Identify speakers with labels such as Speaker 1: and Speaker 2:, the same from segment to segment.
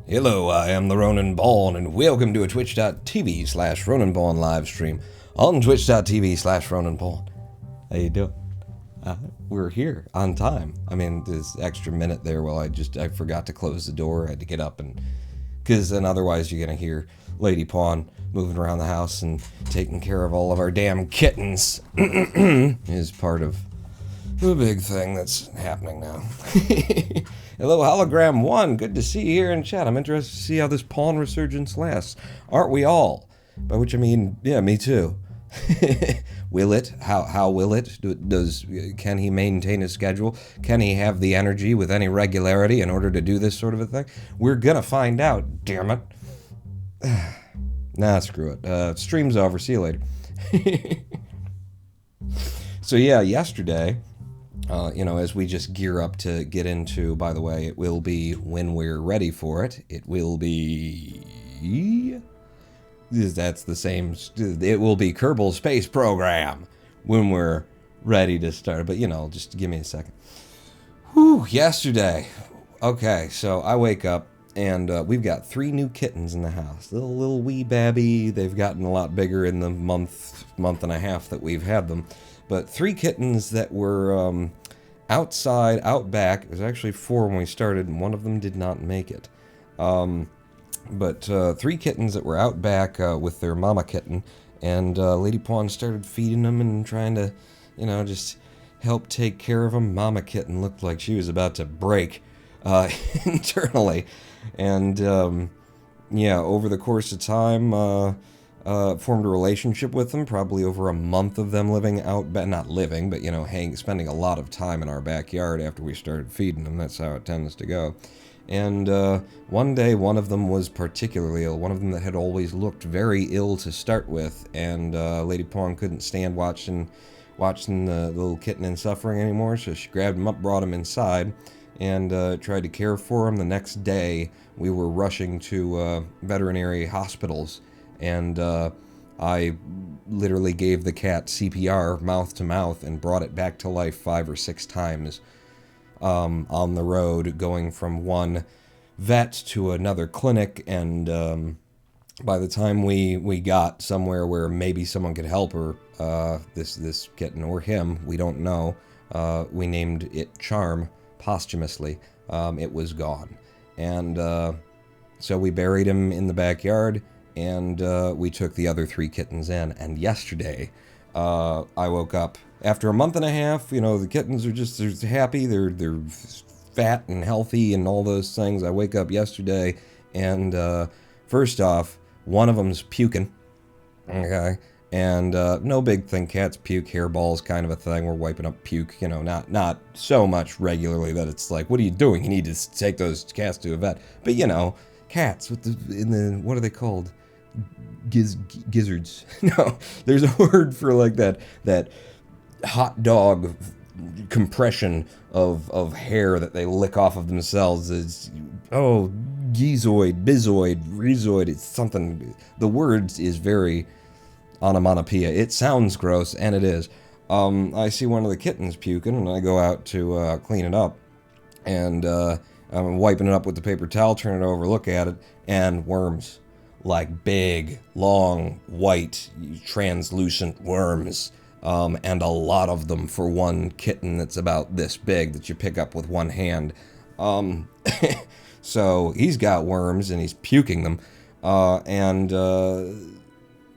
Speaker 1: Hello, I am the Ronan Bawn, and welcome to a twitch.tv/Ronan Bawn live stream on twitch.tv/Ronan Bawn. How you doing? We're here on time. I mean, this extra minute there while I forgot to close the door. I had to get up because then otherwise you're gonna hear Lady Pawn moving around the house and taking care of all of our damn kittens is part of the big thing that's happening now. Hello, Hologram 1. Good to see you here in chat. I'm interested to see how this pawn resurgence lasts. Aren't we all? By which I mean, yeah, me too. Will it? How will it? Can he maintain his schedule? Can he have the energy with any regularity in order to do this sort of a thing? We're gonna find out, damn it. Nah, screw it. Stream's over. See you later. So yeah, yesterday, as we just gear up to get into, by the way, it will be when we're ready for it. It will be... That's the same... It will be Kerbal Space Program when we're ready to start. But, just give me a second. Whew, yesterday. Okay, so I wake up, and we've got 3 new kittens in the house. Little wee babby. They've gotten a lot bigger in the month and a half that we've had them. But 3 kittens that were outside, out back. It was actually 4 when we started, and one of them did not make it. But 3 kittens that were out back with their mama kitten, and Lady Pawn started feeding them and trying to, just help take care of them. Mama kitten looked like she was about to break internally. And, over the course of time... formed a relationship with them, probably over a month of them living out, not living, but, spending a lot of time in our backyard after we started feeding them. That's how it tends to go. And one day, one of them was particularly ill, one of them that had always looked very ill to start with, and Lady Pawn couldn't stand watching the little kitten in suffering anymore, so she grabbed him up, brought him inside, and tried to care for him. The next day, we were rushing to veterinary hospitals, and I literally gave the cat CPR mouth to mouth and brought it back to life 5 or 6 times on the road, going from one vet to another clinic. And by the time we got somewhere where maybe someone could help her, this kitten or him, we don't know, we named it Charm posthumously. It was gone. And so we buried him in the backyard. And we took the other 3 kittens in. And yesterday, I woke up after a month and a half. The kittens are they're happy. They're fat and healthy and all those things. I wake up yesterday, and first off, one of them's puking. Okay, and no big thing. Cats puke, hairballs, kind of a thing. We're wiping up puke. Not so much regularly that it's like, what are you doing? You need to take those cats to a vet. But cats what are they called? Gizzards. No, there's a word for like that hot dog compression of hair that they lick off of themselves. It's geezoid, bizoid, rhezoid. It's something. The words is very onomatopoeia. It sounds gross, and it is. I see one of the kittens puking, and I go out to clean it up, and I'm wiping it up with the paper towel, turn it over, look at it, and worms. Like big, long, white, translucent worms. And a lot of them for one kitten that's about this big that you pick up with one hand. So he's got worms and he's puking them.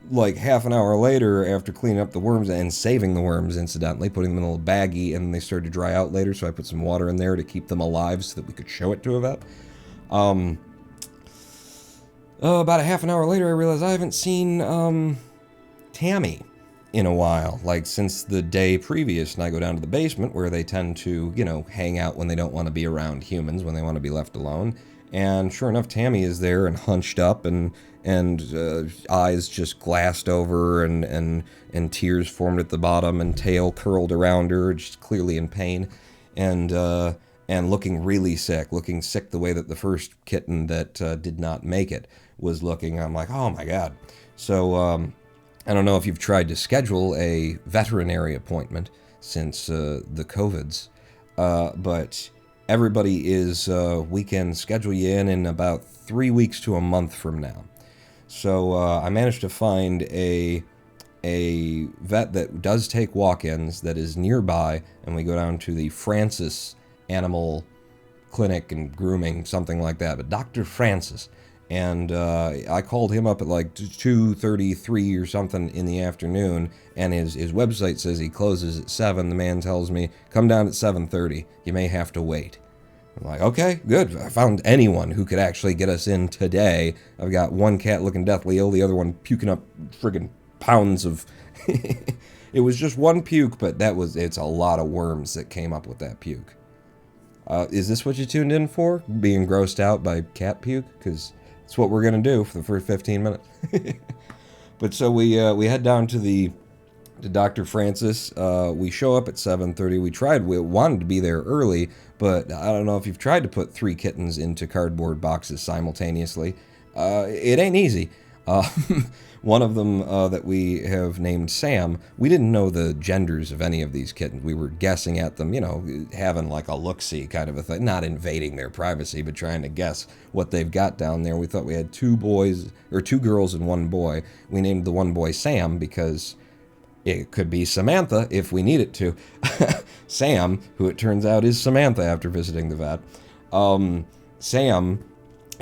Speaker 1: Like half an hour later, after cleaning up the worms and saving the worms, incidentally, putting them in a little baggie, and they started to dry out later, so I put some water in there to keep them alive so that we could show it to a vet. About a half an hour later, I realized I haven't seen Tammy in a while, like since the day previous, and I go down to the basement where they tend to, hang out when they don't want to be around humans, when they want to be left alone. And sure enough, Tammy is there and hunched up and eyes just glassed over and tears formed at the bottom and tail curled around her, just clearly in pain, and looking really sick, looking sick the way that the first kitten that did not make it was looking. I'm like, oh my God. So I don't know if you've tried to schedule a veterinary appointment since the COVIDs, but everybody is, we can schedule you in about 3 weeks to a month from now. So I managed to find a vet that does take walk-ins that is nearby, and we go down to the Francis Animal Clinic and Grooming, something like that, but Dr. Francis. And I called him up at like 2:33 or something in the afternoon, and his website says he closes at 7. The man tells me, come down at 7:30. You may have to wait. I'm like, okay, good. I found anyone who could actually get us in today. I've got one cat looking deathly ill, the other one puking up friggin' pounds of... It was just one puke, but it's a lot of worms that came up with that puke. Is this what you tuned in for? Being grossed out by cat puke? Because it's what we're going to do for the first 15 minutes. But so we head down to Dr. Francis. We show up at 7:30. We wanted to be there early, but I don't know if you've tried to put 3 kittens into cardboard boxes simultaneously. It ain't easy. One of them that we have named Sam, we didn't know the genders of any of these kittens. We were guessing at them, having like a look-see kind of a thing, not invading their privacy, but trying to guess what they've got down there. We thought we had 2 girls and 1 boy. We named the 1 boy Sam because it could be Samantha if we need it to. Sam, who it turns out is Samantha after visiting the vet. Sam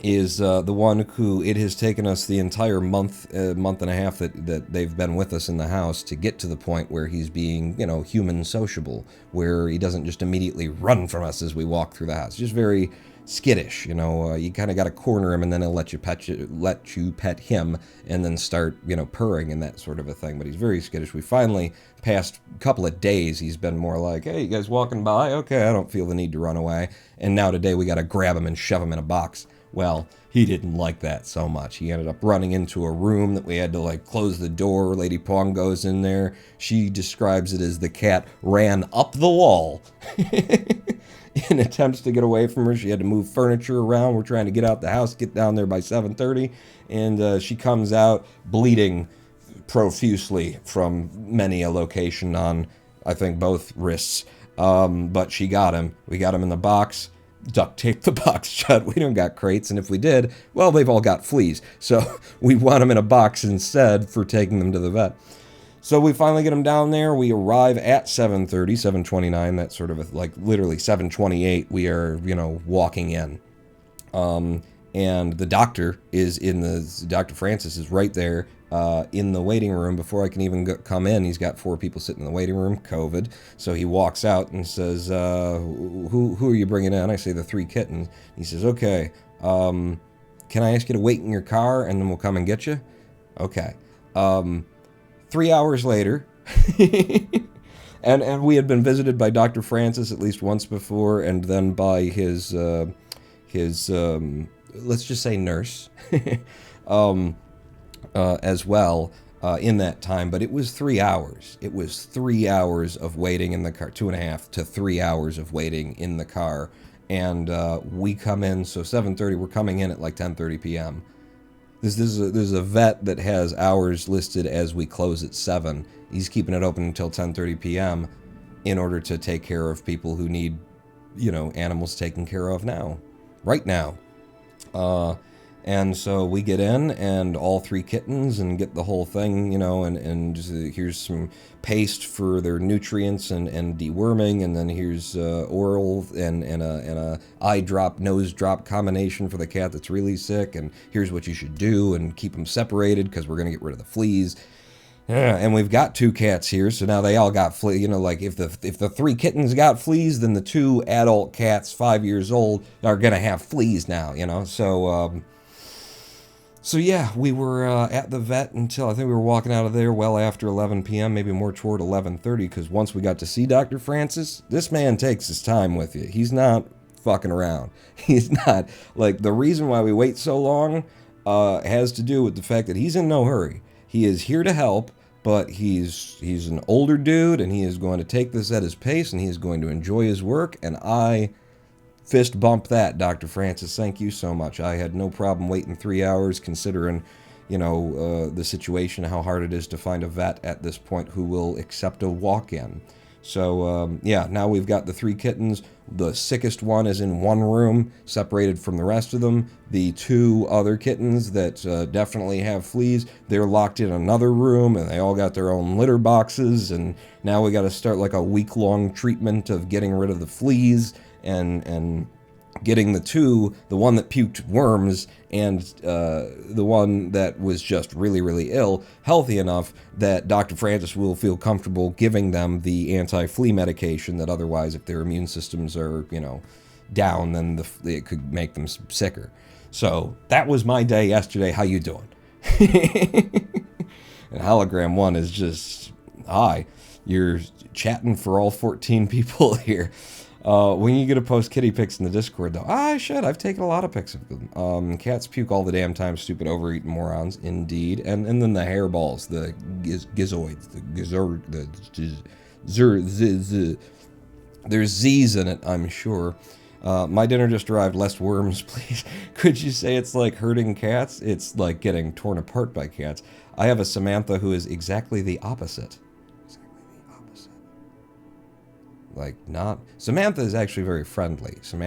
Speaker 1: is the one who it has taken us the entire month and a half that they've been with us in the house to get to the point where he's being, human sociable, where he doesn't just immediately run from us as we walk through the house. Just very skittish, you kind of got to corner him, and then he'll let you pet him, and then start, purring and that sort of a thing. But he's very skittish. We finally, past a couple of days, he's been more like, hey, you guys walking by? Okay, I don't feel the need to run away. And now today we got to grab him and shove him in a box. Well, he didn't like that so much. He ended up running into a room that we had to close the door. Lady Pong goes in there. She describes it as the cat ran up the wall in attempts to get away from her. She had to move furniture around. We're trying to get out the house, get down there by 7:30, and she comes out bleeding profusely from many a location on, I think, both wrists. But she got him. We got him in the box. Duct tape the box shut. We don't got crates, and if we did, well, they've all got fleas. So we want them in a box instead for taking them to the vet. So we finally get them down there. We arrive at 7:30, 7:29, that sort of literally 7:28. We are, walking in. And the doctor is Dr. Francis is right there in the waiting room. Before I can even come in, he's got 4 people sitting in the waiting room, COVID. So he walks out and says, who are you bringing in? I say the 3 kittens. He says, okay, can I ask you to wait in your car and then we'll come and get you? Okay. 3 hours later, and we had been visited by Dr. Francis at least once before, and then by his let's just say nurse, as well, in that time. But it was 3 hours. It was 3 hours of waiting in the car, 2.5 to 3 hours of waiting in the car. And we come in, so 7:30, we're coming in at 10:30 p.m. There's a vet that has hours listed as we close at 7. He's keeping it open until 10:30 p.m. in order to take care of people who need, animals taken care of right now. And so we get in, and all 3 kittens, and get the whole thing, and just, here's some paste for their nutrients and deworming, and then here's oral and a eye drop, nose drop combination for the cat that's really sick, and here's what you should do, and keep them separated because we're going to get rid of the fleas. Yeah, and we've got 2 cats here, so now they all got fleas. If the 3 kittens got fleas, then the 2 adult cats, 5 years old, are going to have fleas now, So yeah, we were at the vet until, I think we were walking out of there well after 11 p.m., maybe more toward 11:30, because once we got to see Dr. Francis, this man takes his time with you. He's not fucking around. He's not, the reason why we wait so long has to do with the fact that he's in no hurry. He is here to help, but he's an older dude, and he is going to take this at his pace, and he is going to enjoy his work, and I fist bump that, Dr. Francis. Thank you so much. I had no problem waiting 3 hours, considering, the situation, how hard it is to find a vet at this point who will accept a walk-in. So, yeah, now we've got the 3 kittens. The sickest one is in one room, separated from the rest of them. The 2 other kittens that definitely have fleas, they're locked in another room, and they all got their own litter boxes. And now we got to start like a week-long treatment of getting rid of the fleas and getting the one that puked worms and the one that was just really, really ill, healthy enough that Dr. Francis will feel comfortable giving them the anti-flea medication that otherwise, if their immune systems are, down, then it could make them sicker. So that was my day yesterday. How you doing? And hologram 1 is just, hi, you're chatting for all 14 people here. When you get to post kitty pics in the Discord, though, I should. I've taken a lot of pics of them. Cats puke all the damn time, stupid overeating morons, indeed. And then the hairballs, the gizoids, there's Z's in it, I'm sure. My dinner just arrived. Less worms, please. Could you say it's like herding cats? It's like getting torn apart by cats. I have a Samantha who is exactly the opposite. Like, not... Samantha is actually very friendly. Sam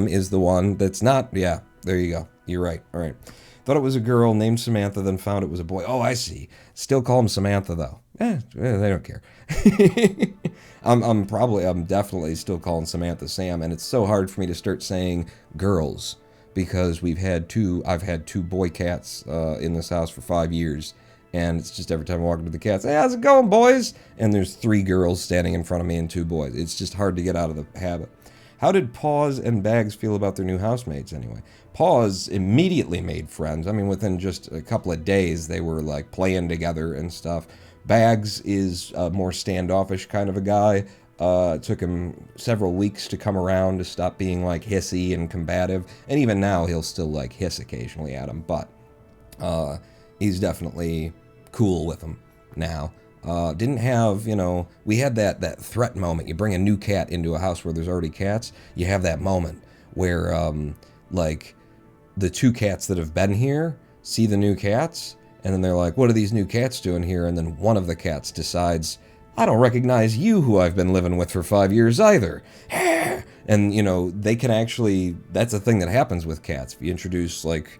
Speaker 1: is the one that's not... Yeah, there you go. You're right. All right. Thought it was a girl named Samantha, then found it was a boy. Oh, I see. Still call him Samantha, though. They don't care. I'm definitely still calling Samantha Sam, and it's so hard for me to start saying girls, because I've had 2 boy cats in this house for 5 years. And it's just every time I walk into the cats, hey, how's it going, boys? And there's 3 girls standing in front of me and 2 boys. It's just hard to get out of the habit. How did Paws and Bags feel about their new housemates, anyway? Paws immediately made friends. I mean, within just a couple of days, they were, like, playing together and stuff. Bags is a more standoffish kind of a guy. It took him several weeks to come around to stop being, like, hissy and combative. And even now, he'll still, like, hiss occasionally at him. But he's definitely... cool with them now. Didn't have, we had that threat moment. You bring a new cat into a house where there's already cats, you have that moment where, like, the 2 cats that have been here see the new cats, and then they're like, what are these new cats doing here? And then one of the cats decides, I don't recognize you, who I've been living with for 5 years either. And, they can actually, that's a thing that happens with cats. If you introduce, like,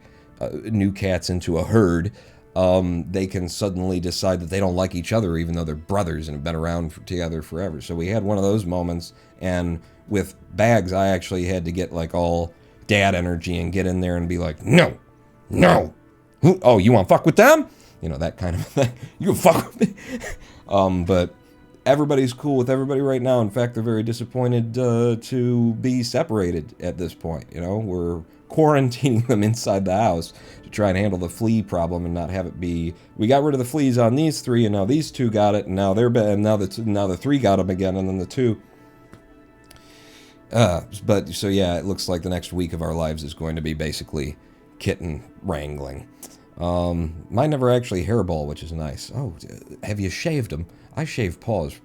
Speaker 1: new cats into a herd, they can suddenly decide that they don't like each other, even though they're brothers and have been around together forever. So we had one of those moments, and with Bags, I actually had to get, like, all dad energy and get in there and be like, no, oh, you want to fuck with them? That kind of thing. You can fuck with me. But everybody's cool with everybody right now. In fact, they're very disappointed to be separated at this point. We're quarantining them inside the house to try and handle the flea problem and not have it be, we got rid of the fleas on these 3 and now these 2 got it and now they're bad and now the 3 got them again and then the 2. But so yeah, it looks like the next week of our lives is going to be basically kitten wrangling. Mine never actually hairball, which is nice. Oh, have you shaved him? I shave Paws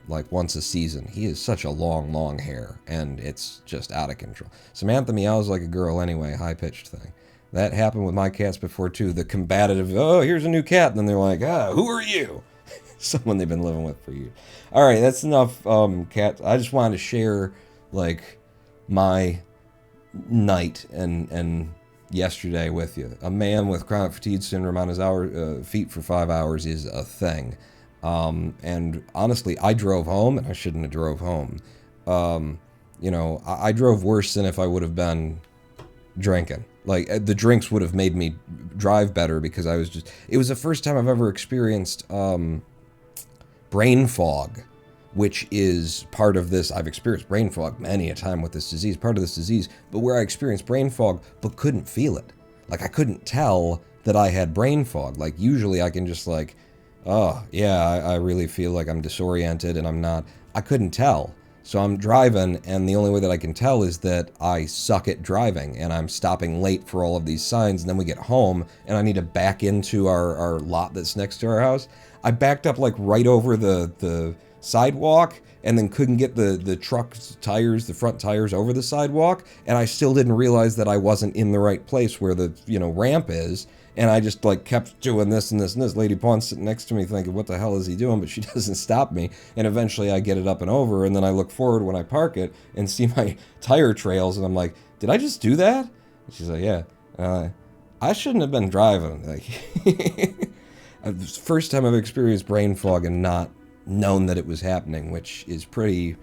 Speaker 1: like once a season. He is such a long hair, and it's just out of control. Samantha meows like a girl anyway, high-pitched thing. That happened with my cats before, too. The combative, oh, here's a new cat, and then they're like, who are you? Someone they've been living with for years. All right, that's enough cats. I just wanted to share, like, my night and yesterday with you. A man with chronic fatigue syndrome on his feet for 5 hours is a thing. And honestly, I drove home, and I shouldn't have drove home. I drove worse than if I would have been drinking. Like, the drinks would have made me drive better because it was the first time I've ever experienced, brain fog, which is part of this. I've experienced brain fog many a time with this disease, part of this disease, but where I experienced brain fog, but couldn't feel it. Like, I couldn't tell that I had brain fog. Like, usually I can just like, oh, yeah, I really feel like I'm disoriented and I'm not. I couldn't tell. So I'm driving, and the only way that I can tell is that I suck at driving, and I'm stopping late for all of these signs, and then we get home, and I need to back into our lot that's next to our house. I backed up, like, right over the sidewalk, and then couldn't get the truck's tires, the front tires, over the sidewalk, and I still didn't realize that I wasn't in the right place where the, ramp is, and I just, like, kept doing this and this and this. Lady Pawn's sitting next to me thinking, what the hell is he doing? But she doesn't stop me, and eventually I get it up and over, and then I look forward when I park it and see my tire trails, and I'm like, did I just do that? And she's like, yeah. I shouldn't have been driving. Like, first time I've experienced brain fog and not known that it was happening, which is pretty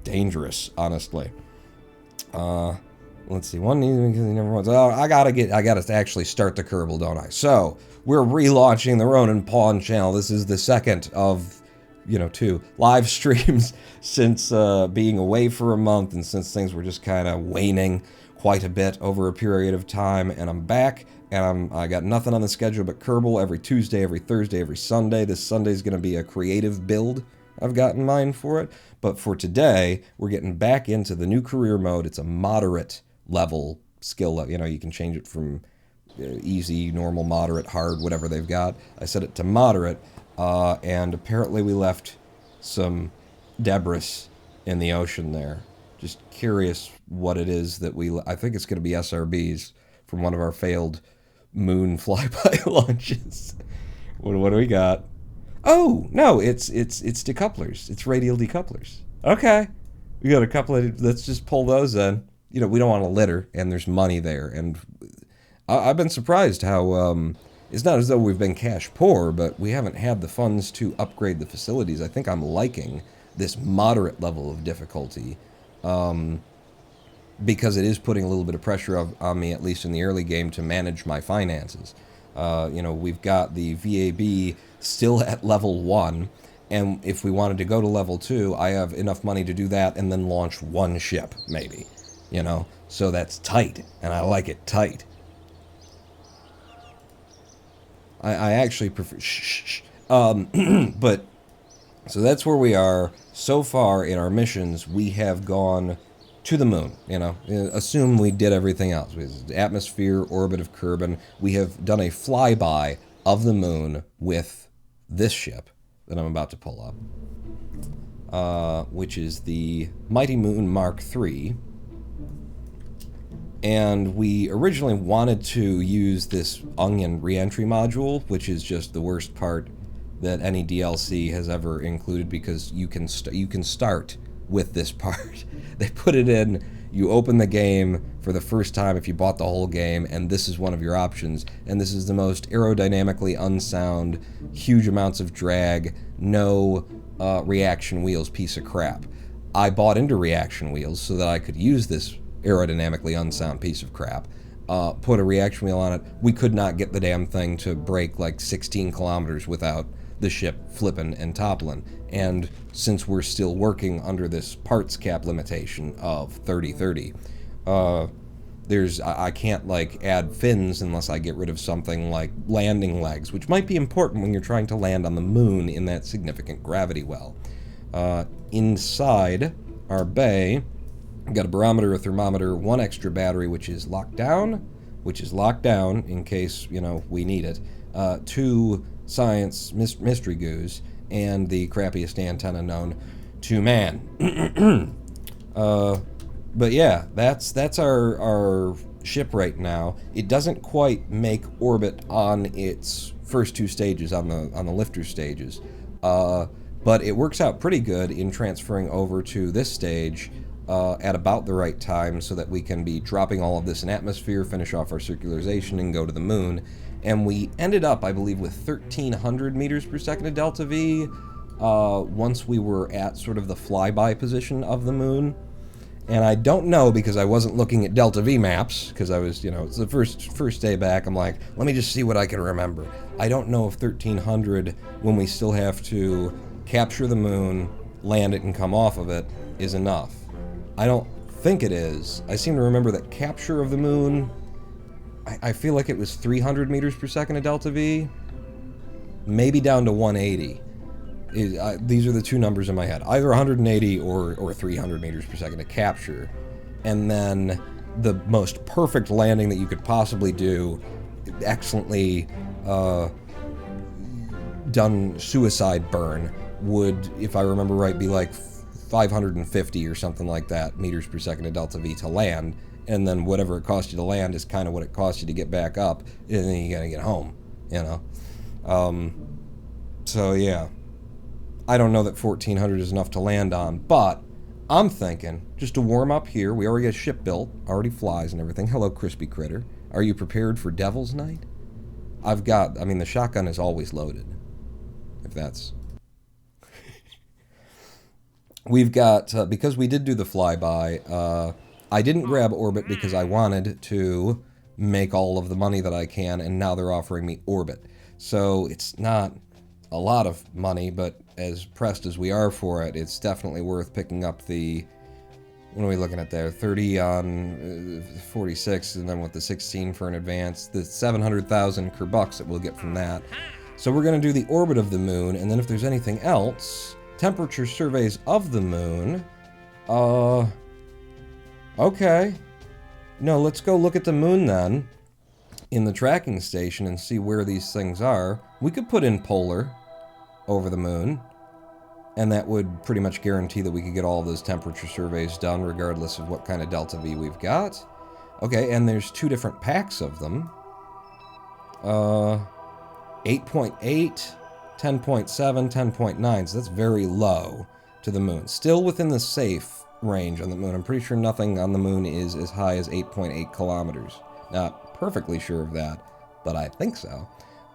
Speaker 1: dangerous, honestly. Let's see. One because he never wants. Oh, I gotta actually start the Kerbal, don't I? So we're relaunching the Ronin Pawn channel. This is the second of, 2 live streams since being away for a month, and since things were just kind of waning quite a bit over a period of time, and I'm back, and I got nothing on the schedule but Kerbal every Tuesday, every Thursday, every Sunday. This Sunday is going to be a creative build I've got in mind for it, but for today, we're getting back into the new career mode. It's a moderate level skill level. You can change it from easy, normal, moderate, hard, whatever they've got. I set it to moderate, and apparently we left some debris in the ocean there. Just curious what it is that I think it's going to be SRBs from one of our failed moon flyby launches. What do we got? Oh, no, it's decouplers. It's radial decouplers. Okay. We got a couple of, let's just pull those in. We don't want to litter, and there's money there. And I've been surprised how, it's not as though we've been cash poor, but we haven't had the funds to upgrade the facilities. I think I'm liking this moderate level of difficulty, because it is putting a little bit of pressure on me, at least in the early game, to manage my finances. We've got the VAB still at level 1, and if we wanted to go to level 2, I have enough money to do that and then launch one ship, maybe. So that's tight, and I like it tight. I actually prefer... but... So that's where we are. So far in our missions, we have gone to the moon, Assume we did everything else. The atmosphere, orbit of Kerman. We have done a flyby of the moon with this ship that I'm about to pull up, which is the Mighty Moon Mark III. And we originally wanted to use this Onion reentry module, which is just the worst part that any DLC has ever included, because you can start with this part. They put it in, you open the game for the first time if you bought the whole game, and this is one of your options, and this is the most aerodynamically unsound, huge amounts of drag, no reaction wheels piece of crap. I bought into reaction wheels so that I could use this aerodynamically unsound piece of crap. Put a reaction wheel on it. We could not get the damn thing to brake like 16 kilometers without the ship flipping and toppling. And since we're still working under this parts cap limitation of 30-30, I can't add fins unless I get rid of something like landing legs, which might be important when you're trying to land on the moon in that significant gravity well. Inside our bay, we've got a barometer, a thermometer, one extra battery, which is locked down in case, we need it. 2 science mystery goos, and the crappiest antenna known to man. But yeah, that's our ship right now. It doesn't quite make orbit on its first 2 stages, on the lifter stages, but it works out pretty good in transferring over to this stage at about the right time, so that we can be dropping all of this in atmosphere, finish off our circularization, and go to the moon. And we ended up, I believe, with 1,300 meters per second of delta V once we were at sort of the flyby position of the moon. And I don't know, because I wasn't looking at delta V maps, because I was, it's the first day back. I'm like, let me just see what I can remember. I don't know if 1,300, when we still have to capture the moon, land it, and come off of it, is enough. I don't think it is. I seem to remember that capture of the moon, I feel like it was 300 meters per second of delta V, maybe down to 180. These are the 2 numbers in my head, either 180 or 300 meters per second to capture. And then the most perfect landing that you could possibly do, excellently done suicide burn, would, if I remember right, be like 550 or something like that meters per second of delta V to land, and then whatever it costs you to land is kind of what it costs you to get back up, and then you gotta get home, you know. So yeah, I don't know that 1400 is enough to land on, but I'm thinking just to warm up here. We already got a ship built, already flies and everything. Hello, crispy critter. Are you prepared for Devil's Night? I mean, the shotgun is always loaded. If that's... We've got, because we did do the flyby, I didn't grab Orbit because I wanted to make all of the money that I can, and now they're offering me Orbit. So it's not a lot of money, but as pressed as we are for it, it's definitely worth picking up the... What are we looking at there? 30 on 46, and then with the 16 for an advance, the 700,000 Kerbucks that we'll get from that. So we're going to do the orbit of the moon, and then if there's anything else, temperature surveys of the moon. Okay. No, let's go look at the moon then, in the tracking station, and see where these things are. We could put in polar over the moon, and that would pretty much guarantee that we could get all of those temperature surveys done, regardless of what kind of delta V we've got. Okay, and there's 2 different packs of them. 8.8, 10.7, 10.9, so that's very low to the moon. Still within the safe range on the moon. I'm pretty sure nothing on the moon is as high as 8.8 kilometers. Not perfectly sure of that, but I think so.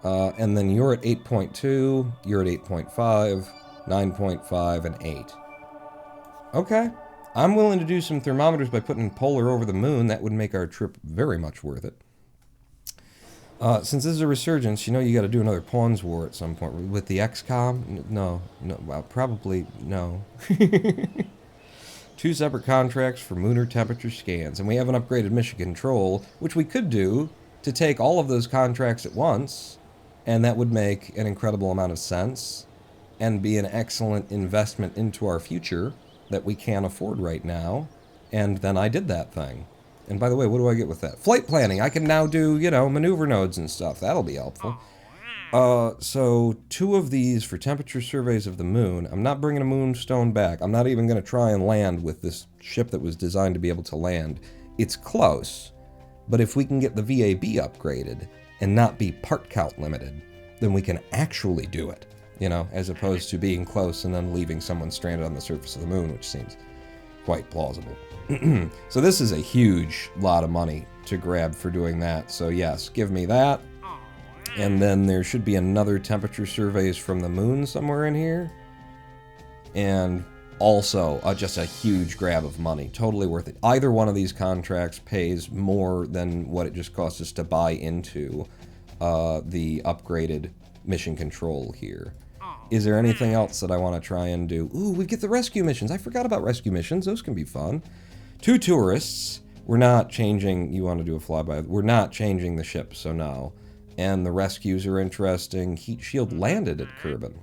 Speaker 1: And then you're at 8.2, you're at 8.5, 9.5, and 8. Okay. I'm willing to do some thermometers by putting polar over the moon. That would make our trip very much worth it. Since this is a resurgence, you know you got to do another Pawns War at some point. With the XCOM? No. Well, probably no. 2 separate contracts for lunar temperature scans. And we have an upgraded mission control, which we could do to take all of those contracts at once. And that would make an incredible amount of sense. And be an excellent investment into our future that we can't afford right now. And then I did that thing. And by the way, what do I get with that? Flight planning. I can now do, you know, maneuver nodes and stuff. That'll be helpful. So 2 of these for temperature surveys of the moon. I'm not bringing a moonstone back. I'm not even going to try and land with this ship that was designed to be able to land. It's close. But if we can get the VAB upgraded and not be part count limited, then we can actually do it. You know, as opposed to being close and then leaving someone stranded on the surface of the moon, which seems quite plausible. So this is a huge lot of money to grab for doing that. So yes, give me that. And then there should be another temperature surveys from the moon somewhere in here. And also just a huge grab of money. Totally worth it. Either one of these contracts pays more than what it just costs us to buy into the upgraded mission control here. Is there anything else that I want to try and do? Ooh, we get the rescue missions. I forgot about rescue missions. Those can be fun. 2 tourists. We're not changing... You want to do a flyby. We're not changing the ship, so no. And the rescues are interesting. Heat shield landed at Kerman.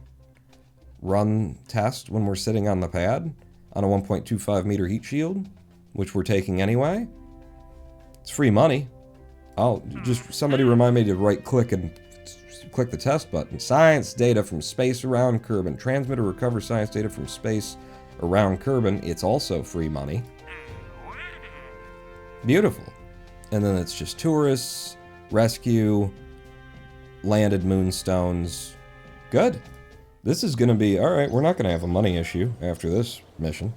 Speaker 1: Run test when we're sitting on the pad on a 1.25 meter heat shield, which we're taking anyway. It's free money. Oh, just somebody remind me to right-click and click the test button. Science data from space around Kerman. Transmit or recover science data from space around Kerman. It's also free money. Beautiful. And then it's just tourists, rescue, landed moonstones. Good. This is going to be... Alright, we're not going to have a money issue after this mission.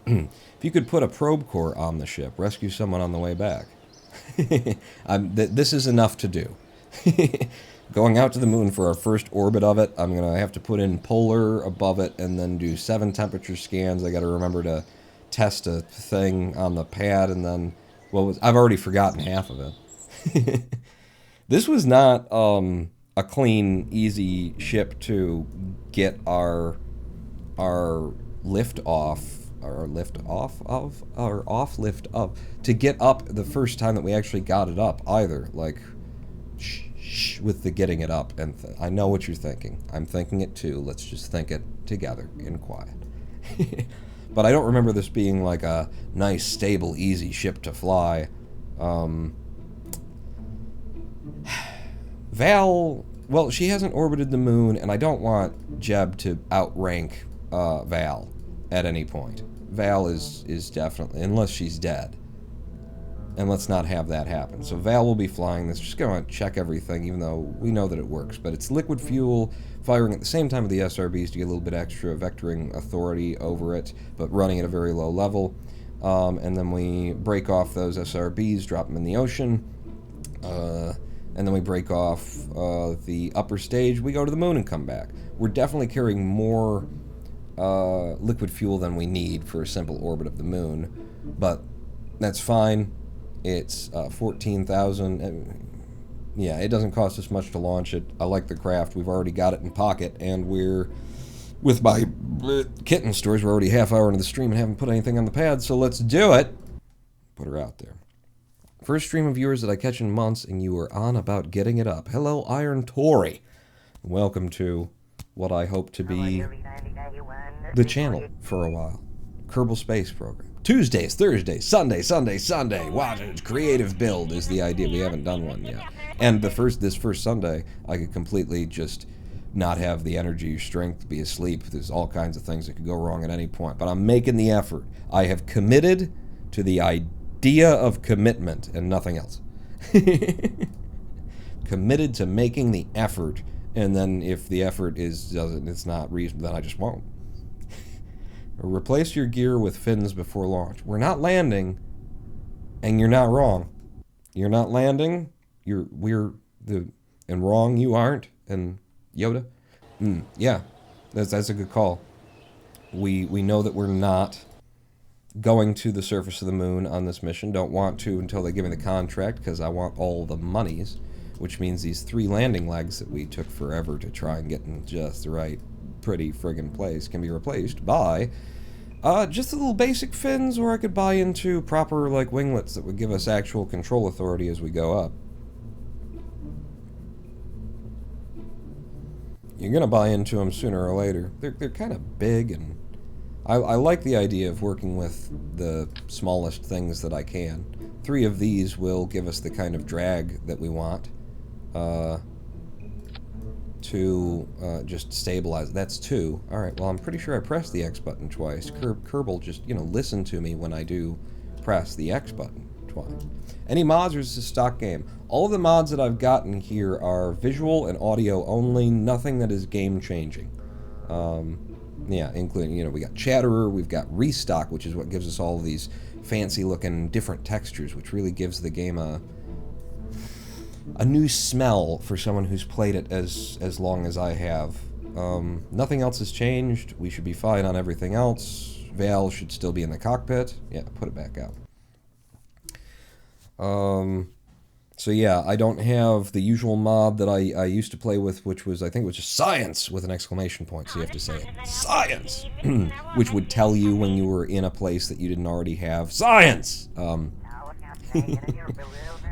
Speaker 1: If you could put a probe core on the ship, rescue someone on the way back. This is enough to do. Going out to the moon for our first orbit of it, I'm going to have to put in polar above it and then do 7 temperature scans. I got to remember to test a thing on the pad and then... Well, I've already forgotten half of it. This was not a clean, easy ship to get our lift off, to get up the first time that we actually got it up either. Like, shh, with the getting it up. And I know what you're thinking. I'm thinking it too. Let's just think it together in quiet. But I don't remember this being like a nice, stable, easy ship to fly. Val well, she hasn't orbited the moon, and I don't want Jeb to outrank Val at any point. Val is definitely, unless she's dead. And let's not have that happen. So Val will be flying this. Just going to check everything, even though we know that it works. But it's liquid fuel, firing at the same time of the SRBs to get a little bit extra vectoring authority over it, but running at a very low level. And then we break off those SRBs, drop them in the ocean. And then we break off the upper stage. We go to the moon and come back. We're definitely carrying more liquid fuel than we need for a simple orbit of the moon. But that's fine. It's 14,000. Yeah, it doesn't cost us much to launch it. I like the craft. We've already got it in pocket, and we're, with my kitten stories, we're already half hour into the stream and haven't put anything on the pad, so let's do it. Put her out there. First stream of viewers that I catch in months, and you are on about getting it up. Hello, Iron Tory. Welcome to what I hope to be the channel for a while. Kerbal Space Program. Tuesdays, Thursdays, Sunday. Watch it. Creative build is the idea. We haven't done one yet. And this first Sunday, I could completely just not have the energy or strength, be asleep. There's all kinds of things that could go wrong at any point. But I'm making the effort. I have committed to the idea of commitment and nothing else. Committed to making the effort, and then if the effort it's not reasonable, then I just won't. Replace your gear with fins before launch. We're not landing, and you're not wrong. You're not landing. And wrong you aren't. And Yoda, yeah, that's a good call. We know that we're not going to the surface of the moon on this mission. Don't want to until they give me the contract, because I want all the monies, which means these 3 landing legs that we took forever to try and get in just the right pretty friggin' place can be replaced by just the little basic fins, or I could buy into proper like winglets that would give us actual control authority as we go up. You're gonna buy into them sooner or later. They're kind of big, and I like the idea of working with the smallest things that I can. 3 of these will give us the kind of drag that we want to just stabilize. That's 2. All right, well, I'm pretty sure I pressed the X button twice. Kerbal just, listen to me when I do press the X button twice. Any mods, or is this a stock game? All of the mods that I've gotten here are visual and audio only, nothing that is game-changing. Yeah, including, we got Chatterer, we've got Restock, which is what gives us all of these fancy-looking different textures, which really gives the game a new smell for someone who's played it as long as I have. Nothing else has changed. We should be fine on everything else. Val should still be in the cockpit. Yeah, put it back out. So yeah, I don't have the usual mod that I used to play with, which was, I think it was just science with an exclamation point, so you have to say it. Science! Which would tell you when you were in a place that you didn't already have. Science!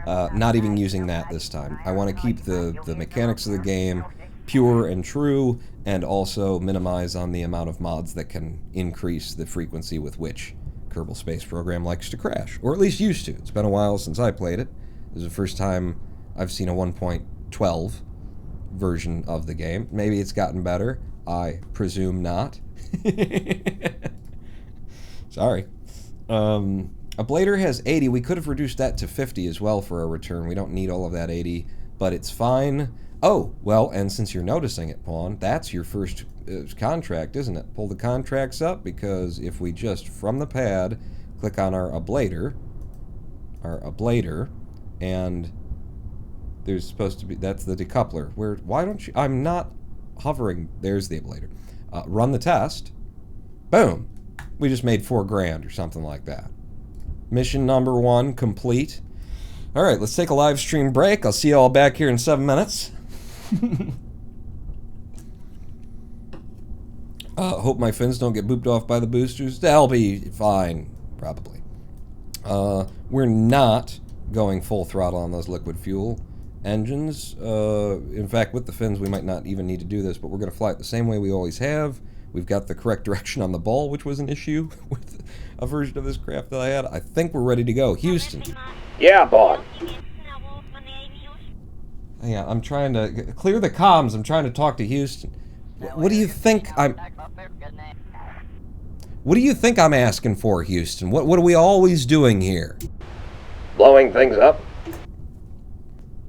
Speaker 1: Not even using that this time. I want to keep the mechanics of the game pure and true, and also minimize on the amount of mods that can increase the frequency with which Kerbal Space Program likes to crash. Or at least used to. It's been a while since I played it. This is the first time I've seen a 1.12 version of the game. Maybe it's gotten better. I presume not. Sorry. Ablator has 80. We could have reduced that to 50 as well for a return. We don't need all of that 80, but it's fine. Oh, well, and since you're noticing it, Pawn, that's your first contract, isn't it? Pull the contracts up, because if we just, from the pad, click on our ablator, and there's supposed to be, that's the decoupler. Why don't you, I'm not hovering, there's the ablator. Run the test. Boom. We just made $4,000 or something like that. Mission number 1 complete. All right, let's take a live stream break. I'll see you all back here in 7 minutes. Hope my fins don't get booped off by the boosters. They'll be fine, probably. We're not going full throttle on those liquid fuel engines. In fact, with the fins, we might not even need to do this, but we're going to fly it the same way we always have. We've got the correct direction on the ball, which was an issue with a version of this craft that I had. I think we're ready to go. Houston.
Speaker 2: Yeah, Bond.
Speaker 1: Yeah, I'm trying to clear the comms. I'm trying to talk to Houston. What do you think I'm... What do you think I'm asking for, Houston? What are we always doing here?
Speaker 2: Blowing things up?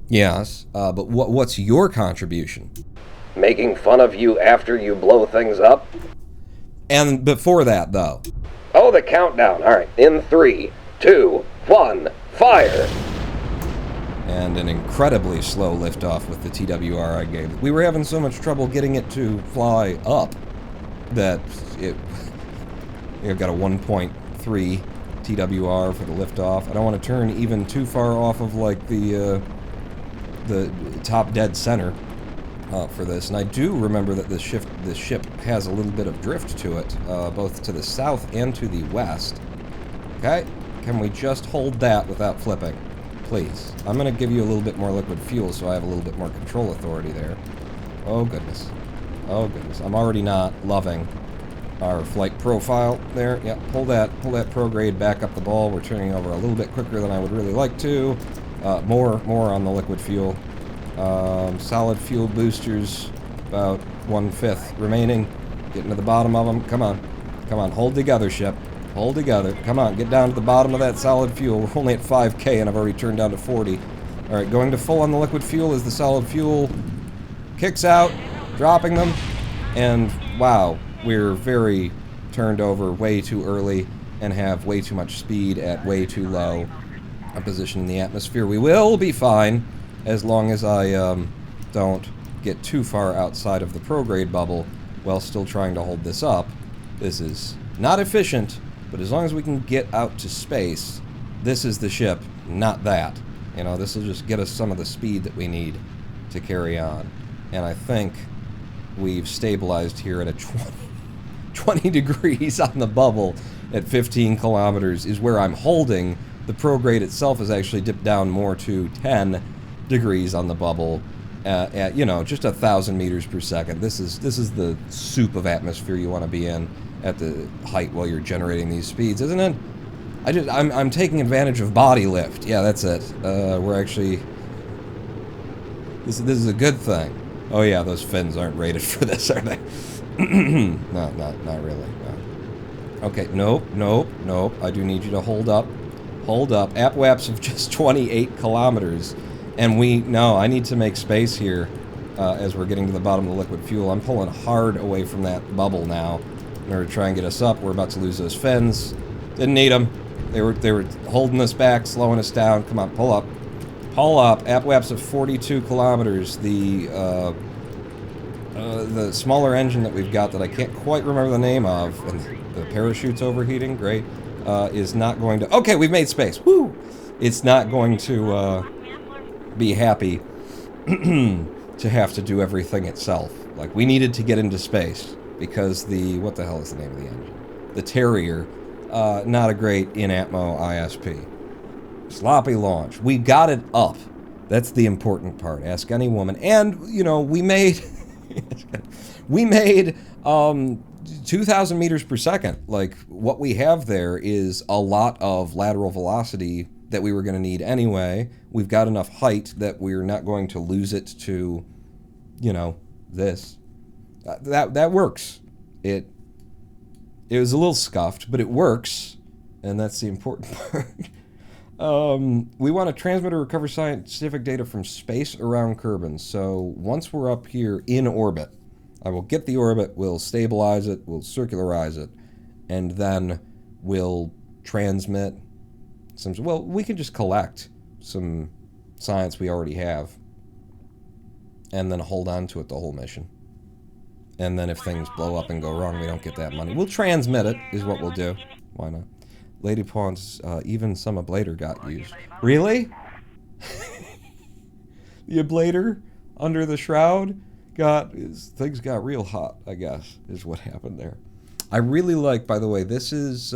Speaker 1: Yes, but what's your contribution?
Speaker 2: Making fun of you after you blow things up?
Speaker 1: And before that, though.
Speaker 2: Oh, the countdown. Alright, in 3, 2, 1, fire!
Speaker 1: And an incredibly slow liftoff with the TWR I gave. We were having so much trouble getting it to fly up that it got a 1.3 TWR for the liftoff. I don't want to turn even too far off of like the top dead center for this. And I do remember that this ship has a little bit of drift to it, both to the south and to the west. Okay, can we just hold that without flipping? Please. I'm going to give you a little bit more liquid fuel so I have a little bit more control authority there. Oh, goodness. Oh, goodness. I'm already not loving our flight profile there. Yeah, pull that prograde back up the ball. We're turning over a little bit quicker than I would really like to. More on the liquid fuel. Solid fuel boosters, about 1/5 remaining. Getting to the bottom of them. Come on. Come on. Hold together, ship. Hold together. Come on, get down to the bottom of that solid fuel. We're only at 5K and I've already turned down to 40. Alright, going to full on the liquid fuel as the solid fuel kicks out, dropping them. And wow, we're very turned over way too early and have way too much speed at way too low a position in the atmosphere. We will be fine as long as I don't get too far outside of the prograde bubble while still trying to hold this up. This is not efficient. But as long as we can get out to space, this is the ship, not that. You know, this will just get us some of the speed that we need to carry on. And I think we've stabilized here at a 20 degrees on the bubble at 15 kilometers is where I'm holding. The prograde itself has actually dipped down more to 10 degrees on the bubble at, you know, just 1,000 meters per second. This is the soup of atmosphere you want to be in at the height while you're generating these speeds, isn't it? I'm taking advantage of body lift. Yeah, that's it. We're actually... This is a good thing. Oh yeah, those fins aren't rated for this, are they? No, not really. No. Okay, nope. I do need you to hold up. Hold up. APWAPs of just 28 kilometers. And I need to make space here as we're getting to the bottom of the liquid fuel. I'm pulling hard away from that bubble now in order to try and get us up. We're about to lose those fins. Didn't need them. They were holding us back, slowing us down. Come on, pull up. Pull up. APWAPs of 42 kilometers. The smaller engine that we've got that I can't quite remember the name of, and the parachute's overheating, great, is not going to... Okay, we've made space. Woo! It's not going to be happy to have to do everything itself. Like, we needed to get into space. Because what the hell is the name of the engine? The Terrier, not a great in-atmo ISP. Sloppy launch. We got it up. That's the important part. Ask any woman. And, you know, we made... we made 2,000 meters per second. Like, what we have there is a lot of lateral velocity that we were going to need anyway. We've got enough height that we're not going to lose it to, you know, this. That works. It was a little scuffed, but it works, and that's the important part. We want to transmit or recover scientific data from space around Kerman. So once we're up here in orbit, I will get the orbit, we'll stabilize it, we'll circularize it, and then we'll transmit some... Well, we can just collect some science we already have, and then hold on to it the whole mission. And then if things blow up and go wrong, we don't get that money. We'll transmit it, is what we'll do. Why not? Lady Pawns, even some ablator got used. Really? The ablator under the shroud things got real hot, I guess, is what happened there. I really like, by the way, this is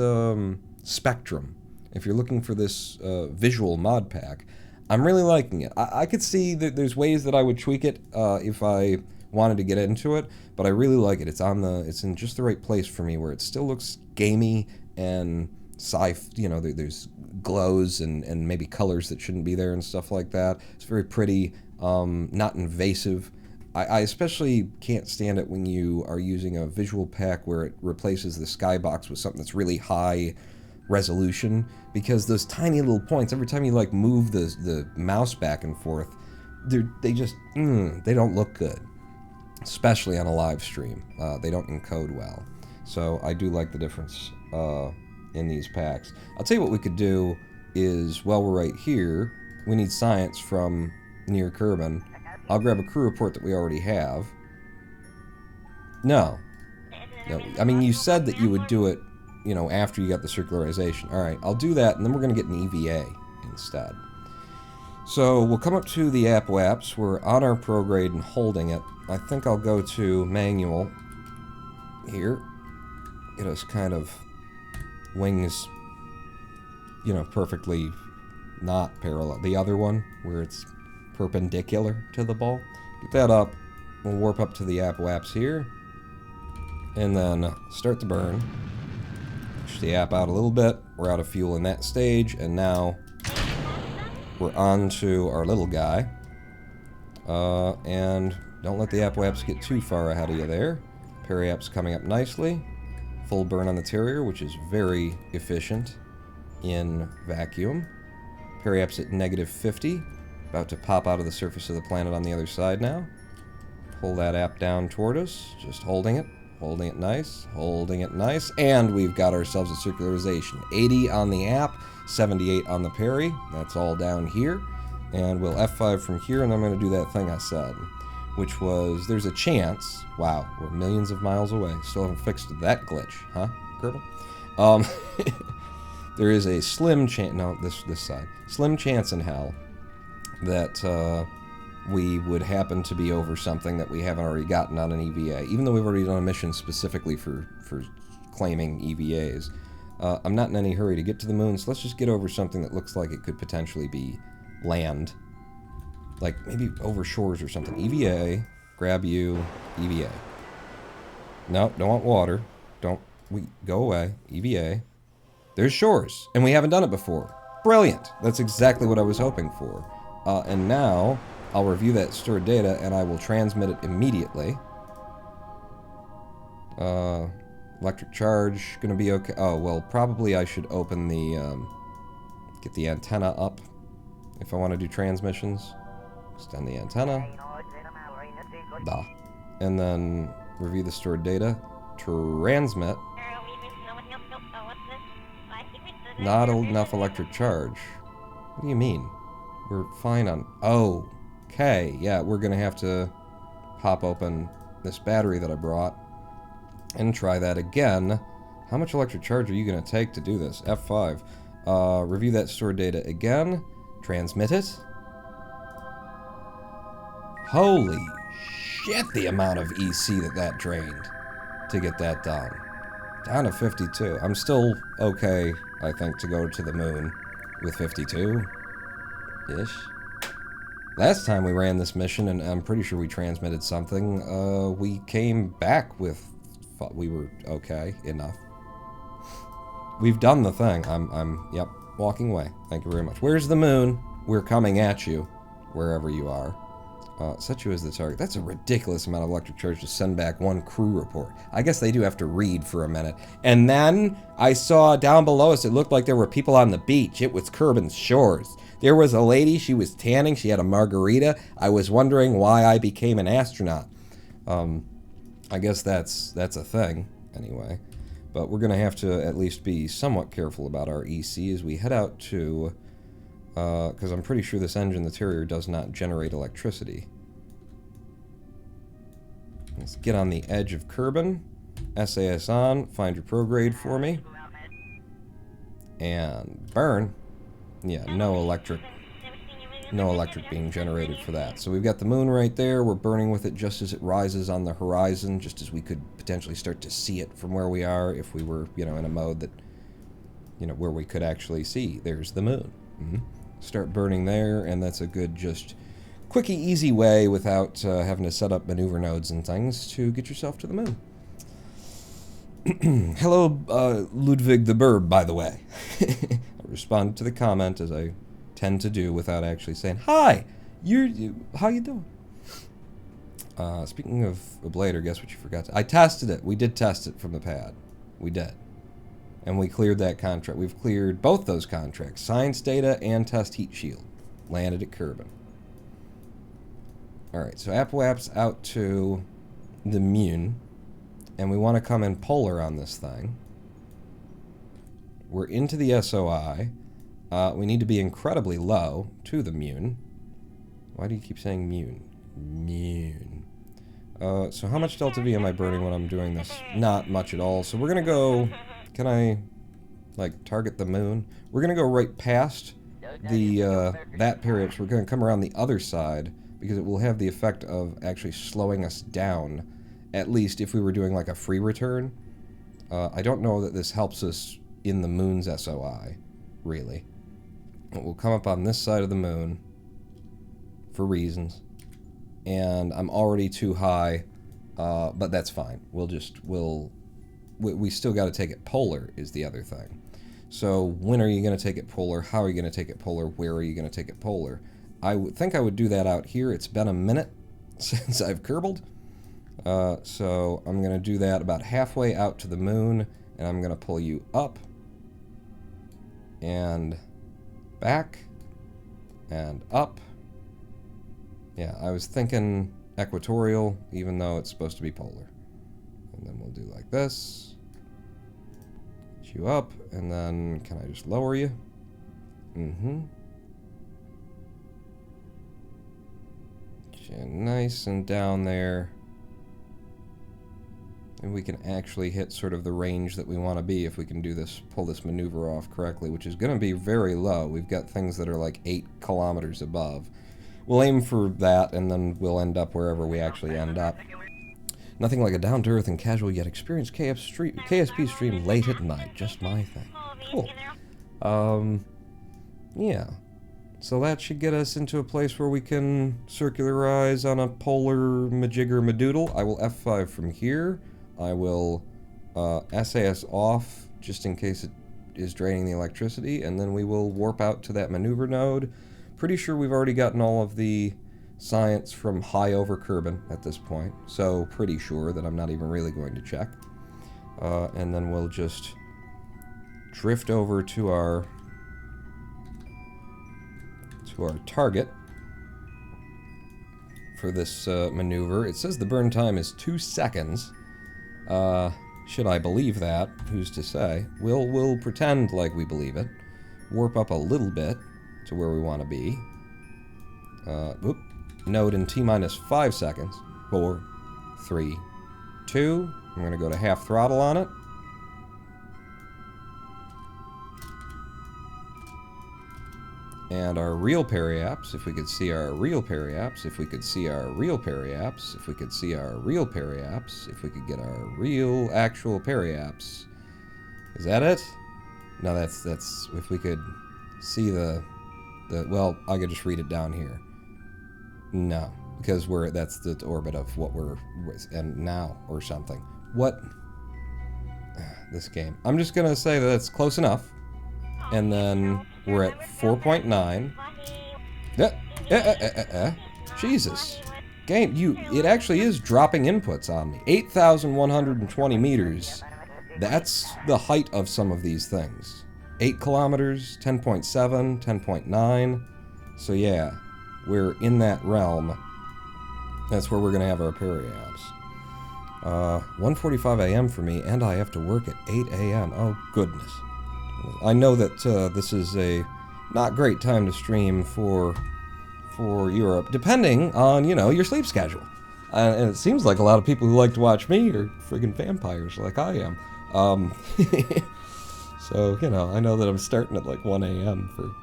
Speaker 1: Spectrum. If you're looking for this visual mod pack, I'm really liking it. I could see that there's ways that I would tweak it if I wanted to get into it, but I really like it. It's in just the right place for me, where it still looks gamey and you know, there's glows and maybe colors that shouldn't be there and stuff like that. It's very pretty. not invasive. I especially can't stand it when you are using a visual pack where it replaces the skybox with something that's really high resolution, because those tiny little points, every time you like move the mouse back and forth, they just they don't look good, especially on a live stream. They don't encode well. So I do like the difference in these packs. I'll tell you what we could do is, while we're right here, we need science from near Kerman. I'll grab a crew report that we already have. No. I mean, you said that you would do it, you know, after you got the circularization. Alright, I'll do that, and then we're going to get an EVA instead. So, we'll come up to the app WAPs. We're on our prograde and holding it. I think I'll go to manual here. Get us kind of wings, you know, perfectly not parallel. The other one, where it's perpendicular to the ball. Get that up. We'll warp up to the app WAPs here. And then start the burn. Push the app out a little bit. We're out of fuel in that stage. And now we're on to our little guy. And don't let the app WAPs get too far ahead of you there. Periap's coming up nicely. Full burn on the Terrier, which is very efficient in vacuum. Periap's at -50. About to pop out of the surface of the planet on the other side now. Pull that app down toward us. Just holding it. Holding it nice. Holding it nice. And we've got ourselves a circularization. 80 on the app. 78 on the Peri. That's all down here. And we'll F5 from here, and I'm going to do that thing I said, which was, there's a chance. Wow, we're millions of miles away. Still haven't fixed that glitch, huh, Kerbal? There is a slim chance, no, this side, slim chance in hell that we would happen to be over something that we haven't already gotten on an EVA, even though we've already done a mission specifically for claiming EVAs. I'm not in any hurry to get to the moon, so let's just get over something that looks like it could potentially be land. Like, maybe over shores or something. EVA, grab you, EVA. No, don't want water. Go away. EVA. There's shores, and we haven't done it before. Brilliant. That's exactly what I was hoping for. And now, I'll review that stored data, and I will transmit it immediately. Electric charge, gonna be okay. Oh, well, probably I should open the, get the antenna up if I want to do transmissions. Extend the antenna. And then review the stored data. Transmit. Not enough electric charge. What do you mean? We're fine on... Oh, okay. Yeah, we're going to have to pop open this battery that I brought and try that again. How much electric charge are you going to take to do this? F5. Review that stored data again. Transmit it. Holy shit, the amount of EC that drained to get that done. Down to 52. I'm still okay, I think, to go to the moon with 52-ish. Last time we ran this mission, and I'm pretty sure we transmitted something, we came back with... We were okay enough. We've done the thing. Yep, walking away. Thank you very much. Where's the moon? We're coming at you, wherever you are. Set you as the target. That's a ridiculous amount of electric charge to send back one crew report. I guess they do have to read for a minute. And then I saw down below us, it looked like there were people on the beach. It was Kerman's shores. There was a lady, she was tanning, she had a margarita. I was wondering why I became an astronaut. I guess that's a thing, anyway. But we're going to have to at least be somewhat careful about our EC as we head out to... because I'm pretty sure this engine, the Terrier, does not generate electricity. Let's get on the edge of Kerbal. SAS on. Find your prograde for me. And burn. Yeah, no electric being generated for that. So we've got the moon right there. We're burning with it just as it rises on the horizon, just as we could potentially start to see it from where we are if we were, you know, in a mode that, you know, where we could actually see. There's the moon. Start burning there, and that's a good, just quickie, easy way without having to set up maneuver nodes and things to get yourself to the moon. Hello, Ludwig the Burb, by the way. I responded to the comment, as I tend to do, without actually saying, hi, How you doing? Speaking of ablator, guess what you forgot to... I tested it. We did test it from the pad. We did. And we cleared that contract. We've cleared both those contracts. Science data and test heat shield. Landed at Kerman. Alright, so App's out to the Mun. And we want to come in polar on this thing. We're into the SOI. We need to be incredibly low to the Mun. Why do you keep saying Mun? Mun. So how much delta V am I burning when I'm doing this? Not much at all. So we're going to go... Can I, like, target the moon? We're going to go right past the that period. So we're going to come around the other side because it will have the effect of actually slowing us down. At least if we were doing, like, a free return. I don't know that this helps us in the moon's SOI, really. But we'll come up on this side of the moon for reasons. And I'm already too high, but that's fine. We still got to take it polar is the other thing. So when are you going to take it polar? How are you going to take it polar? Where are you going to take it polar? I would think I would do that out here. It's been a minute since I've Kerbaled. So I'm going to do that about halfway out to the moon, and I'm going to pull you up and back and up. Yeah, I was thinking equatorial, even though it's supposed to be polar. And then we'll do like this. Get you up, and then can I just lower you? Mm-hmm. Get you nice and down there. And we can actually hit sort of the range that we want to be if we can do this, pull this maneuver off correctly, which is going to be very low. We've got things that are like 8 kilometers above. We'll aim for that, and then we'll end up wherever we actually end up. Nothing like a down-to-earth and casual yet experienced KSP stream late at night. Just my thing. Cool. Yeah. So that should get us into a place where we can circularize on a polar majigger madoodle. I will F5 from here. I will SAS off just in case it is draining the electricity, and then we will warp out to that maneuver node. Pretty sure we've already gotten all of the science from high over Kerman at this point, so pretty sure that I'm not even really going to check. And then we'll just drift over to our target for this maneuver. It says the burn time is 2 seconds. Should I believe that? Who's to say? We'll pretend like we believe it. Warp up a little bit to where we want to be. Whoop. Node in T-minus 5 seconds. 4, 3, 2. I'm going to go to half throttle on it. And our real periaps, if we could see our real periaps, if we could see our real periaps, if we could see our real periaps, if we could get our real actual periaps. Is that it? No, that's if we could see well, I could just read it down here. No, because that's the orbit of what we're and now or something. What? This game. I'm just gonna say that it's close enough, and then we're at 4.9. Jesus, game, it actually is dropping inputs on me. 8,120 meters. That's the height of some of these things. 8 kilometers, 10.7, 10.9. So yeah, we're in that realm. That's where we're going to have our periapse. 1:45 a.m. for me, and I have to work at 8 a.m. Oh, goodness. I know that this is a not great time to stream for Europe, depending on, your sleep schedule. And it seems like a lot of people who like to watch me are friggin' vampires like I am. So, I know that I'm starting at like 1 a.m.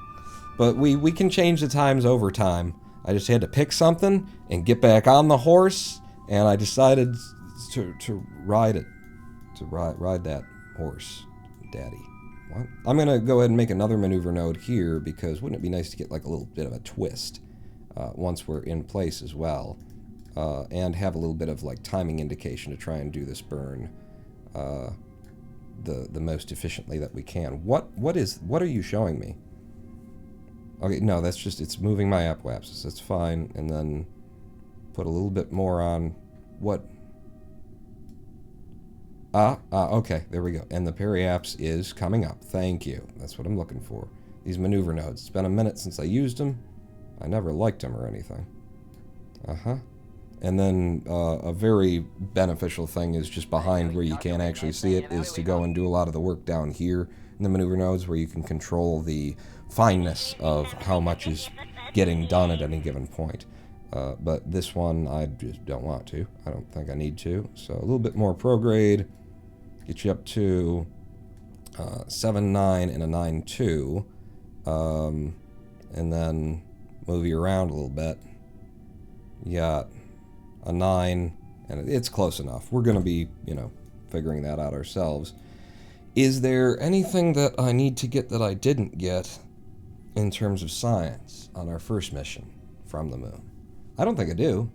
Speaker 1: But we can change the times over time. I just had to pick something and get back on the horse, and I decided to ride it. To ride that horse, Daddy. What? I'm going to go ahead and make another maneuver node here, because wouldn't it be nice to get like a little bit of a twist once we're in place as well, and have a little bit of like timing indication to try and do this burn the most efficiently that we can. What are you showing me? Okay, no, that's just, it's moving my apoapsis. That's fine. And then put a little bit more on what... okay, there we go. And the periaps is coming up. Thank you. That's what I'm looking for. These maneuver nodes. It's been a minute since I used them. I never liked them or anything. And then a very beneficial thing is just behind where you can't actually see it is to go and do a lot of the work down here in the maneuver nodes where you can control the fineness of how much is getting done at any given point. But this one, I just don't want to. I don't think I need to. So a little bit more prograde. Get you up to 7.9 and a 9.2. And then move you around a little bit. You got a 9, and it's close enough. We're going to be, you know, figuring that out ourselves. Is there anything that I need to get that I didn't get in terms of science on our first mission from the moon? I don't think I do.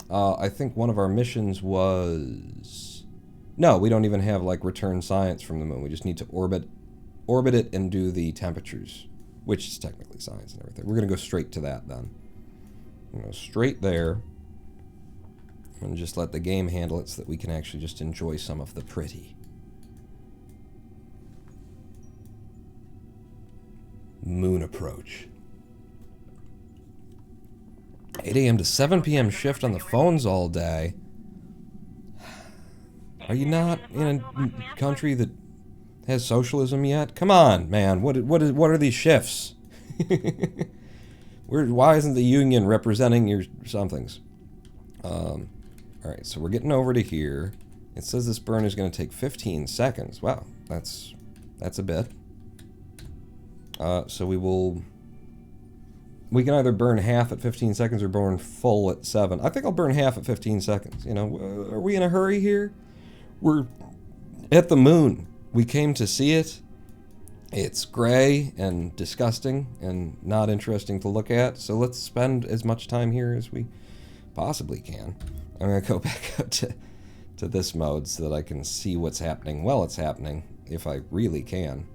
Speaker 1: I think one of our missions was... No, we don't even have, like, return science from the moon. We just need to orbit it and do the temperatures, which is technically science and everything. We're going to go straight to that, then. We're going to go straight there and just let the game handle it so that we can actually just enjoy some of the pretty. Moon approach. 8 a.m. to 7 p.m. shift on the phones all day. Are you not in a country that has socialism yet? Come on, man. What are these shifts? Why isn't the union representing your somethings? Alright, so we're getting over to here. It says this burn is going to take 15 seconds. Wow, that's a bit. So we can either burn half at 15 seconds or burn full at 7. I think I'll burn half at 15 seconds. You know, are we in a hurry here? We're at the moon. We came to see it. It's gray and disgusting and not interesting to look at, so let's spend as much time here as we possibly can. I'm going to go back up to this mode so that I can see what's happening while it's happening, if I really can,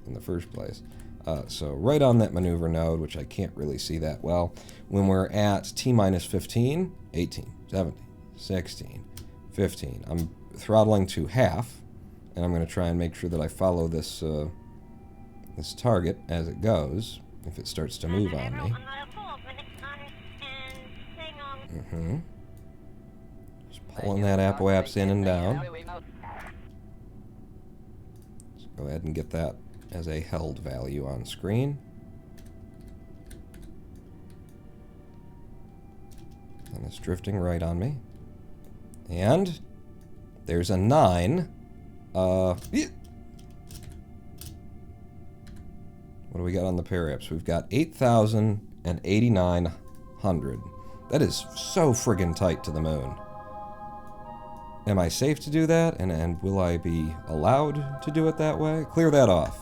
Speaker 1: in the first place. So right on that maneuver node, which I can't really see that well, when we're at T-minus 15, 18, 17, 16, 15, I'm throttling to half, and I'm going to try and make sure that I follow this this target as it goes, if it starts to move on me. Just pulling that apoaps in and down. Let's go ahead and get that as a held value on screen. And it's drifting right on me. And there's a 9. What do we got on the periaps? We've got 8,000 and 8,900. That is so friggin' tight to the moon. Am I safe to do that? And will I be allowed to do it that way? Clear that off.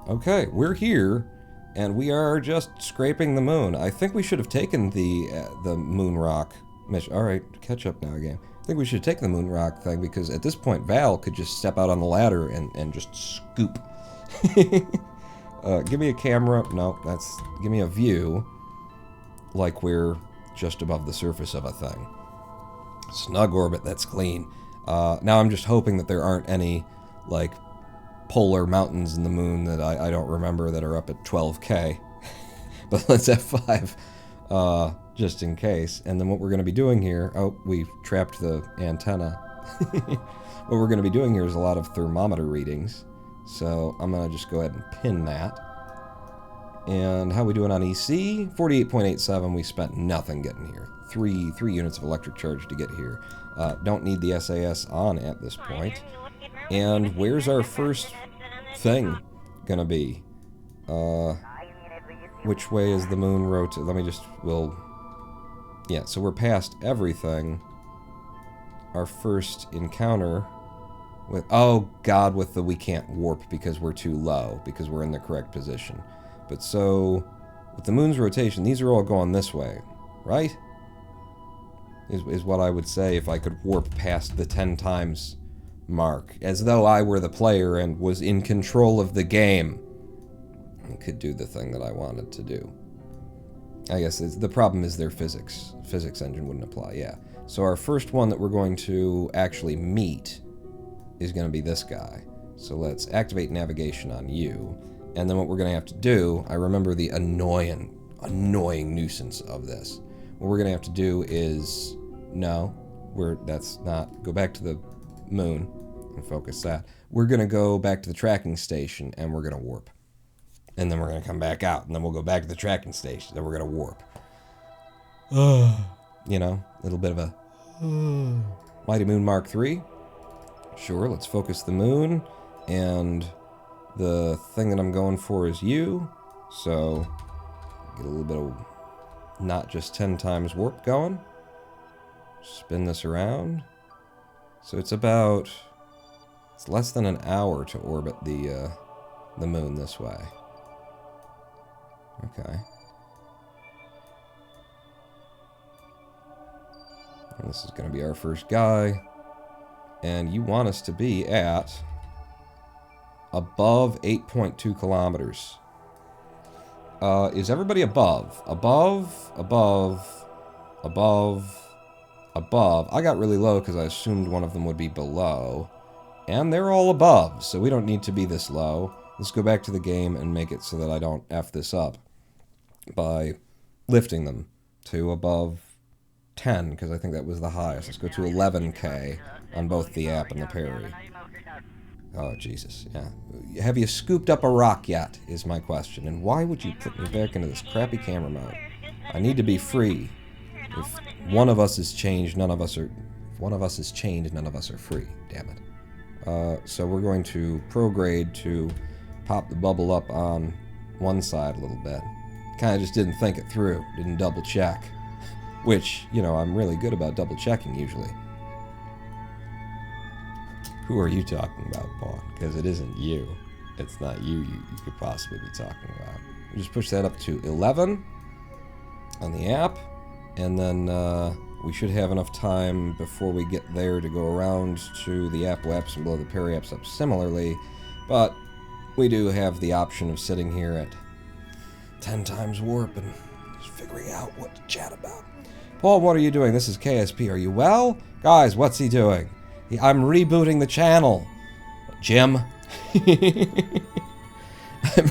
Speaker 1: Okay, we're here, and we are just scraping the moon. I think we should have taken the moon rock mission. All right, catch up now again. I think we should take the moon rock thing, because at this point, Val could just step out on the ladder and just scoop. Give me a camera. No, give me a view like we're just above the surface of a thing. Snug orbit, that's clean. Now I'm just hoping that there aren't any, like, polar mountains in the moon that I don't remember that are up at 12K. But let's F5 just in case. And then what we're going to be doing here... Oh, we've trapped the antenna. What we're going to be doing here is a lot of thermometer readings. So I'm going to just go ahead and pin that. And how we doing on EC? 48.87. We spent nothing getting here. Three units of electric charge to get here. Don't need the SAS on at this point. And where's our first thing gonna be? Which way is the moon rotate? Let me just, yeah, so we're past everything. Our first encounter with, oh god, with the we can't warp because we're too low, because we're in the correct position. But so, with the moon's rotation, these are all going this way, right? Is what I would say if I could warp past the 10 times mark, as though I were the player and was in control of the game. thing could do the thing that I wanted to do. I guess the problem is their physics. Physics engine wouldn't apply, yeah. So our first one that we're going to actually meet is going to be this guy. So let's activate navigation on you. And then what we're going to have to do, I remember the annoying nuisance of this. What we're going to have to do is, that's not, go back to the moon and focus that. We're going to go back to the tracking station and we're going to warp. And then we're going to come back out and then we'll go back to the tracking station. Then we're going to warp. You know, a little bit of a Mighty Moon Mark III. Sure, let's focus the moon. And the thing that I'm going for is you. So, get a little bit of not just 10 times warp going. Spin this around. So it's less than an hour to orbit the moon this way. Okay. And this is going to be our first guy. And you want us to be at above 8.2 kilometers. Is everybody above? Above. I got really low because I assumed one of them would be below. And they're all above, so we don't need to be this low. Let's go back to the game and make it so that I don't F this up by lifting them to above 10, because I think that was the highest. Let's go to 11K on both the app and the parry. Oh, Jesus, yeah. Have you scooped up a rock yet, is my question. And why would you put me back into this crappy camera mode? I need to be free. If one of us is changed, none of us are... If one of us is chained, none of us are free. Damn it. So we're going to prograde to pop the bubble up on one side a little bit. Kind of just didn't think it through. Didn't double check. Which, you know, I'm really good about double checking usually. Who are you talking about, Paul? Because it isn't you. It's not you could possibly be talking about. We just push that up to 11 on the app. And then we should have enough time before we get there to go around to the app apps and blow the parry apps up similarly. But we do have the option of sitting here at 10 times warp and just figuring out what to chat about. Paul, what are you doing? This is KSP. Are you well? Guys, what's he doing? I'm rebooting the channel. Jim? I'm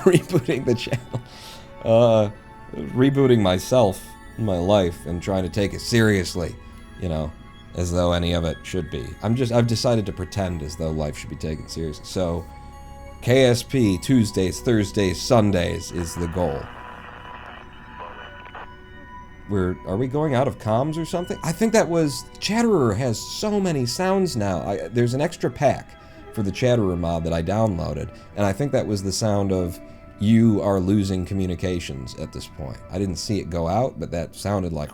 Speaker 1: rebooting the channel. Rebooting myself in my life and trying to take it seriously, you know, as though any of it should be. I've decided to pretend as though life should be taken seriously. So, KSP Tuesdays, Thursdays, Sundays is the goal. Are we going out of comms or something? I think that was... Chatterer has so many sounds now. There's an extra pack for the Chatterer mod that I downloaded, and I think that was the sound of you are losing communications at this point. I didn't see it go out, but that sounded like...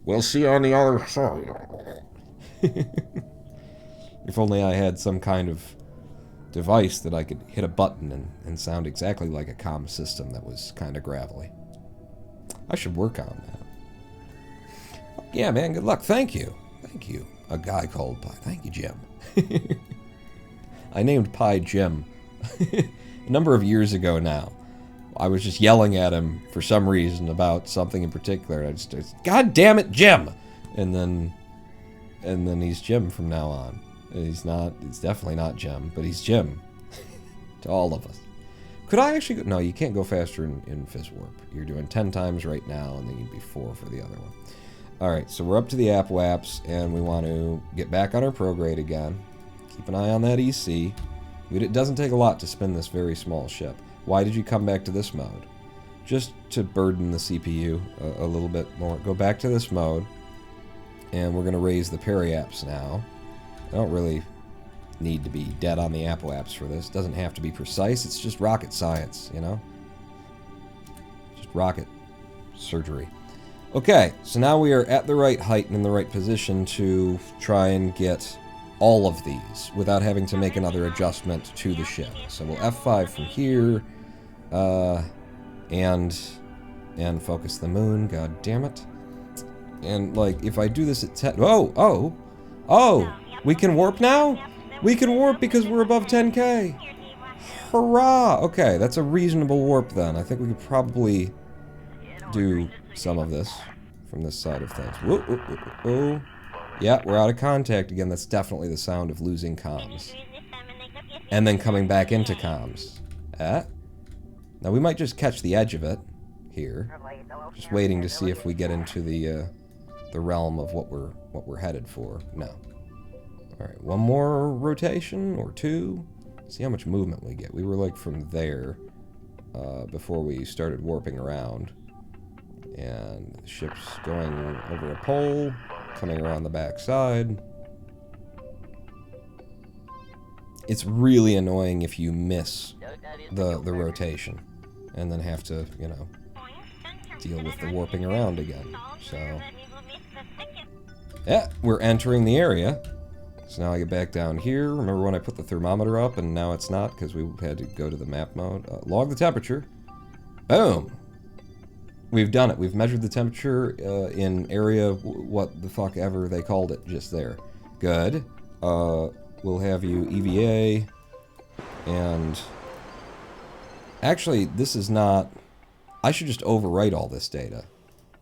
Speaker 1: We'll see you on the other side. If only I had some kind of device that I could hit a button and sound exactly like a comm system that was kind of gravelly. I should work on that. Yeah, man, good luck. Thank you. Thank you. A guy called Pie. Thank you, Jim. I named Pie Jim a number of years ago now. I was just yelling at him for some reason about something in particular. I just, God damn it, Jim! And then he's Jim from now on. He's definitely not Jim, but he's Jim. To all of us. Could I actually go? No, you can't go faster in Fizz Warp. You're doing 10 times right now, and then you'd be 4 for the other one. Alright, so we're up to the app WAPs, and we want to get back on our prograde again. Keep an eye on that EC. It doesn't take a lot to spin this very small ship. Why did you come back to this mode? Just to burden the CPU a little bit more. Go back to this mode, and we're going to raise the parry apps now. I don't really need to be dead on the Apple apps for this. It doesn't have to be precise. It's just rocket science, you know? Just rocket surgery. Okay, so now we are at the right height and in the right position to try and get all of these without having to make another adjustment to the ship. So we'll F5 from here, and focus the moon, god damn it. And, like, if I do this at 10... Oh! We can warp now? We can warp because we're above 10K. Hurrah! Okay, that's a reasonable warp then. I think we could probably do some of this from this side of things. Whoa, whoa, whoa, whoa. Yeah, we're out of contact again. That's definitely the sound of losing comms. And then coming back into comms. Now we might just catch the edge of it here. Just waiting to see if we get into the realm of what we're headed for. No. Alright, one more rotation or two. See how much movement we get. We were like from there before we started warping around. And the ship's going over a pole, coming around the back side. It's really annoying if you miss the rotation and then have to, you know, deal with the warping around again. So, yeah, we're entering the area. So now I get back down here. Remember when I put the thermometer up and now it's not because we had to go to the map mode? Log the temperature. Boom! We've done it. We've measured the temperature in area what the fuck ever they called it just there. Good. We'll have you EVA and actually this is not... I should just overwrite all this data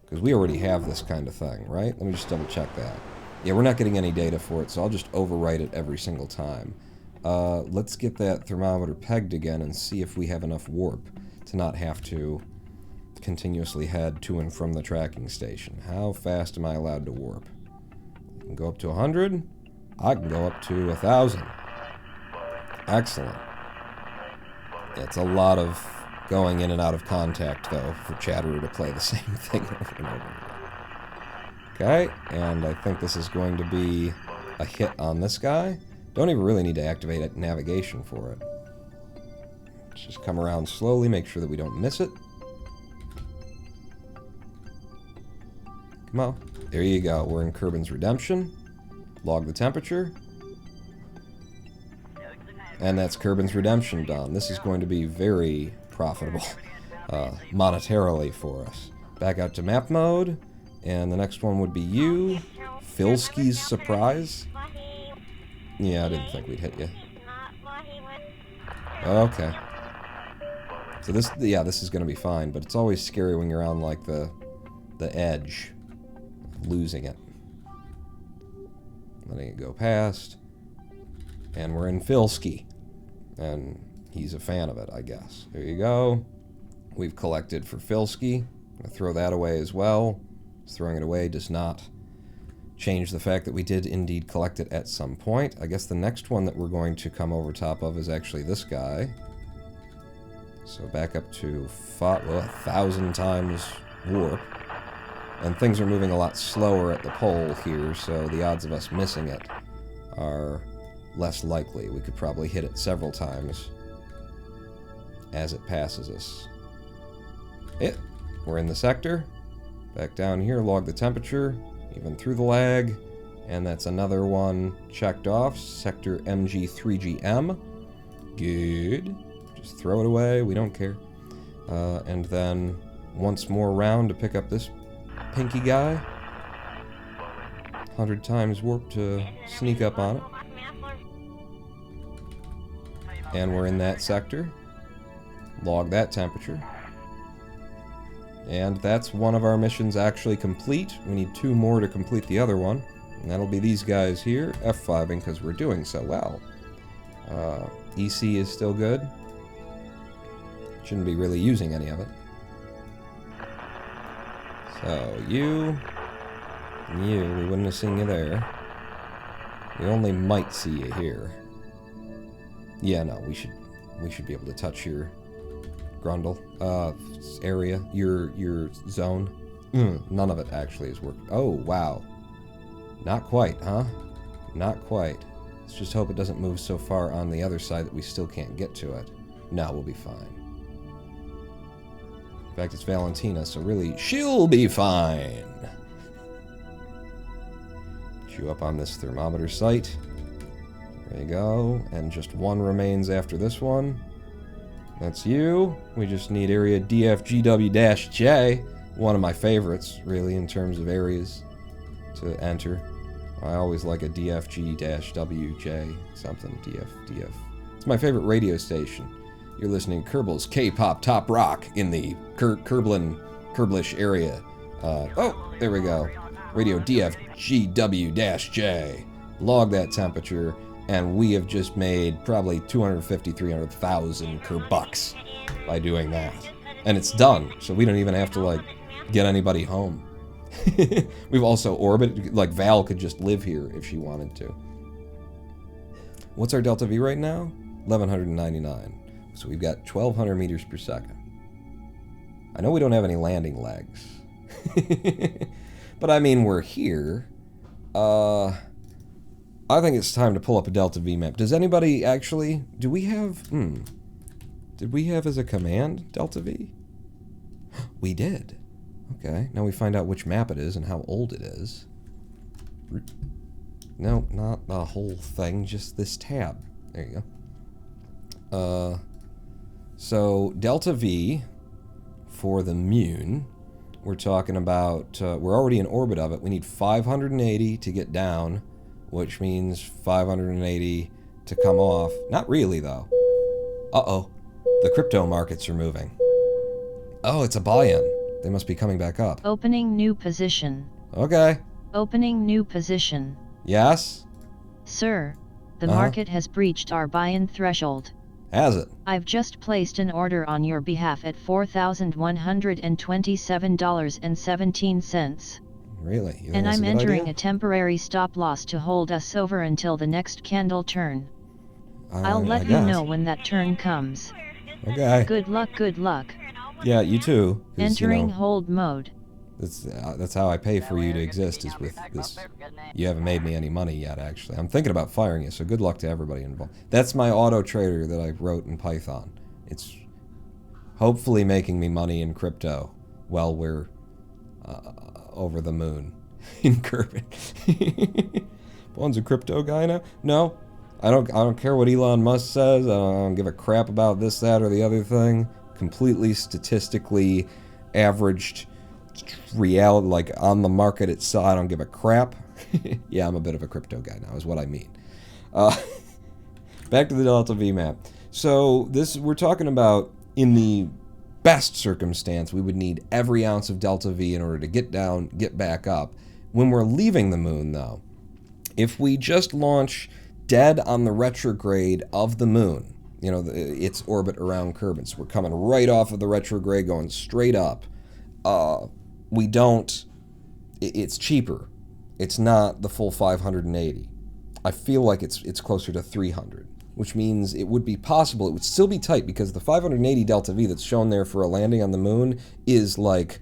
Speaker 1: because we already have this kind of thing, right? Let me just double check that. Yeah, we're not getting any data for it, so I'll just overwrite it every single time. Let's get that thermometer pegged again and see if we have enough warp to not have to continuously head to and from the tracking station. How fast am I allowed to warp? I can go up to 100. I can go up to 1,000. Excellent. Yeah, it's a lot of going in and out of contact, though, for Chatterer to play the same thing over and over again. Okay, and I think this is going to be a hit on this guy. Don't even really need to activate navigation for it. Let's just come around slowly, make sure that we don't miss it. Come on. There you go. We're in Kerman's Redemption. Log the temperature. And that's Kerman's Redemption done. This is going to be very profitable monetarily for us. Back out to map mode. And the next one would be you. Filski's Surprise. Yeah, I didn't think we'd hit you. Okay. So this, yeah, this is going to be fine, but it's always scary when you're on, like, the edge of losing it. Letting it go past. And we're in Filski. And he's a fan of it, I guess. There you go. We've collected for Filski. I'm going to throw that away as well. Throwing it away does not change the fact that we did indeed collect it at some point. I guess the next one that we're going to come over top of is actually this guy. So back up to 1,000 times warp. And things are moving a lot slower at the pole here, so the odds of us missing it are less likely. We could probably hit it several times as it passes us. We're in the sector. Back down here, log the temperature, even through the lag. And that's another one checked off. Sector MG3GM. Good. Just throw it away, we don't care. And then once more round to pick up this pinky guy. 100 times warp to sneak up on it. And we're in that sector. Log that temperature. And that's one of our missions actually complete. We need 2 more to complete the other one. And that'll be these guys here. F5ing because we're doing so well. EC is still good. Shouldn't be really using any of it. So, you, we wouldn't have seen you there. We only might see you here. Yeah, no, we should be able to touch your Grundle area, your zone. None of it actually is working. Oh, wow. Not quite, huh? Not quite. Let's just hope it doesn't move so far on the other side that we still can't get to it. No, we'll be fine. In fact, it's Valentina, so really, she'll be fine. Get you up on this thermometer site. There you go. And just one remains after this one. That's you. We just need area DFGW-J. One of my favorites, really, in terms of areas to enter. I always like a DFG-WJ something. DF. It's my favorite radio station. You're listening to Kerbal's K-pop Top Rock in the Kerblish area. Oh, there we go. Radio DFGW-J. Log that temperature, and we have just made probably 300,000 Kerbucks by doing that. And it's done, so we don't even have to, like, get anybody home. We've also orbited, like, Val could just live here if she wanted to. What's our delta V right now? 1,199. So we've got 1,200 meters per second. I know we don't have any landing legs. But I mean, we're here. I think it's time to pull up a delta V map. Does anybody actually... Do we have... Did we have as a command delta V? We did. Okay, now we find out which map it is and how old it is. No, not the whole thing, just this tab. There you go. So, delta V for the Moon, we're talking about, we're already in orbit of it. We need 580 to get down, which means 580 to come off. Not really, though. Uh-oh. The crypto markets are moving. Oh, it's a buy-in. They must be coming back up.
Speaker 3: Opening new position.
Speaker 1: Okay.
Speaker 3: Opening new position.
Speaker 1: Yes?
Speaker 3: Sir, the market has breached our buy-in threshold.
Speaker 1: Has it?
Speaker 3: I've just placed an order on your behalf at $4,127.17.
Speaker 1: Really?
Speaker 3: And I'm entering a temporary stop loss to hold us over until the next candle turn. I'll let you know when that turn comes.
Speaker 1: Okay.
Speaker 3: Good luck, good luck.
Speaker 1: Yeah, you too.
Speaker 3: Entering hold mode.
Speaker 1: That's how I pay for you to exist, is with this. You haven't made me any money yet, actually. I'm thinking about firing you, so good luck to everybody involved. That's my auto trader that I wrote in Python. It's hopefully making me money in crypto while we're over the moon in Kerman. One's a crypto guy now? No, I don't care what Elon Musk says. I don't give a crap about this, that, or the other thing. Completely statistically averaged reality, like on the market itself. I don't give a crap. Yeah, I'm a bit of a crypto guy now, is what I mean. Back to the delta V map. So this, we're talking about, in the best circumstance, we would need every ounce of delta V in order to get down, get back up. When we're leaving the moon, though, if we just launch dead on the retrograde of the moon, you know, its orbit around Kerman, so we're coming right off of the retrograde, going straight up. We don't, it's cheaper. It's not the full 580. I feel like it's closer to 300, which means it would be possible. It would still be tight because the 580 delta V that's shown there for a landing on the moon is like,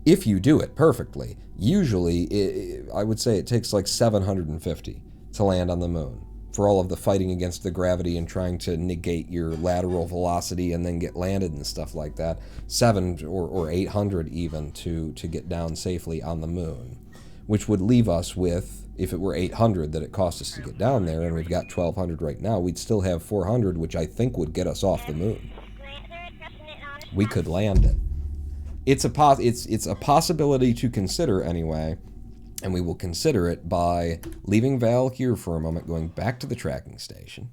Speaker 1: if you do it perfectly, usually I would say it takes like 750 to land on the moon, for all of the fighting against the gravity and trying to negate your lateral velocity and then get landed and stuff like that. 700 or 800 even to get down safely on the moon, which would leave us with, if it were 800 that it cost us to get down there, and we've got 1,200 right now, we'd still have 400, which I think would get us off the moon. We could land it. It's a possibility to consider anyway. And we will consider it by leaving Val here for a moment, going back to the tracking station.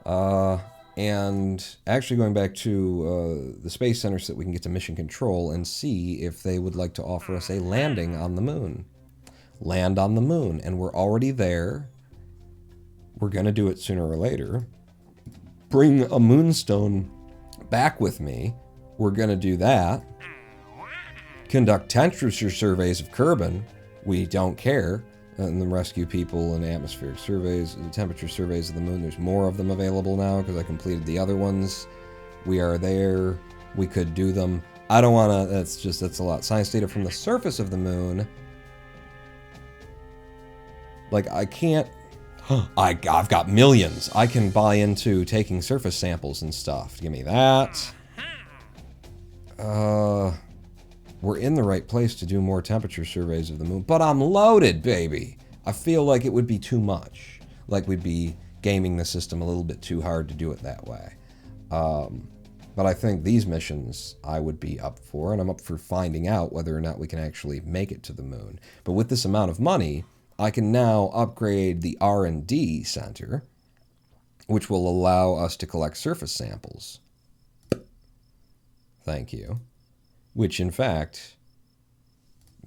Speaker 1: And actually going back to the Space Center so that we can get to Mission Control and see if they would like to offer us a landing on the moon. Land on the moon. And we're already there. We're going to do it sooner or later. Bring a moonstone back with me. We're going to do that. Conduct temperature surveys of Kerman. We don't care. And then rescue people and atmospheric surveys, temperature surveys of the moon. There's more of them available now because I completed the other ones. We are there. We could do them. I don't want to, that's a lot. Science data from the surface of the moon. Like, I can't, I've got millions. I can buy into taking surface samples and stuff. Give me that. We're in the right place to do more temperature surveys of the moon, but I'm loaded, baby. I feel like it would be too much. Like we'd be gaming the system a little bit too hard to do it that way. But I think these missions I would be up for, and I'm up for finding out whether or not we can actually make it to the moon. But with this amount of money, I can now upgrade the R&D center, which will allow us to collect surface samples. Thank you. Which, in fact,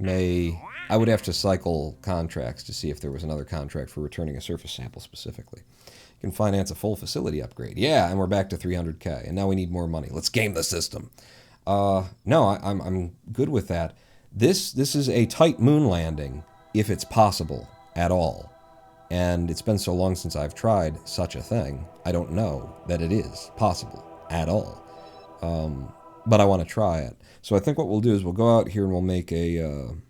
Speaker 1: I would have to cycle contracts to see if there was another contract for returning a surface sample specifically. You can finance a full facility upgrade. Yeah, and we're back to 300K, and now we need more money. Let's game the system. No, I'm good with that. This is a tight moon landing, if it's possible at all. And it's been so long since I've tried such a thing, I don't know that it is possible at all. But I want to try it. So I think what we'll do is we'll go out here and we'll make an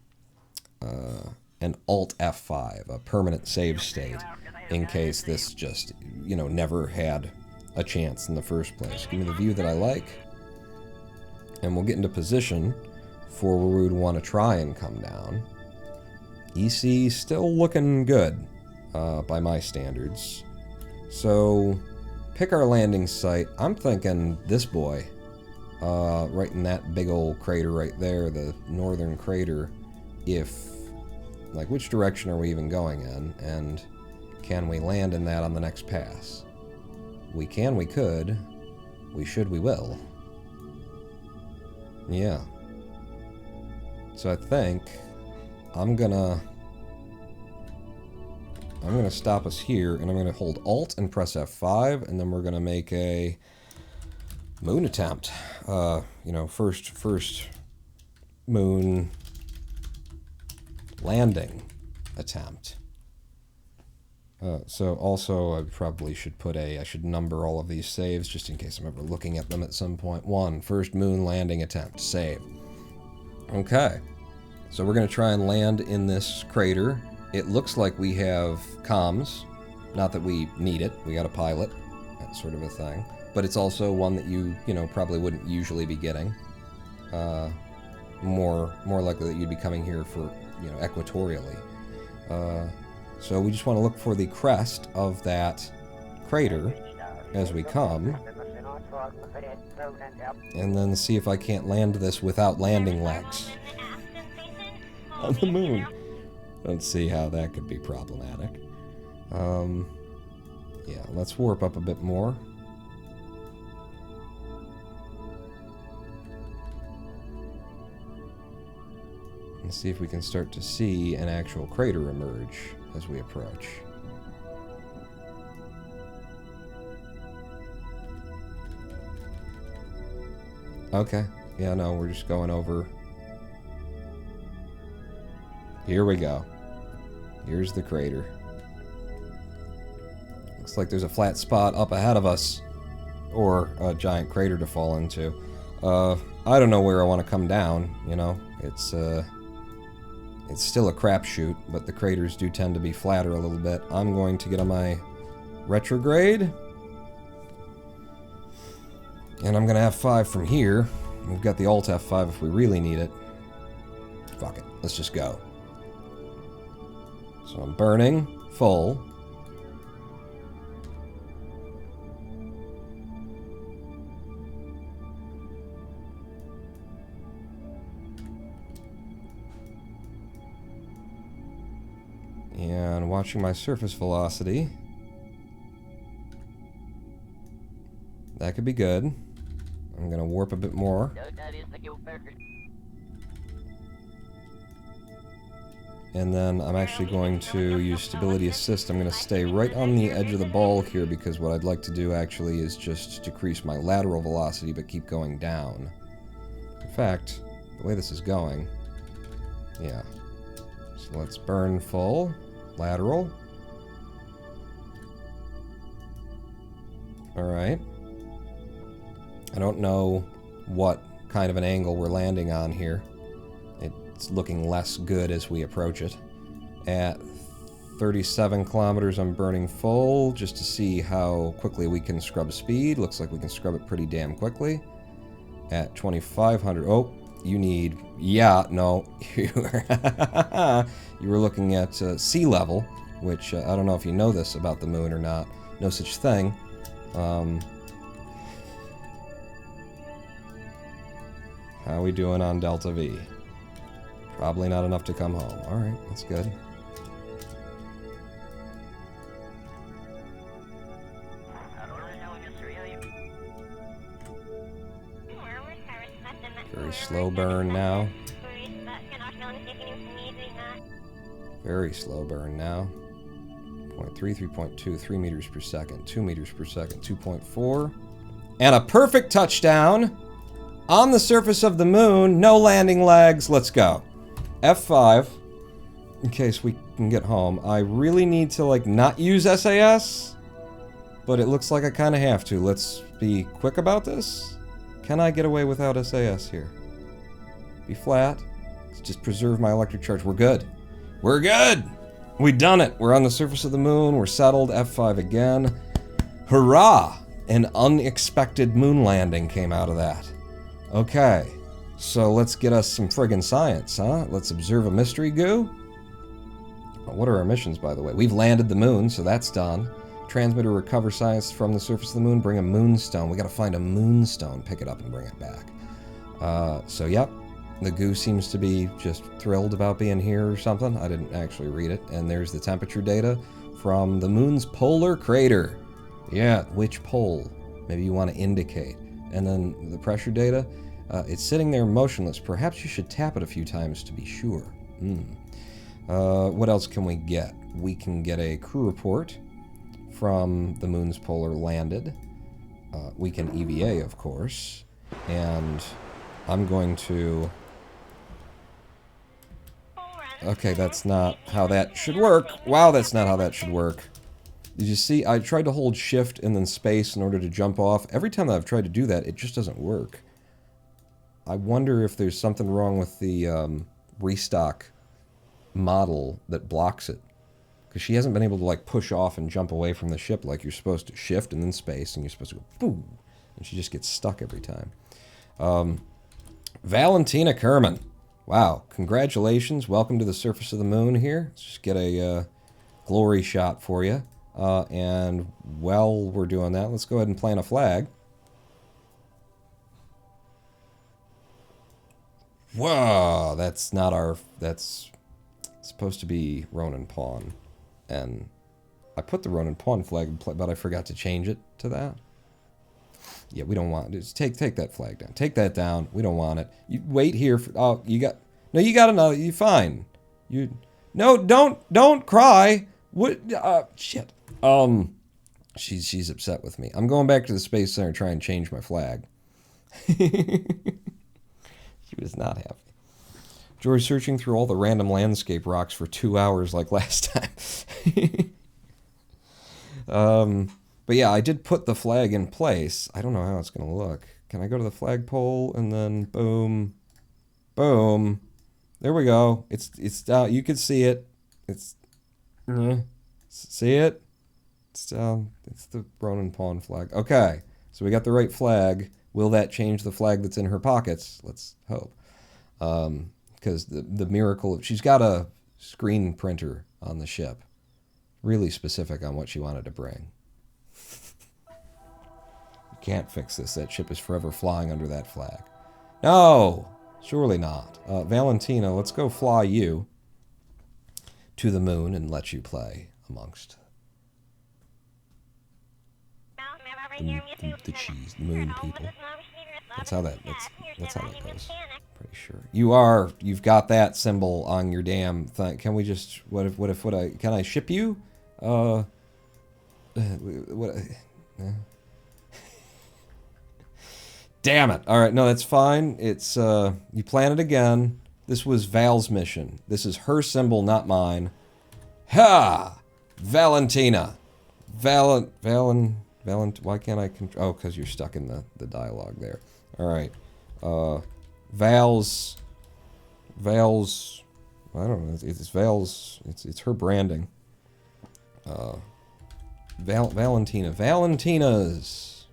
Speaker 1: Alt F5, a permanent save state, in case this just, never had a chance in the first place. Give me the view that I like. And we'll get into position for where we would want to try and come down. EC still looking good by my standards. So pick our landing site. I'm thinking this boy. Right in that big old crater right there, the northern crater. Which direction are we even going in? And can we land in that on the next pass? We can, we could. We should, we will. Yeah. So I think I'm gonna stop us here, and I'm gonna hold Alt and press F5, and then we're gonna make a moon attempt. First moon landing attempt. So also I probably should I should number all of these saves just in case I'm ever looking at them at some point. 1, first moon landing attempt, save. Okay, so we're going to try and land in this crater. It looks like we have comms, not that we need it, we got a pilot, that sort of a thing. But it's also one that you probably wouldn't usually be getting. More likely that you'd be coming here for, equatorially. So we just want to look for the crest of that crater as we come. And then see if I can't land this without landing legs on the moon. Let's see how that could be problematic. Yeah, let's warp up a bit more. And see if we can start to see an actual crater emerge as we approach. Okay. Yeah, no, we're just going over. Here we go. Here's the crater. Looks like there's a flat spot up ahead of us. Or a giant crater to fall into. I don't know where I want to come down, It's still a crapshoot, but the craters do tend to be flatter a little bit. I'm going to get on my retrograde. And I'm going to have F5 from here. We've got the Alt F5 if we really need it. Fuck it. Let's just go. So I'm burning full. And watching my surface velocity. That could be good. I'm going to warp a bit more. And then I'm actually going to use stability assist. I'm going to stay right on the edge of the ball here because what I'd like to do actually is just decrease my lateral velocity but keep going down. In fact, the way this is going, yeah. So let's burn full. Lateral. Alright. I don't know what kind of an angle we're landing on here. It's looking less good as we approach it. At 37 kilometers, I'm burning full just to see how quickly we can scrub speed. Looks like we can scrub it pretty damn quickly. At 2,500, oh, you need, yeah, no, you were looking at sea level, which I don't know if you know this about the moon or not. No such thing. How are we doing on Delta V? Probably not enough to come home. Alright, that's good. Very slow burn now. Very slow burn now. 0.3, 3.2, 3 meters per second, 2 meters per second, 2.4. And a perfect touchdown on the surface of the moon. No landing legs. Let's go. F5. In case we can get home. I really need to, like, not use SAS. But it looks like I kind of have to. Let's be quick about this. Can I get away without SAS here? Be flat. Let's just preserve my electric charge. We're good. We're good! We done it. We're on the surface of the moon. We're settled. F5 again. Hurrah! An unexpected moon landing came out of that. Okay. So let's get us some friggin' science, huh? Let's observe a mystery goo. What are our missions, by the way? We've landed the moon, so that's done. Transmitter recover science from the surface of the moon. Bring a moonstone. We gotta find a moonstone. Pick it up and bring it back. So, yep. The goo seems to be just thrilled about being here or something. I didn't actually read it. And there's the temperature data from the moon's polar crater. Yeah, which pole? Maybe you want to indicate. And then the pressure data. It's sitting there motionless. Perhaps you should tap it a few times to be sure. What else can we get? We can get a crew report from the moon's polar landed. We can EVA, of course. And I'm going to... Okay, that's not how that should work. Wow, that's not how that should work. Did you see? I tried to hold shift and then space in order to jump off. Every time that I've tried to do that, it just doesn't work. I wonder if there's something wrong with the restock model that blocks it. Because she hasn't been able to, like, push off and jump away from the ship like you're supposed to. Shift and then space, and you're supposed to go boom. And she just gets stuck every time. Valentina Kerman. Wow, congratulations. Welcome to the surface of the moon here. Let's just get a glory shot for you. And while we're doing that, let's go ahead and plant a flag. Whoa, that's not our... That's supposed to be Ronin Pawn. And I put the Ronin Pawn flag, but I forgot to change it to that. Yeah, we don't want it. Just take that flag down. Take that down. We don't want it. You wait here for... Oh, you got... No, you got another... You're fine. You... No, don't cry. What... Shit. She's upset with me. I'm going back to the Space Center to try and change my flag. She was not happy. George searching through all the random landscape rocks for 2 hours like last time. But yeah, I did put the flag in place. I don't know how it's going to look. Can I go to the flagpole and then boom, boom. There we go. It's down. You can see it. It's see it? It's down. It's the Ronin Pawn flag. Okay, so we got the right flag. Will that change the flag that's in her pockets? Let's hope. Because the miracle, she's got a screen printer on the ship. Really specific on what she wanted to bring. You can't fix this. That ship is forever flying under that flag. No! Surely not. Valentina, let's go fly you to the moon and let you play amongst the cheese, the moon people. That's how that goes. Pretty sure. You've got that symbol on your damn thing. Can we just, can I ship you? Damn it. All right, no, that's fine. It's, you plan it again. This was Val's mission. This is her symbol, not mine. Ha! Valentina. Why can't I control? Oh, because you're stuck in the dialogue there. All right. Val's, I don't know. It's Val's, it's her branding. Valentina's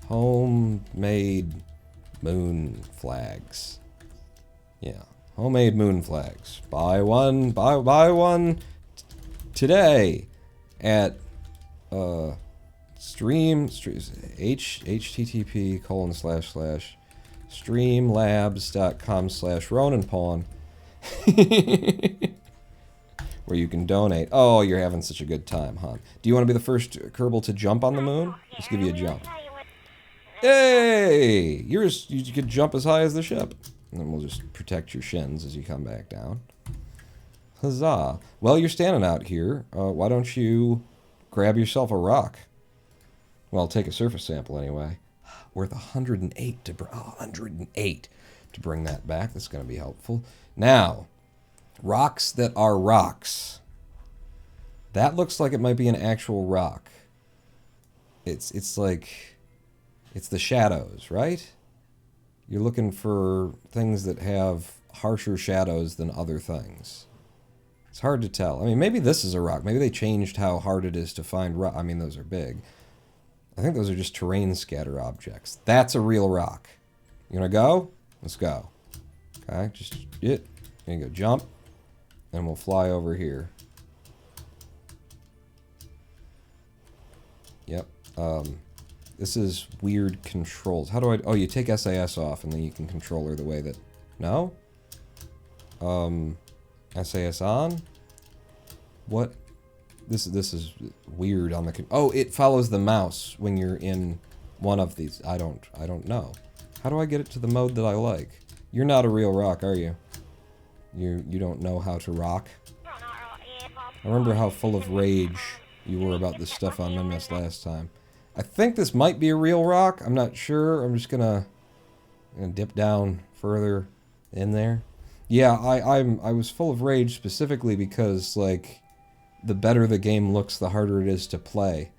Speaker 1: homemade moon flags. Yeah, homemade moon flags. Buy one today at http://streamlabs.com/RoninPawn where you can donate. Oh, you're having such a good time, huh? Do you want to be the first Kerbal to jump on the moon? Let's give you a jump. Hey! You could jump as high as the ship. And then we'll just protect your shins as you come back down. Huzzah. Well, you're standing out here. Why don't you grab yourself a rock? Well, take a surface sample anyway. Worth 108 to 108 to bring that back. That's going to be helpful. Now, rocks that are rocks. That looks like it might be an actual rock. It's like it's the shadows, right? You're looking for things that have harsher shadows than other things. It's hard to tell. I mean, maybe this is a rock. Maybe they changed how hard it is to find rock. I mean, those are big. I think those are just terrain scatter objects. That's a real rock. You gonna go? Let's go. Okay, just it. There you go. Jump, and we'll fly over here. Yep. This is weird controls. How do I... Oh, you take SAS off, and then you can control her the way that... No? SAS on? What? This is weird on the... Oh, it follows the mouse when you're in one of these. I don't know. How do I get it to the mode that I like? You're not a real rock, are you? You don't know how to rock? I remember how full of rage you were about this stuff on MMS last time. I think this might be a real rock. I'm not sure. I'm just gonna dip down further in there. Yeah, I was full of rage specifically because, like, the better the game looks, the harder it is to play.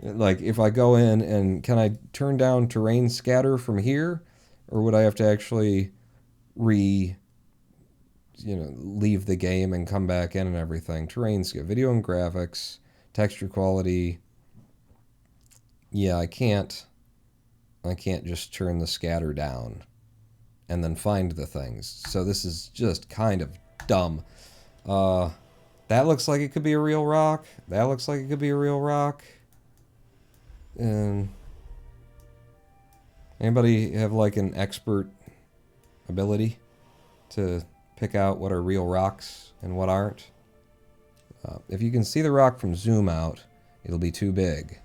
Speaker 1: Like, if I go in and can I turn down terrain scatter from here, or would I have to actually leave the game and come back in and everything? Terrain scatter, video and graphics, texture quality. Yeah, I can't just turn the scatter down and then find the things. So this is just kind of dumb. That looks like it could be a real rock. That looks like it could be a real rock. And anybody have like an expert ability to pick out what are real rocks and what aren't? If you can see the rock from zoom out, it'll be too big.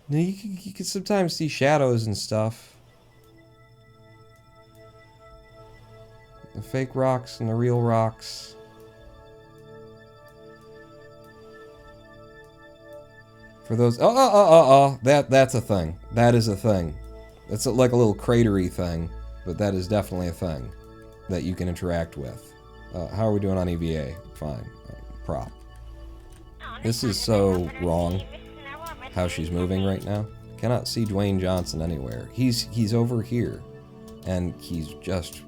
Speaker 1: Now you can sometimes see shadows and stuff. The fake rocks and the real rocks. For those... That's a thing. That is a thing. That's like a little cratery thing, but that is definitely a thing that you can interact with. How are we doing on EVA? Fine. Prop. This is so wrong, how she's moving right now. Cannot see Dwayne Johnson anywhere. He's over here, and he's just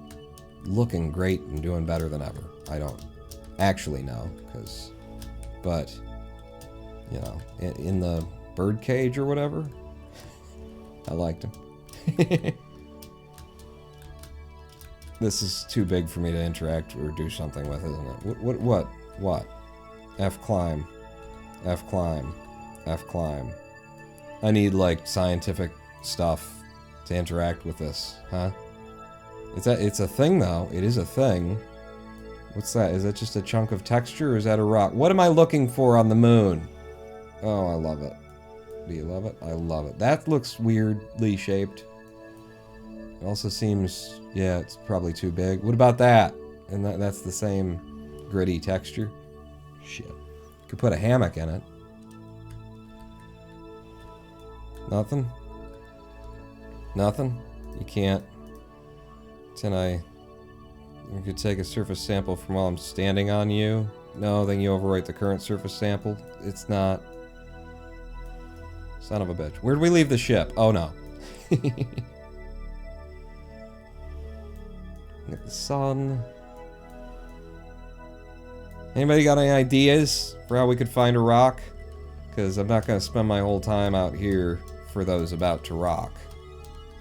Speaker 1: looking great and doing better than ever. I don't actually know, but, you know, in the bird cage or whatever, I liked him. This is too big for me to interact or do something with, isn't it? What? F climb. F climb. F climb. I need, like, scientific stuff to interact with this, huh? It's a thing, though. It is a thing. What's that? Is that just a chunk of texture, or is that a rock? What am I looking for on the moon? Oh, I love it. Do you love it? I love it. That looks weirdly shaped. It also seems... Yeah, it's probably too big. What about that? And that's the same gritty texture? Shit. Could put a hammock in it. Nothing? Nothing? You can't. You could take a surface sample from while I'm standing on you. No, then you overwrite the current surface sample. It's not. Son of a bitch. Where'd we leave the ship? Oh no. Get the sun. Anybody got any ideas for how we could find a rock? Because I'm not going to spend my whole time out here for those about to rock.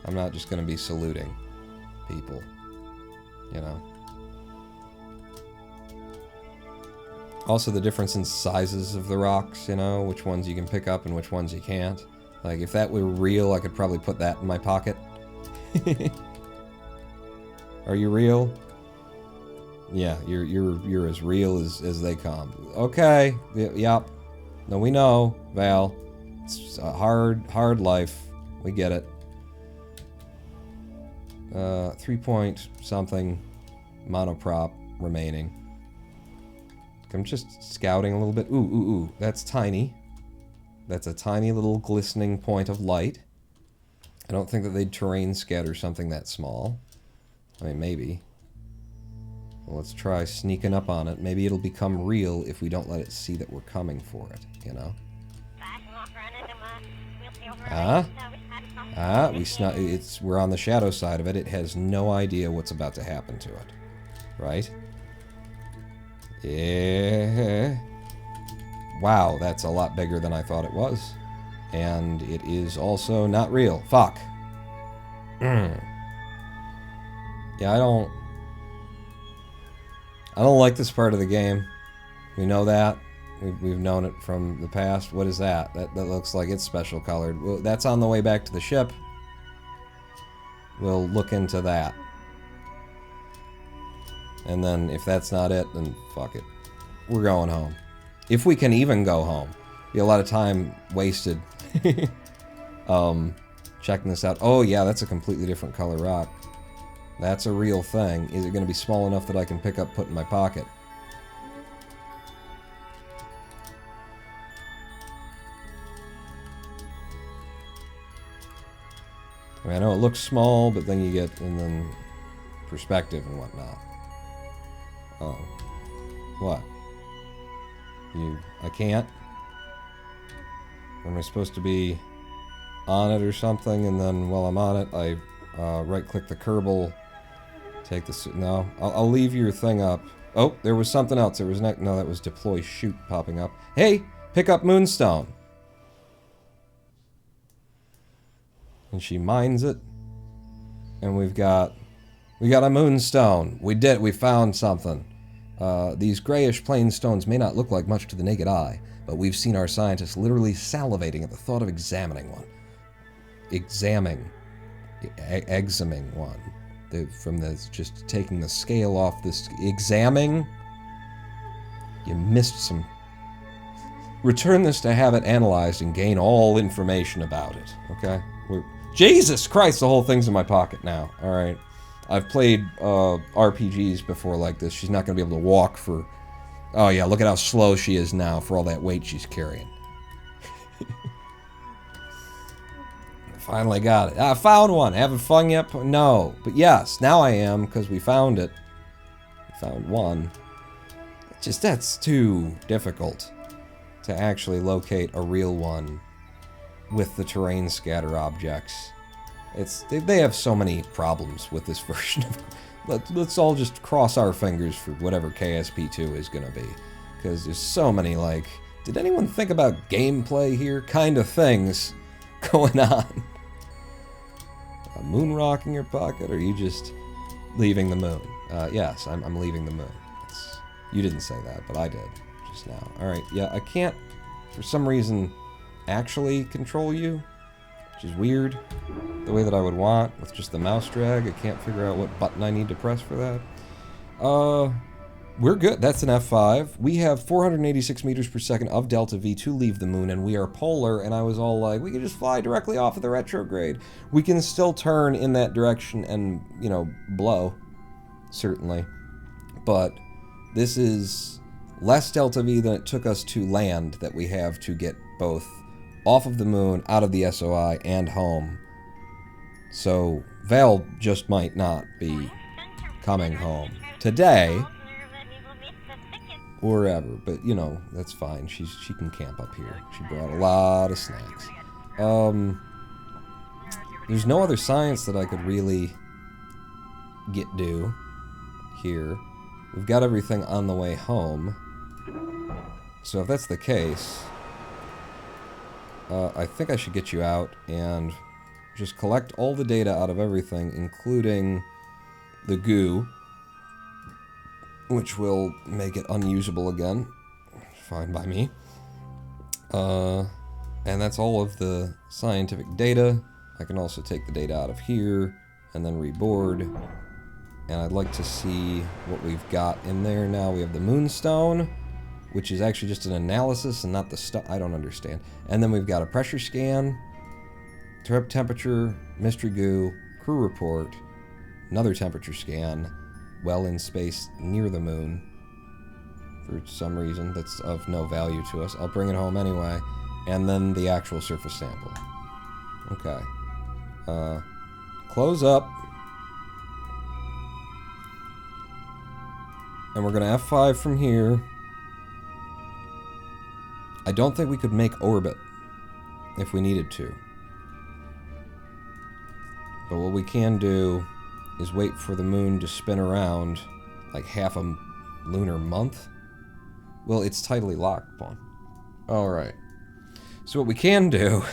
Speaker 1: I'm not just going to be saluting people, you know. Also the difference in sizes of the rocks, you know, which ones you can pick up and which ones you can't. Like, if that were real, I could probably put that in my pocket. Are you real? Yeah, you're as real as they come. Okay. Yep. No, we know, Val. It's a hard life. We get it. 3-point something monoprop remaining. I'm just scouting a little bit. Ooh. That's tiny. That's a tiny little glistening point of light. I don't think that they'd terrain scatter something that small. I mean, maybe. Well, let's try sneaking up on it. Maybe it'll become real if we don't let it see that we're coming for it, you know? We're on the shadow side of it. It has no idea what's about to happen to it. Right? Yeah. Wow, that's a lot bigger than I thought it was. And it is also not real. Fuck. Yeah, I don't like this part of the game. We know that. We've known it from the past. What is that? That looks like it's special colored. Well, that's on the way back to the ship. We'll look into that. And then if that's not it, then fuck it. We're going home. If we can even go home. Be a lot of time wasted. Checking this out. Oh yeah, that's a completely different color rock. That's a real thing. Is it going to be small enough that I can pick up, put in my pocket? I mean, I know it looks small, but then you get, and then perspective and whatnot. Oh. What? I can't? Am I supposed to be on it or something, and then while I'm on it, I right-click the Kerbal, take the... No, I'll leave your thing up. Oh, there was something else. There was no, that was deploy shoot popping up. Hey, pick up Moonstone. And she mines it, and we got a Moonstone. We found something. These grayish plain stones may not look like much to the naked eye, but we've seen our scientists literally salivating at the thought of examining one. Examining one. Just taking the scale off this. Examining? You missed some. Return this to have it analyzed and gain all information about it. Okay? Jesus Christ, the whole thing's in my pocket now. Alright. I've played RPGs before like this. She's not going to be able to walk for... Oh yeah, look at how slow she is now for all that weight she's carrying. Finally got it. I found one. Having fun yet? No. But yes, now I am, because we found it. We found one. That's too difficult to actually locate a real one with the terrain scatter objects. They have so many problems with this version of... Let's all just cross our fingers for whatever KSP2 is going to be. Because there's so many, like... Did anyone think about gameplay here? Kind of things going on. A moon rock in your pocket, or are you just leaving the moon? Yes, I'm leaving the moon. You didn't say that, but I did just now. Alright, yeah, I can't, for some reason, actually control you, which is weird. The way that I would want, with just the mouse drag. I can't figure out what button I need to press for that. We're good. That's an F5. We have 486 meters per second of delta V to leave the moon, and we are polar, and I was all like, we can just fly directly off of the retrograde. We can still turn in that direction and, you know, blow, certainly. But this is less delta V than it took us to land that we have to get both off of the moon, out of the SOI, and home. So, Val just might not be coming home today. Or ever, but you know, that's fine. She can camp up here. She brought a lot of snacks. There's no other science that I could really do here. We've got everything on the way home. So if that's the case, I think I should get you out and just collect all the data out of everything, including the goo, which will make it unusable again. Fine by me. And that's all of the scientific data. I can also take the data out of here and then reboard. And I'd like to see what we've got in there now. We have the Moonstone. which is actually just an analysis and not the stuff. I don't understand. And then we've got a pressure scan, temperature, mystery goo, crew report, another temperature scan, well in space near the moon. For some reason that's of no value to us. I'll bring it home anyway. And then the actual surface sample. Okay. Close up. And we're going to F5 from here. I don't think we could make orbit if we needed to. But what we can do is wait for the moon to spin around like half a lunar month. Well, it's tidally locked, Pawn. Alright. So what we can do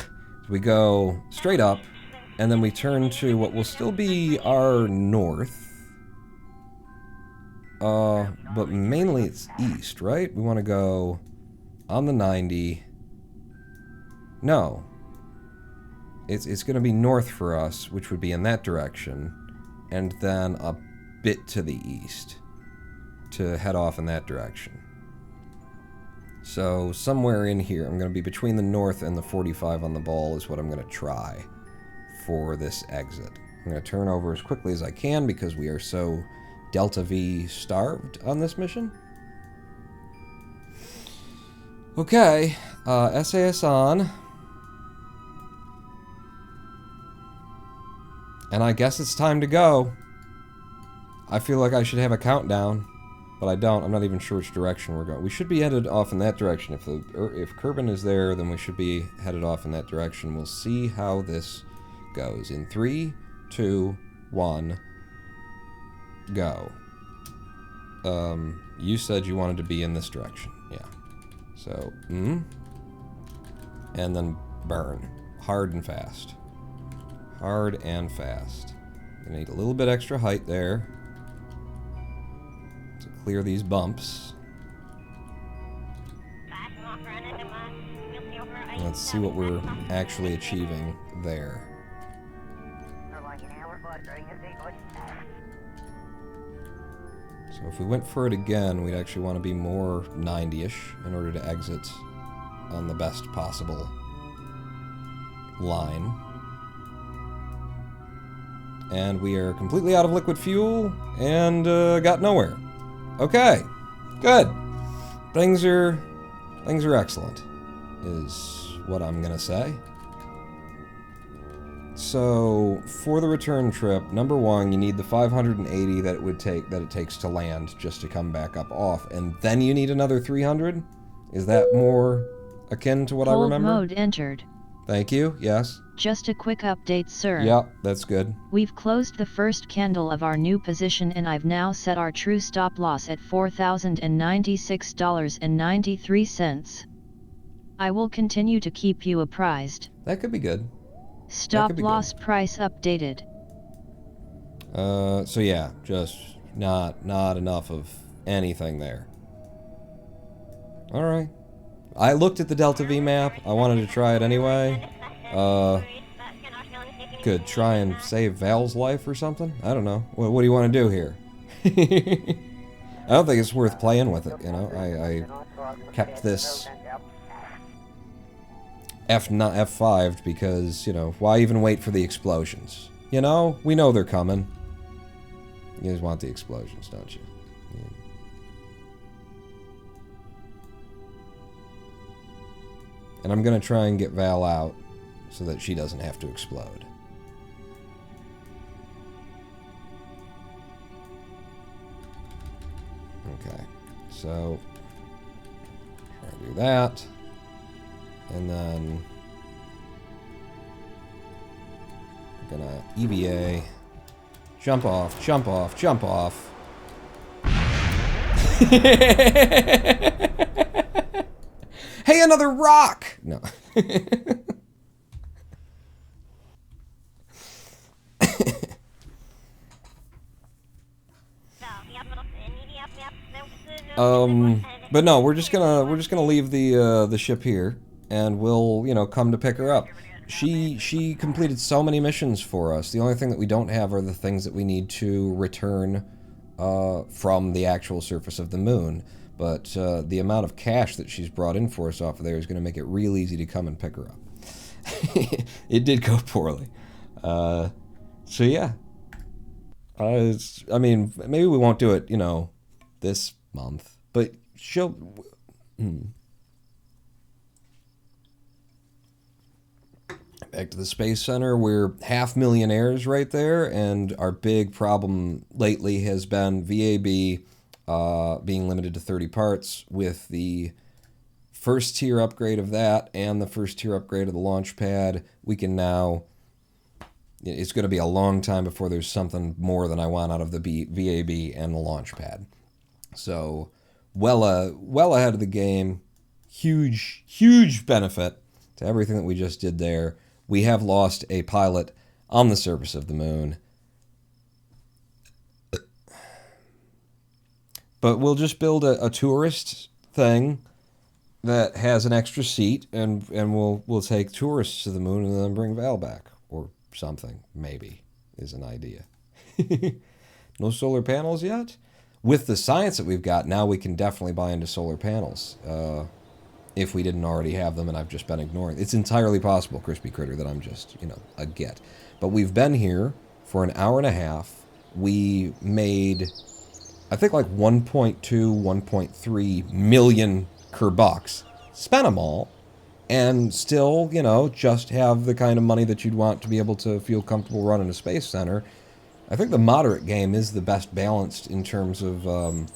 Speaker 1: is we go straight up, and then we turn to what will still be our north. But mainly it's east, right? We want to go on the 90. No. It's going to be north for us, which would be in that direction, and then a bit to the east to head off in that direction. So somewhere in here, I'm going to be between the north and the 45 on the ball is what I'm going to try for this exit. I'm going to turn over as quickly as I can because we are so Delta V starved on this mission. Okay, SAS on. And I guess it's time to go. I feel like I should have a countdown, but I don't. I'm not even sure which direction we're going. We should be headed off in that direction. If Kerman is there, then we should be headed off in that direction. We'll see how this goes. In 3, 2, 1, go. You said you wanted to be in this direction. Yeah. So, and then burn. Hard and fast. Hard and fast. Gonna need a little bit extra height there to clear these bumps. Let's see what we're actually achieving there. So if we went for it again, we'd actually want to be more 90-ish in order to exit on the best possible line. And we are completely out of liquid fuel and got nowhere. Okay, good. Things are excellent, is what I'm gonna say. So for the return trip, number 1, you need the 580 that it takes to land just to come back up off, and then you need another 300. Is that more akin to what I remember?
Speaker 3: Hold mode entered.
Speaker 1: Thank you. Yes.
Speaker 3: Just a quick update, sir.
Speaker 1: Yep, that's good.
Speaker 3: We've closed the first candle of our new position and I've now set our true stop loss at $4,096.93. I will continue to keep you apprised.
Speaker 1: That could be good.
Speaker 3: Stop loss price updated.
Speaker 1: So yeah, just not enough of anything there. Alright. I looked at the Delta V map. I wanted to try it anyway. Could try and save Val's life or something? I don't know. What do you want to do here? I don't think it's worth playing with it, you know? I kept this F5'd because, you know, why even wait for the explosions? You know? We know they're coming. You guys want the explosions, don't you? Yeah. And I'm gonna try and get Val out so that she doesn't have to explode. Okay, so try to do that, and then I'm gonna EVA, jump off, jump off, jump off. Hey, another rock! No. But no, we're just gonna leave the ship here, and we'll, you know, come to pick her up. She completed so many missions for us. The only thing that we don't have are the things that we need to return from the actual surface of the moon. but the amount of cash that she's brought in for us off of there is going to make it real easy to come and pick her up. It did go poorly. So yeah. I mean, maybe we won't do it, this month, but she'll... Back to the Space Center, we're half millionaires right there, and our big problem lately has been VAB being limited to 30 parts. With the first tier upgrade of that and the first tier upgrade of the launch pad, we can now... It's going to be a long time before there's something more than I want out of the VAB and the launch pad. So, well ahead of the game. Huge benefit to everything that we just did there. We have lost a pilot on the surface of the moon. But we'll just build a tourist thing that has an extra seat, and we'll take tourists to the moon and then bring Val back. Or something, maybe, is an idea. No solar panels yet? With the science that we've got, now we can definitely buy into solar panels. If we didn't already have them and I've just been ignoring. It's entirely possible, Crispy Critter, that I'm just, a get. But we've been here for an hour and a half. We made, I think, like 1.2, 1.3 million Kerbucks. Spent them all. And still, just have the kind of money that you'd want to be able to feel comfortable running a space center. I think the moderate game is the best balanced in terms of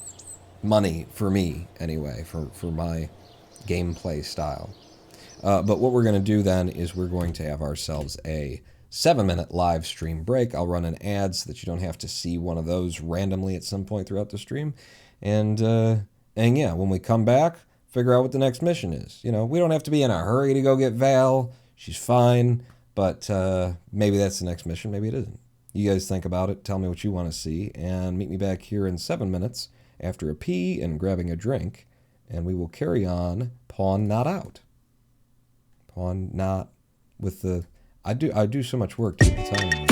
Speaker 1: money, for me, anyway, for my gameplay style. But what we're going to do then is we're going to have ourselves a 7-minute live stream break. I'll run an ad so that you don't have to see one of those randomly at some point throughout the stream. And yeah, when we come back, figure out what the next mission is. We don't have to be in a hurry to go get Val. She's fine, but maybe that's the next mission. Maybe it isn't. You guys think about it. Tell me what you want to see, and meet me back here in 7 minutes after a pee and grabbing a drink, and we will carry on Pawn Not Out. Pawn Not with the... I do so much work to get the time.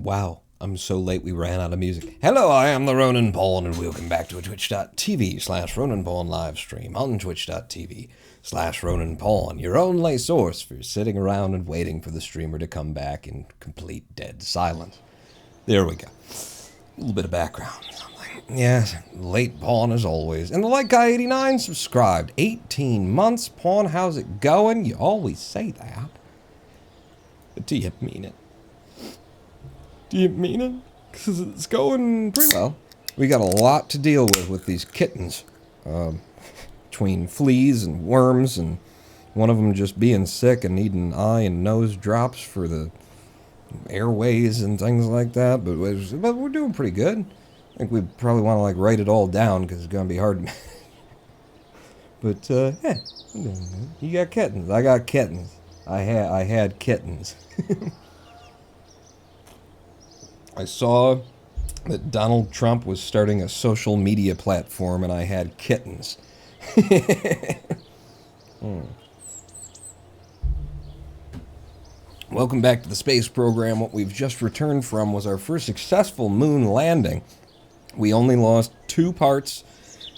Speaker 1: Wow, I'm so late we ran out of music. Hello, I am the Ronan Pawn, and welcome back to a twitch.tv/Ronan Pawn live stream on twitch.tv/Ronan Pawn, your only source for sitting around and waiting for the streamer to come back in complete dead silence. There we go. A little bit of background. Yes, late Pawn as always. And the Light Guy 89 subscribed. 18 months, Pawn, how's it going? You always say that. But do you mean it? Do you mean it? Because it's going pretty well. We got a lot to deal with these kittens. Between fleas and worms, and one of them just being sick and needing eye and nose drops for the airways and things like that. But we're doing pretty good. I think we probably want to like write it all down because it's going to be hard to But, yeah. You got kittens. I got kittens. I had kittens. I saw that Donald Trump was starting a social media platform, and I had kittens. Welcome back to the space program. What we've just returned from was our first successful moon landing. We only lost 2 parts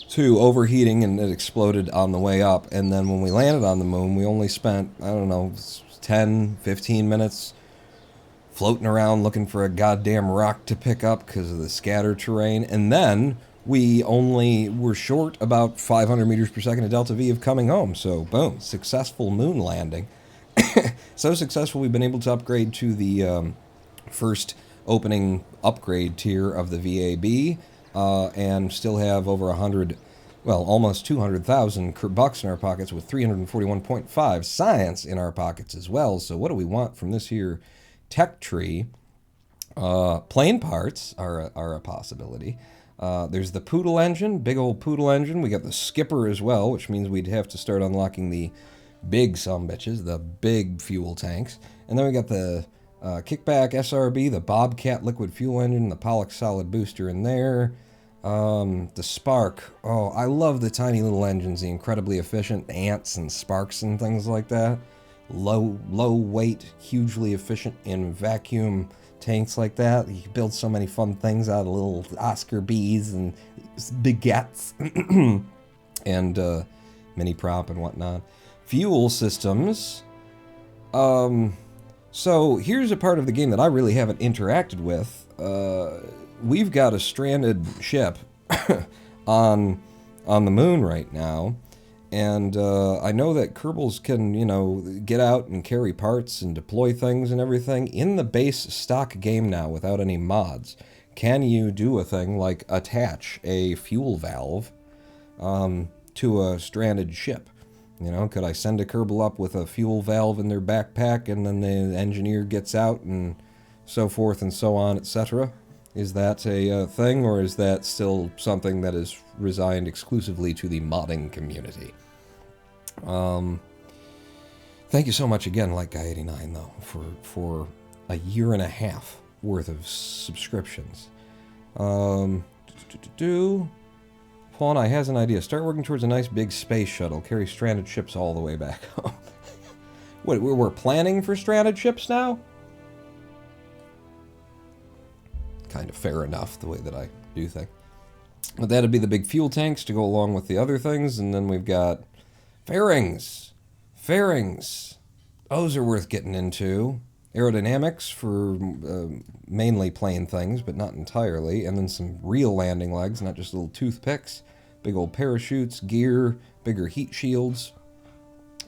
Speaker 1: to overheating, and it exploded on the way up. And then when we landed on the moon, we only spent, I don't know, 10, 15 minutes floating around looking for a goddamn rock to pick up because of the scatter terrain. And then we only were short about 500 meters per second of delta V of coming home. So, boom, successful moon landing. So successful, we've been able to upgrade to the first opening upgrade tier of the VAB, and still have over 100, well, almost 200,000 bucks in our pockets, with 341.5 science in our pockets as well. So what do we want from this here tech tree? Plane parts are a possibility. There's the Poodle engine, big old Poodle engine. We got the Skipper as well, which means we'd have to start unlocking the big sumbitches, the big fuel tanks. And then we got the Kickback SRB, the Bobcat liquid fuel engine, the Pollux solid booster in there. The Spark. Oh, I love the tiny little engines, the incredibly efficient ants and sparks and things like that. Low weight, hugely efficient in vacuum tanks like that. You can build so many fun things out of little Oscar bees and baguettes and mini prop and whatnot. Fuel systems. So here's a part of the game that I really haven't interacted with. We've got a stranded ship on the moon right now, and I know that Kerbals can, you know, get out and carry parts and deploy things and everything in the base stock game now without any mods. Can you do a thing like attach a fuel valve to a stranded ship? You know, could I send a Kerbal up with a fuel valve in their backpack, and then the engineer gets out and so forth and so on, etc.? Is that a thing, or is that still something that is resigned exclusively to the modding community? Thank you so much again, Light Guy 89, though, for a year and a half worth of subscriptions. Pawn, I has an idea. Start working towards a nice big space shuttle. Carry stranded ships all the way back home. What, we're planning for stranded ships now? Kind of fair enough, the way that I do things. But that'd be the big fuel tanks to go along with the other things, and then we've got fairings. Fairings. Those are worth getting into. Aerodynamics for mainly plane things, but not entirely. And then some real landing legs, not just little toothpicks. Big old parachutes, gear, bigger heat shields.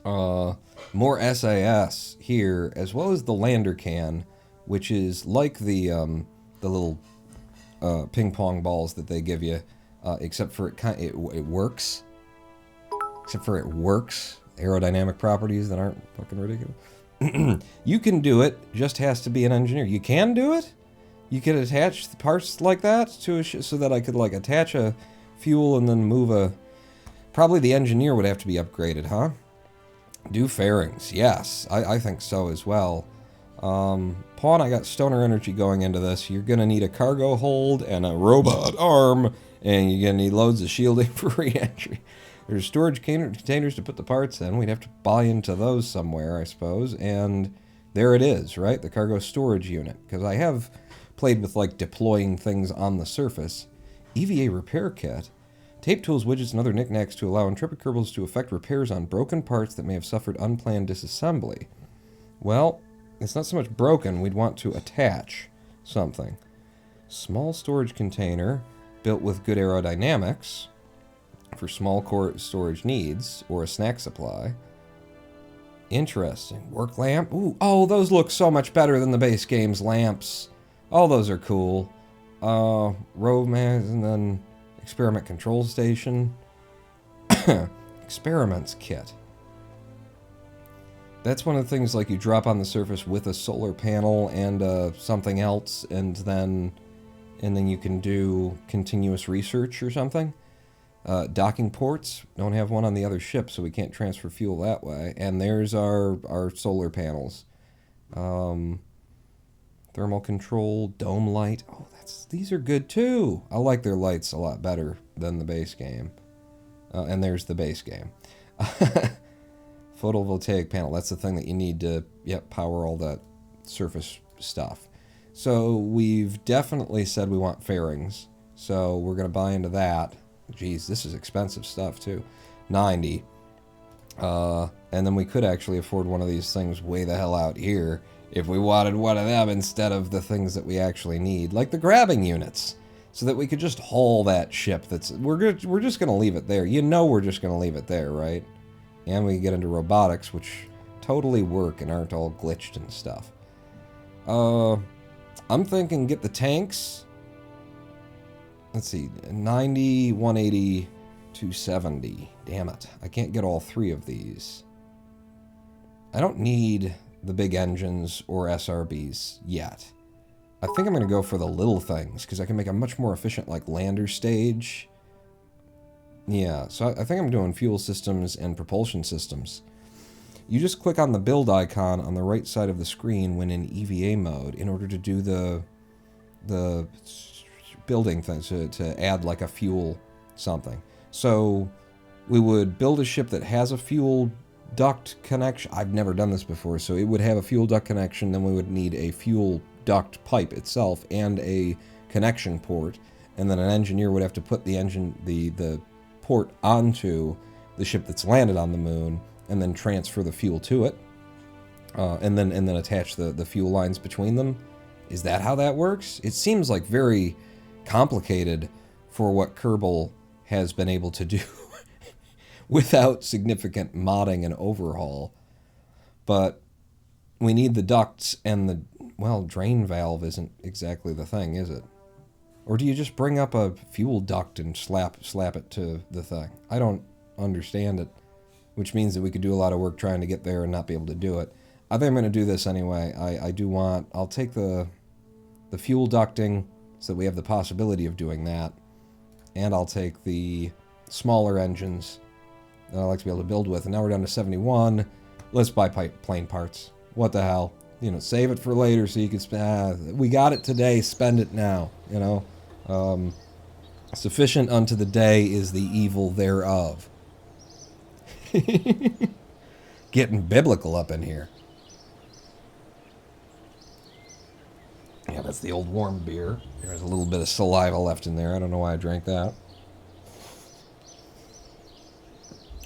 Speaker 1: More SAS here, as well as the lander can, which is like the little ping pong balls that they give you, except for it works. Except for it works. Aerodynamic properties that aren't fucking ridiculous. You can do it, just has to be an engineer. You can do it? You could attach the parts like that to a so that I could like attach a fuel and then move a... Probably the engineer would have to be upgraded, huh? Do fairings, yes. I think so as well. Pawn, I got stoner energy going into this. You're gonna need a cargo hold and a robot arm, and you're gonna need loads of shielding for re-entry. There's storage containers to put the parts in. We'd have to buy into those somewhere, I suppose. And there it is, right? The cargo storage unit. Because I have played with, like, deploying things on the surface. EVA repair kit. Tape tools, widgets, and other knickknacks to allow intrepid Kerbals to effect repairs on broken parts that may have suffered unplanned disassembly. Well, it's not so much broken. We'd want to attach something. Small storage container built with good aerodynamics for small core storage needs or a snack supply. Interesting. Work lamp. Ooh, oh, those look so much better than the base game's lamps. Oh, those are cool. Romance, and then experiment control station. Experiments kit. That's one of the things, like, you drop on the surface with a solar panel and something else, and then you can do continuous research or something. Docking ports. Don't have one on the other ship, so we can't transfer fuel that way. And there's our solar panels. Thermal control, dome light. Oh, these are good too. I like their lights a lot better than the base game. And there's the base game. Photovoltaic panel. That's the thing that you need to power all that surface stuff. So we've definitely said we want fairings. So we're going to buy into that. Geez, this is expensive stuff too. 90. And then we could actually afford one of these things way the hell out here if we wanted one of them instead of the things that we actually need, like the grabbing units, so that we could just haul that ship. We're just going to leave it there. You know we're just going to leave it there, right? And we get into robotics, which totally work and aren't all glitched and stuff. I'm thinking get the tanks. Let's see, 90, 180, 270. Damn it. I can't get all three of these. I don't need the big engines or SRBs yet. I think I'm going to go for the little things, because I can make a much more efficient, like, lander stage. Yeah, so I think I'm doing fuel systems and propulsion systems. You just click on the build icon on the right side of the screen when in EVA mode in order to do the building things, to add, like, a fuel something. So we would build a ship that has a fuel duct connection. I've never done this before, so it would have a fuel duct connection, then we would need a fuel duct pipe itself and a connection port, and then an engineer would have to put the port onto the ship that's landed on the moon, and then transfer the fuel to it, and then attach the fuel lines between them. Is that how that works? It seems like very complicated for what Kerbal has been able to do without significant modding and overhaul. But we need the ducts, and drain valve isn't exactly the thing, is it? Or do you just bring up a fuel duct and slap it to the thing? I don't understand it, which means that we could do a lot of work trying to get there and not be able to do it. I think I'm going to do this anyway. I'll take the fuel ducting so that we have the possibility of doing that, and I'll take the smaller engines that I like to be able to build with. And now we're down to 71. Let's buy plane parts. What the hell? You know, save it for later so you can spend. We got it today. Spend it now. You know, sufficient unto the day is the evil thereof. Getting biblical up in here. Yeah, that's the old warm beer. There's a little bit of saliva left in there. I don't know why I drank that.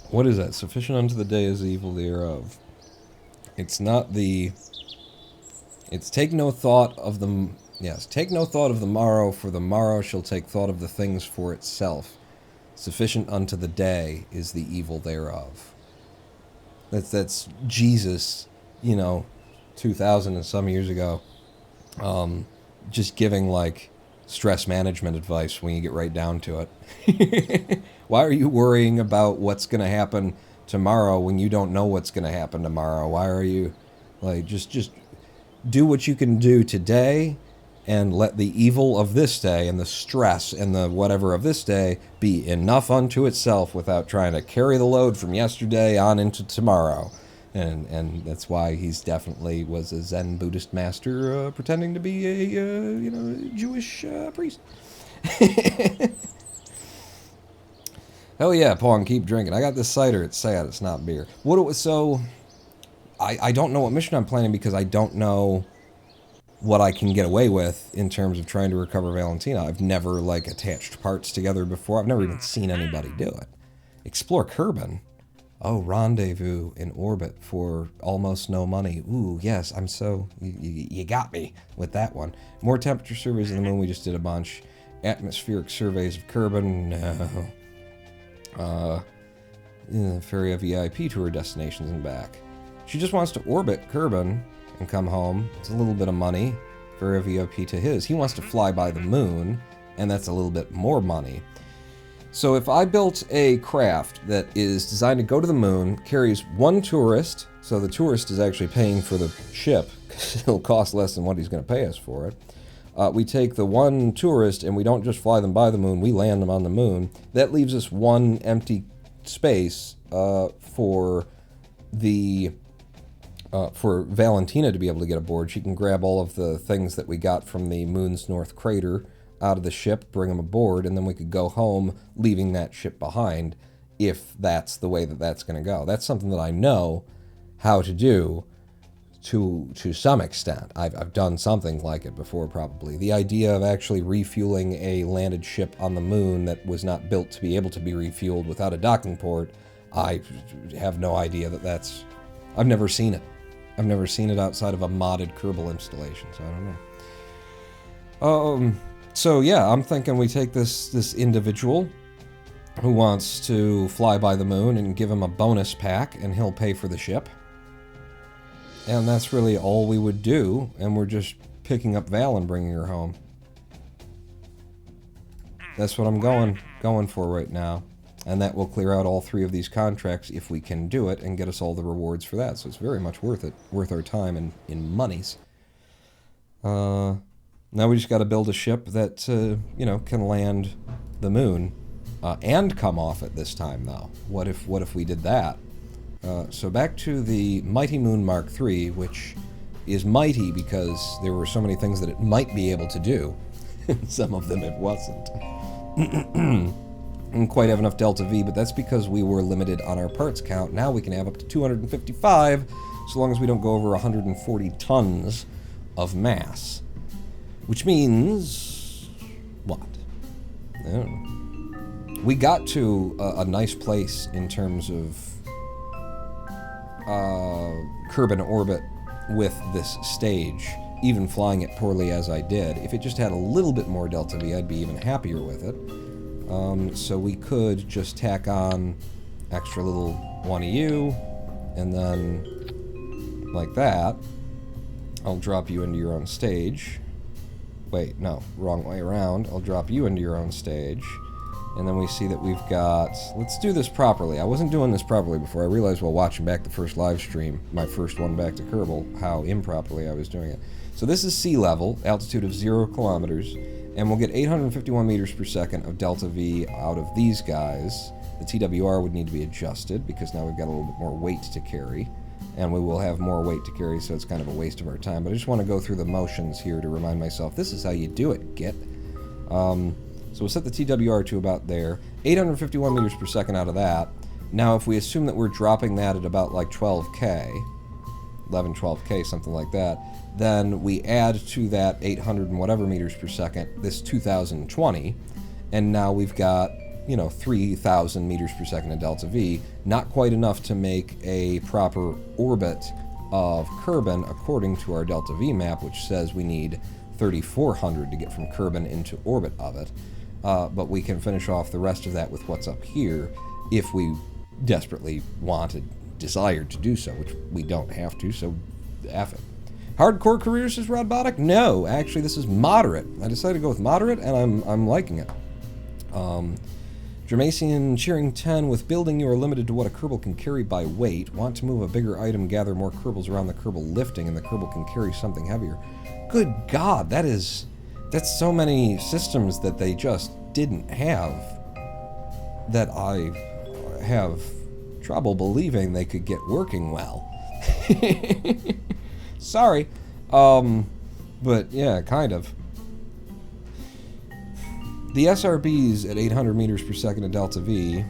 Speaker 1: What is that? Sufficient unto the day is the evil thereof. It's not the... It's take no thought of the... Yes, take no thought of the morrow, for the morrow shall take thought of the things for itself. Sufficient unto the day is the evil thereof. That's Jesus, 2,000 and some years ago. Just giving, like, stress management advice when you get right down to it. Why are you worrying about what's going to happen tomorrow when you don't know what's going to happen tomorrow? Why are you, like, just do what you can do today and let the evil of this day and the stress and the whatever of this day be enough unto itself without trying to carry the load from yesterday on into tomorrow. And that's why he's definitely was a Zen Buddhist master pretending to be a Jewish priest. Hell yeah, Pong, keep drinking. I got this cider. It's sad. It's not beer. I don't know what mission I'm planning because I don't know what I can get away with in terms of trying to recover Valentina. I've never, like, attached parts together before. I've never even seen anybody do it. Explore Kerman. Oh, rendezvous in orbit for almost no money. Ooh, yes, I'm so... You got me with that one. More temperature surveys of the moon. We just did a bunch. Atmospheric surveys of Kerbal. No. Ferry VIP tour destinations and back. She just wants to orbit Kerbal and come home. It's a little bit of money. Ferry VIP to his. He wants to fly by the moon, and that's a little bit more money. So if I built a craft that is designed to go to the moon, carries one tourist, so the tourist is actually paying for the ship, because it'll cost less than what he's going to pay us for it. We take the one tourist and we don't just fly them by the moon, we land them on the moon. That leaves us one empty space for Valentina to be able to get aboard. She can grab all of the things that we got from the moon's north crater out of the ship, bring them aboard, and then we could go home leaving that ship behind if that's the way that that's going to go. That's something that I know how to do to some extent. I've done something like it before, probably. The idea of actually refueling a landed ship on the moon that was not built to be able to be refueled without a docking port, I have no idea that that's... I've never seen it. I've never seen it outside of a modded Kerbal installation, so I don't know. So yeah, I'm thinking we take this individual who wants to fly by the moon and give him a bonus pack, and he'll pay for the ship. And that's really all we would do, and we're just picking up Val and bringing her home. That's what I'm going for right now. And that will clear out all 3 of these contracts if we can do it and get us all the rewards for that. So it's very much worth it, worth our time in monies. Now we just got to build a ship that, you know, can land the moon and come off it this time, though. What if we did that? So back to the Mighty Moon Mark III, which is mighty because there were so many things that it might be able to do. Some of them it wasn't. Didn't quite have enough Delta V, but that's because we were limited on our parts count. Now we can have up to 255, so long as we don't go over 140 tons of mass. Which means... what? I don't know. We got to a nice place in terms of Kerbal orbit with this stage, even flying it poorly as I did. If it just had a little bit more Delta V, I'd be even happier with it. So we could just tack on extra little one of you, and then like that, I'll drop you into your own stage. Wait, no, wrong way around. I'll drop you into your own stage, and then we see that we've got... Let's do this properly. I wasn't doing this properly before. I realized while watching back the first live stream, my first one back to Kerbal, how improperly I was doing it. So this is sea level, altitude of 0 kilometers, and we'll get 851 meters per second of Delta V out of these guys. The TWR would need to be adjusted because now we've got a little bit more weight to carry, and we will have more weight to carry, so it's kind of a waste of our time. But I just want to go through the motions here to remind myself, this is how you do it, Git. So we'll set the TWR to about there. 851 meters per second out of that. Now, if we assume that we're dropping that at about like 12K, 11, 12K, something like that, then we add to that 800 and whatever meters per second, this 2020, and now we've got, you know, 3,000 meters per second of Delta V. Not quite enough to make a proper orbit of Kerbal according to our Delta V map, which says we need 3,400 to get from Kerbal into orbit of it. But we can finish off the rest of that with what's up here if we desperately desired to do so, which we don't have to, so F it. Hardcore careers is Rodbotic? No, actually this is moderate. I decided to go with moderate, and I'm liking it. Germasian cheering 10, with building you are limited to what a Kerbal can carry by weight. Want to move a bigger item, gather more Kerbals around the Kerbal lifting, and the Kerbal can carry something heavier. Good God, that's so many systems that they just didn't have that I have trouble believing they could get working well. Sorry. But yeah, kind of. The SRBs at 800 meters per second of Delta V,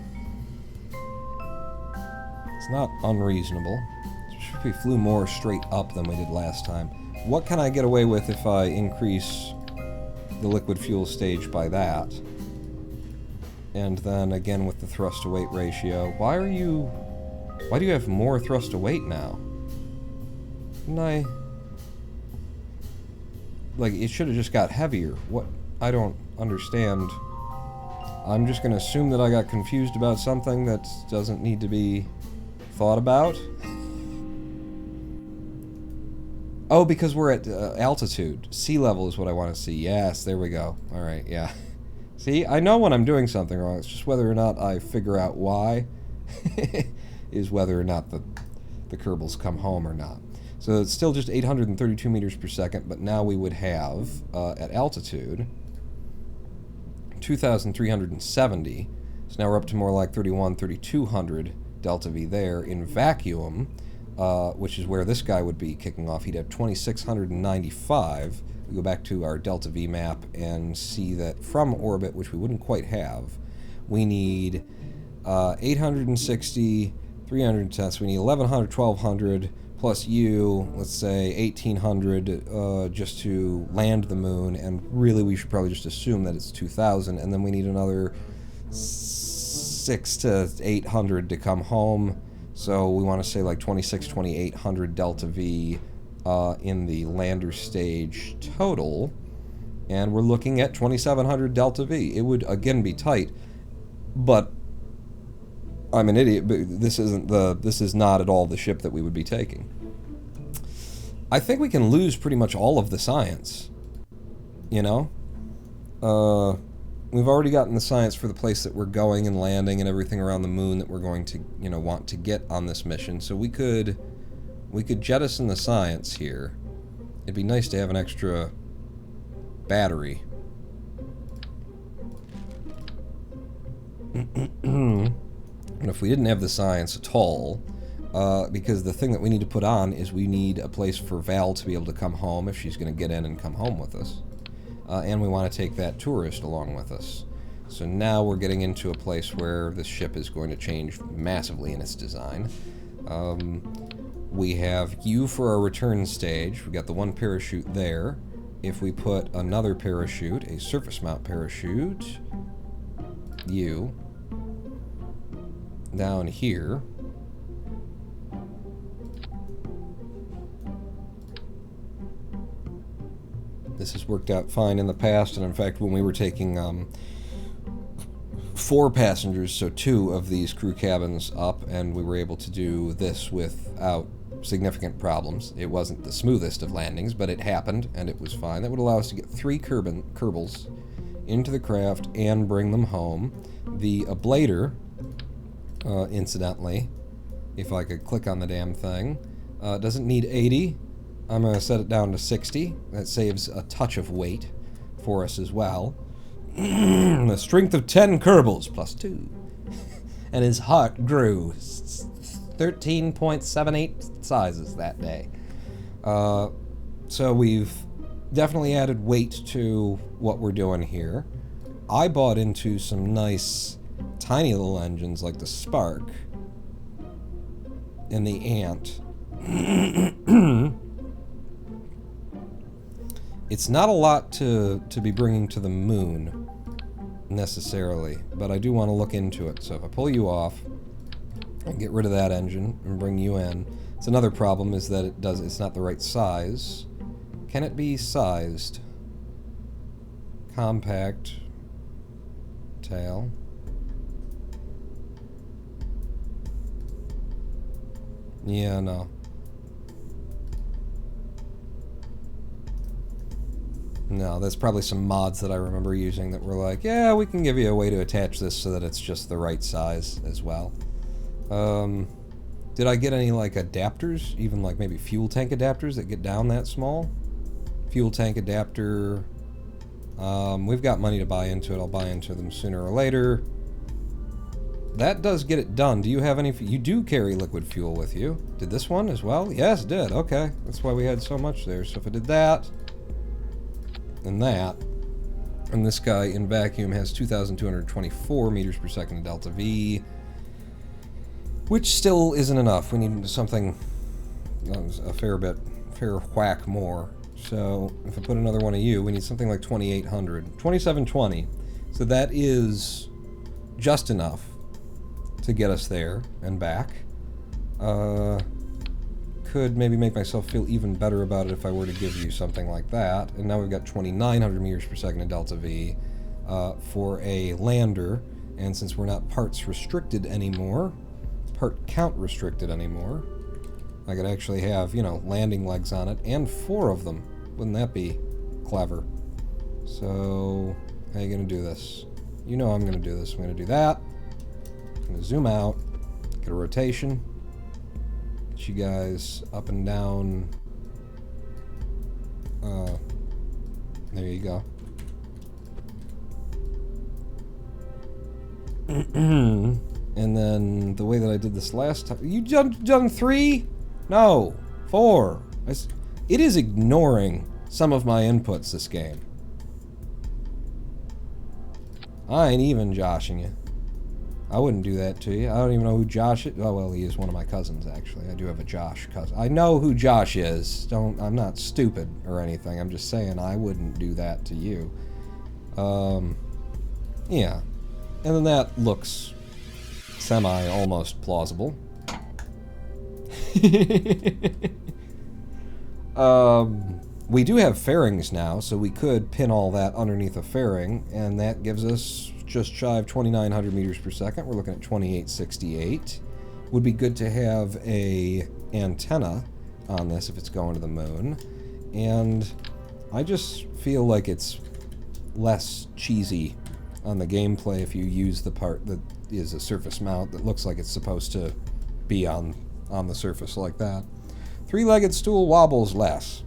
Speaker 1: it's not unreasonable. We flew more straight up than we did last time. what can I get away with if I increase the liquid fuel stage by that? And then again with the thrust to weight ratio. Why do you have more thrust to weight now? Didn't like, it should have just got heavier. What? I don't understand. I'm just gonna assume that I got confused about something that doesn't need to be thought about. Oh, because we're at altitude. Sea level is what I want to see. Yes, there we go. Alright, yeah. See, I know when I'm doing something wrong. It's just whether or not I figure out why is whether or not the Kerbals come home or not. So it's still just 832 meters per second, but now we would have, at altitude, 2,370. So now we're up to more like 3,200 delta V there. In vacuum, which is where this guy would be kicking off, he'd have 2,695. We go back to our delta V map and see that from orbit, which we wouldn't quite have, we need 860, 310, so we need 1,100, 1,200, plus U, let's say 1,800 just to land the moon, and really we should probably just assume that it's 2,000, and then we need another 600 to 800 to come home, so we want to say like 2,800 delta V in the lander stage total, and we're looking at 2,700 delta V. It would again be tight, but I'm an idiot, but this is not at all the ship that we would be taking. I think we can lose pretty much all of the science, you know? We've already gotten the science for the place that we're going and landing and everything around the moon that we're going to, you know, want to get on this mission, so we could jettison the science here. It'd be nice to have an extra battery. And if we didn't have the science at all, because the thing that we need to put on is we need a place for Val to be able to come home if she's going to get in and come home with us. And we want to take that tourist along with us. So now we're getting into a place where this ship is going to change massively in its design. We have U for our return stage. We've got the one parachute there. If we put another parachute, a surface mount parachute, U, down here, this has worked out fine in the past, and in fact when we were taking 4 passengers, so 2 of these crew cabins up, and we were able to do this without significant problems. It wasn't the smoothest of landings, but it happened, and it was fine. That would allow us to get 3 Kerbals into the craft and bring them home. The ablator, incidentally, if I could click on the damn thing, doesn't need 80. I'm going to set it down to 60. That saves a touch of weight for us as well. The strength of 10 Kerbals plus 2. And his heart grew 13.78 sizes that day. So we've definitely added weight to what we're doing here. I bought into some nice tiny little engines like the Spark and the Ant. It's not a lot to be bringing to the moon, necessarily, but I do want to look into it. So if I pull you off and get rid of that engine and bring you in, it's another problem is that it's not the right size. Can it be sized? Compact tail. Yeah, no. No, there's probably some mods that I remember using that were like, yeah, we can give you a way to attach this so that it's just the right size as well. Did I get any, like, adapters? Even, like, maybe fuel tank adapters that get down that small? Fuel tank adapter. We've got money to buy into it. I'll buy into them sooner or later. That does get it done. Do you have any... You do carry liquid fuel with you. Did this one as well? Yes, it did. Okay. That's why we had so much there. So if I did that... and that, and this guy in vacuum has 2,224 meters per second of delta V, which still isn't enough. We need something a fair whack more. So if I put another one of you, we need something like 2,800. 2,720. So that is just enough to get us there and back. Could maybe make myself feel even better about it if I were to give you something like that. And now we've got 2,900 meters per second in delta V for a lander. And since we're not parts restricted anymore, part count restricted anymore, I could actually have, you know, landing legs on it, and 4 of them. Wouldn't that be clever? So, how are you going to do this? You know I'm going to do this. I'm going to do that. I'm going to zoom out, get a rotation, get you guys up and down. There you go. And then the way that I did this last time... You done 3? No. 4. It is ignoring some of my inputs, this game. I ain't even joshing you. I wouldn't do that to you. I don't even know who Josh is. Oh, well, he is one of my cousins, actually. I do have a Josh cousin. I know who Josh is. I'm not stupid or anything. I'm just saying I wouldn't do that to you. Yeah. And then that looks semi-almost plausible. We do have fairings now, so we could pin all that underneath a fairing, and that gives us just shy of 2,900 meters per second. We're looking at 2,868. Would be good to have a antenna on this if it's going to the moon, and I just feel like it's less cheesy on the gameplay if you use the part that is a surface mount that looks like it's supposed to be on the surface like that. 3-legged stool wobbles less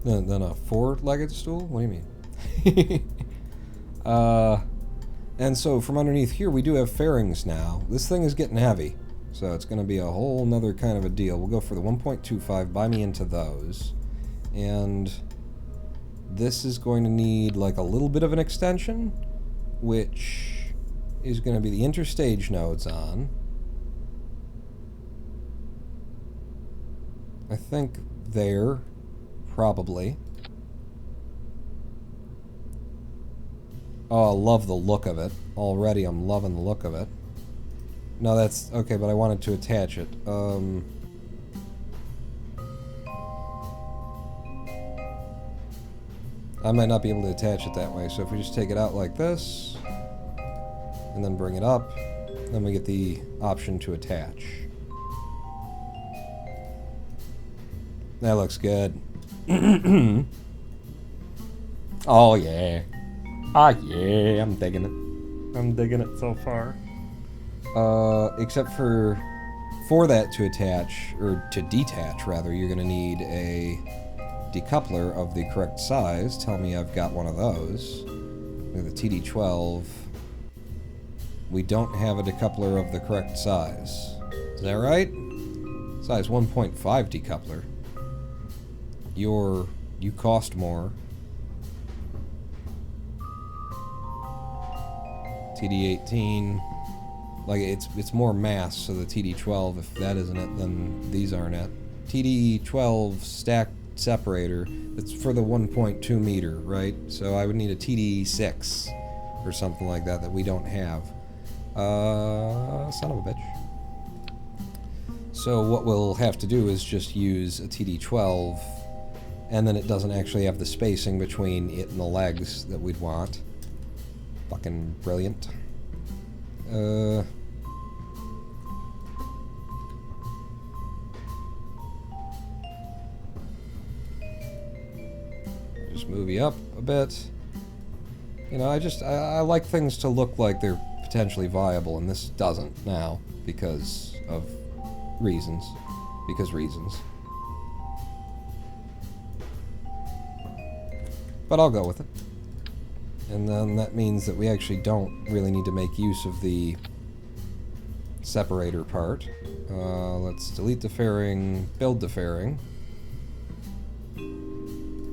Speaker 1: than a 4-legged stool? What do you mean? And so from underneath here we do have fairings now. This thing is getting heavy, so it's going to be a whole nother kind of a deal. We'll go for the 1.25, buy me into those, and this is going to need like a little bit of an extension, which is going to be the interstage nodes on. I think there, probably. Oh, I love the look of it. Already I'm loving the look of it. No, that's... okay, but I wanted to attach it. I might not be able to attach it that way, so if we just take it out like this, and then bring it up, then we get the option to attach. That looks good. Oh yeah. Ah yeah, I'm digging it. I'm digging it so far. Except for that to attach, or to detach rather, you're gonna need a decoupler of the correct size. Tell me I've got one of those. With the TD12. We don't have a decoupler of the correct size. Is that right? Size 1.5 decoupler. You cost more. TD18. Like, it's more mass, so the TD12, if that isn't it, then these aren't it. TD12 stacked separator, that's for the 1.2 meter, right? So I would need a TD6 or something like that we don't have. Son of a bitch. So what we'll have to do is just use a TD12, and then it doesn't actually have the spacing between it and the legs that we'd want. Fucking brilliant. Just move you up a bit. You know, I like things to look like they're potentially viable, and this doesn't now because of reasons. But I'll go with it. And then that means that we actually don't really need to make use of the separator part. Let's delete the fairing, build the fairing.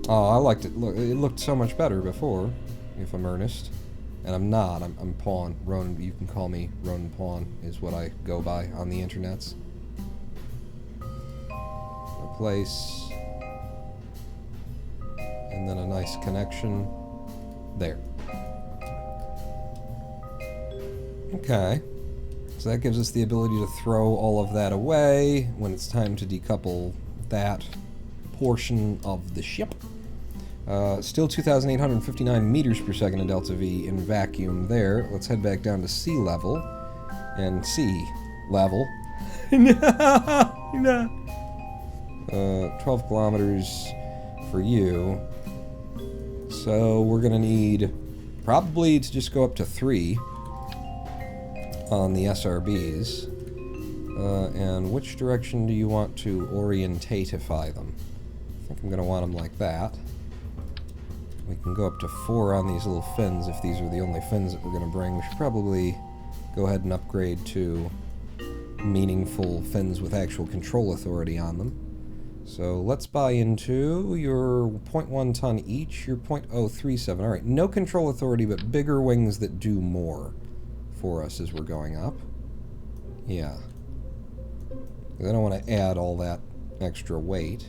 Speaker 1: Oh, I liked it. Look, it looked so much better before, if I'm earnest. And I'm not. I'm Pawn. Ronan, you can call me Ronan Pawn, is what I go by on the internets. place. And then a nice connection there. Okay. So that gives us the ability to throw all of that away when it's time to decouple that portion of the ship. Still 2,859 meters per second in delta V in vacuum there. Let's head back down to sea level. And sea level. No. 12 kilometers for you. So we're going to need probably to just go up to 3 on the SRBs. And which direction do you want to orientatify them? I think I'm going to want them like that. We can go up to 4 on these little fins if these are the only fins that we're going to bring. We should probably go ahead and upgrade to meaningful fins with actual control authority on them. So let's buy into your 0.1 ton each, your 0.037. Alright, no control authority, but bigger wings that do more for us as we're going up. Yeah. I don't want to add all that extra weight.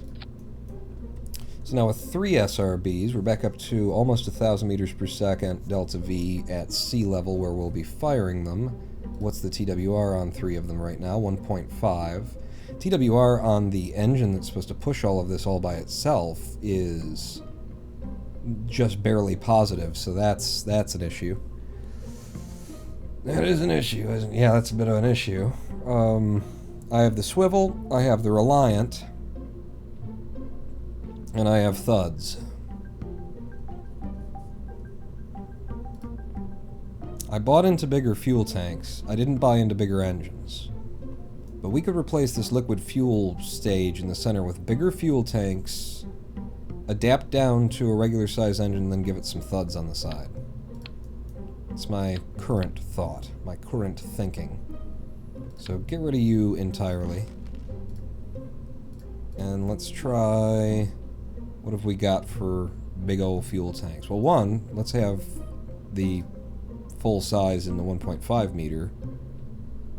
Speaker 1: So now with 3 SRBs, we're back up to almost 1,000 meters per second delta V at sea level where we'll be firing them. What's the TWR on 3 of them right now? 1.5. TWR on the engine that's supposed to push all of this all by itself is just barely positive, so that's an issue. That is an issue, isn't it? Yeah, that's a bit of an issue. I have the swivel, I have the Reliant, and I have thuds. I bought into bigger fuel tanks. I didn't buy into bigger engines. But we could replace this liquid fuel stage in the center with bigger fuel tanks, adapt down to a regular size engine, and then give it some thuds on the side. It's my current thought, my current thinking. So get rid of you entirely. And let's try... What have we got for big old fuel tanks? Well, one, let's have the full size in the 1.5 meter.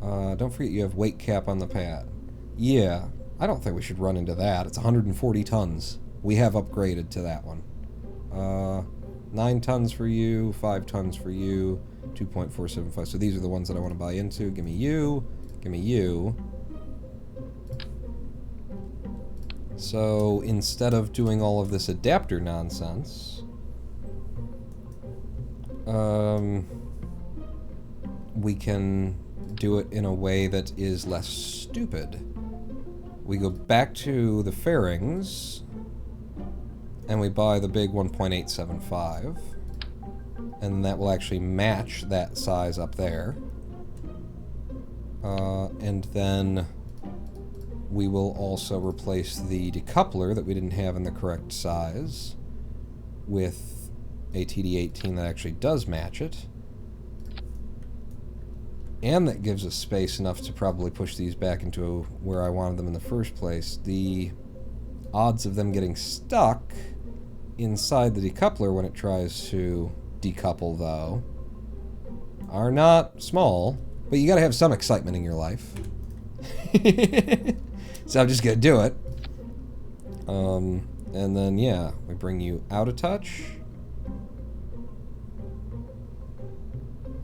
Speaker 1: Don't forget you have weight cap on the pad. Yeah, I don't think we should run into that. It's 140 tons. We have upgraded to that one. 9 tons for you, 5 tons for you, 2.475. So these are the ones that I want to buy into. Give me you, give me you. So instead of doing all of this adapter nonsense, we can do it in a way that is less stupid. We go back to the fairings, and we buy the big 1.875, and that will actually match that size up there. And then we will also replace the decoupler that we didn't have in the correct size with a TD18 that actually does match it. And that gives us space enough to probably push these back into where I wanted them in the first place. The odds of them getting stuck inside the decoupler when it tries to decouple, though, are not small. But you gotta have some excitement in your life. So I'm just gonna do it. And then, yeah, we bring you out a touch.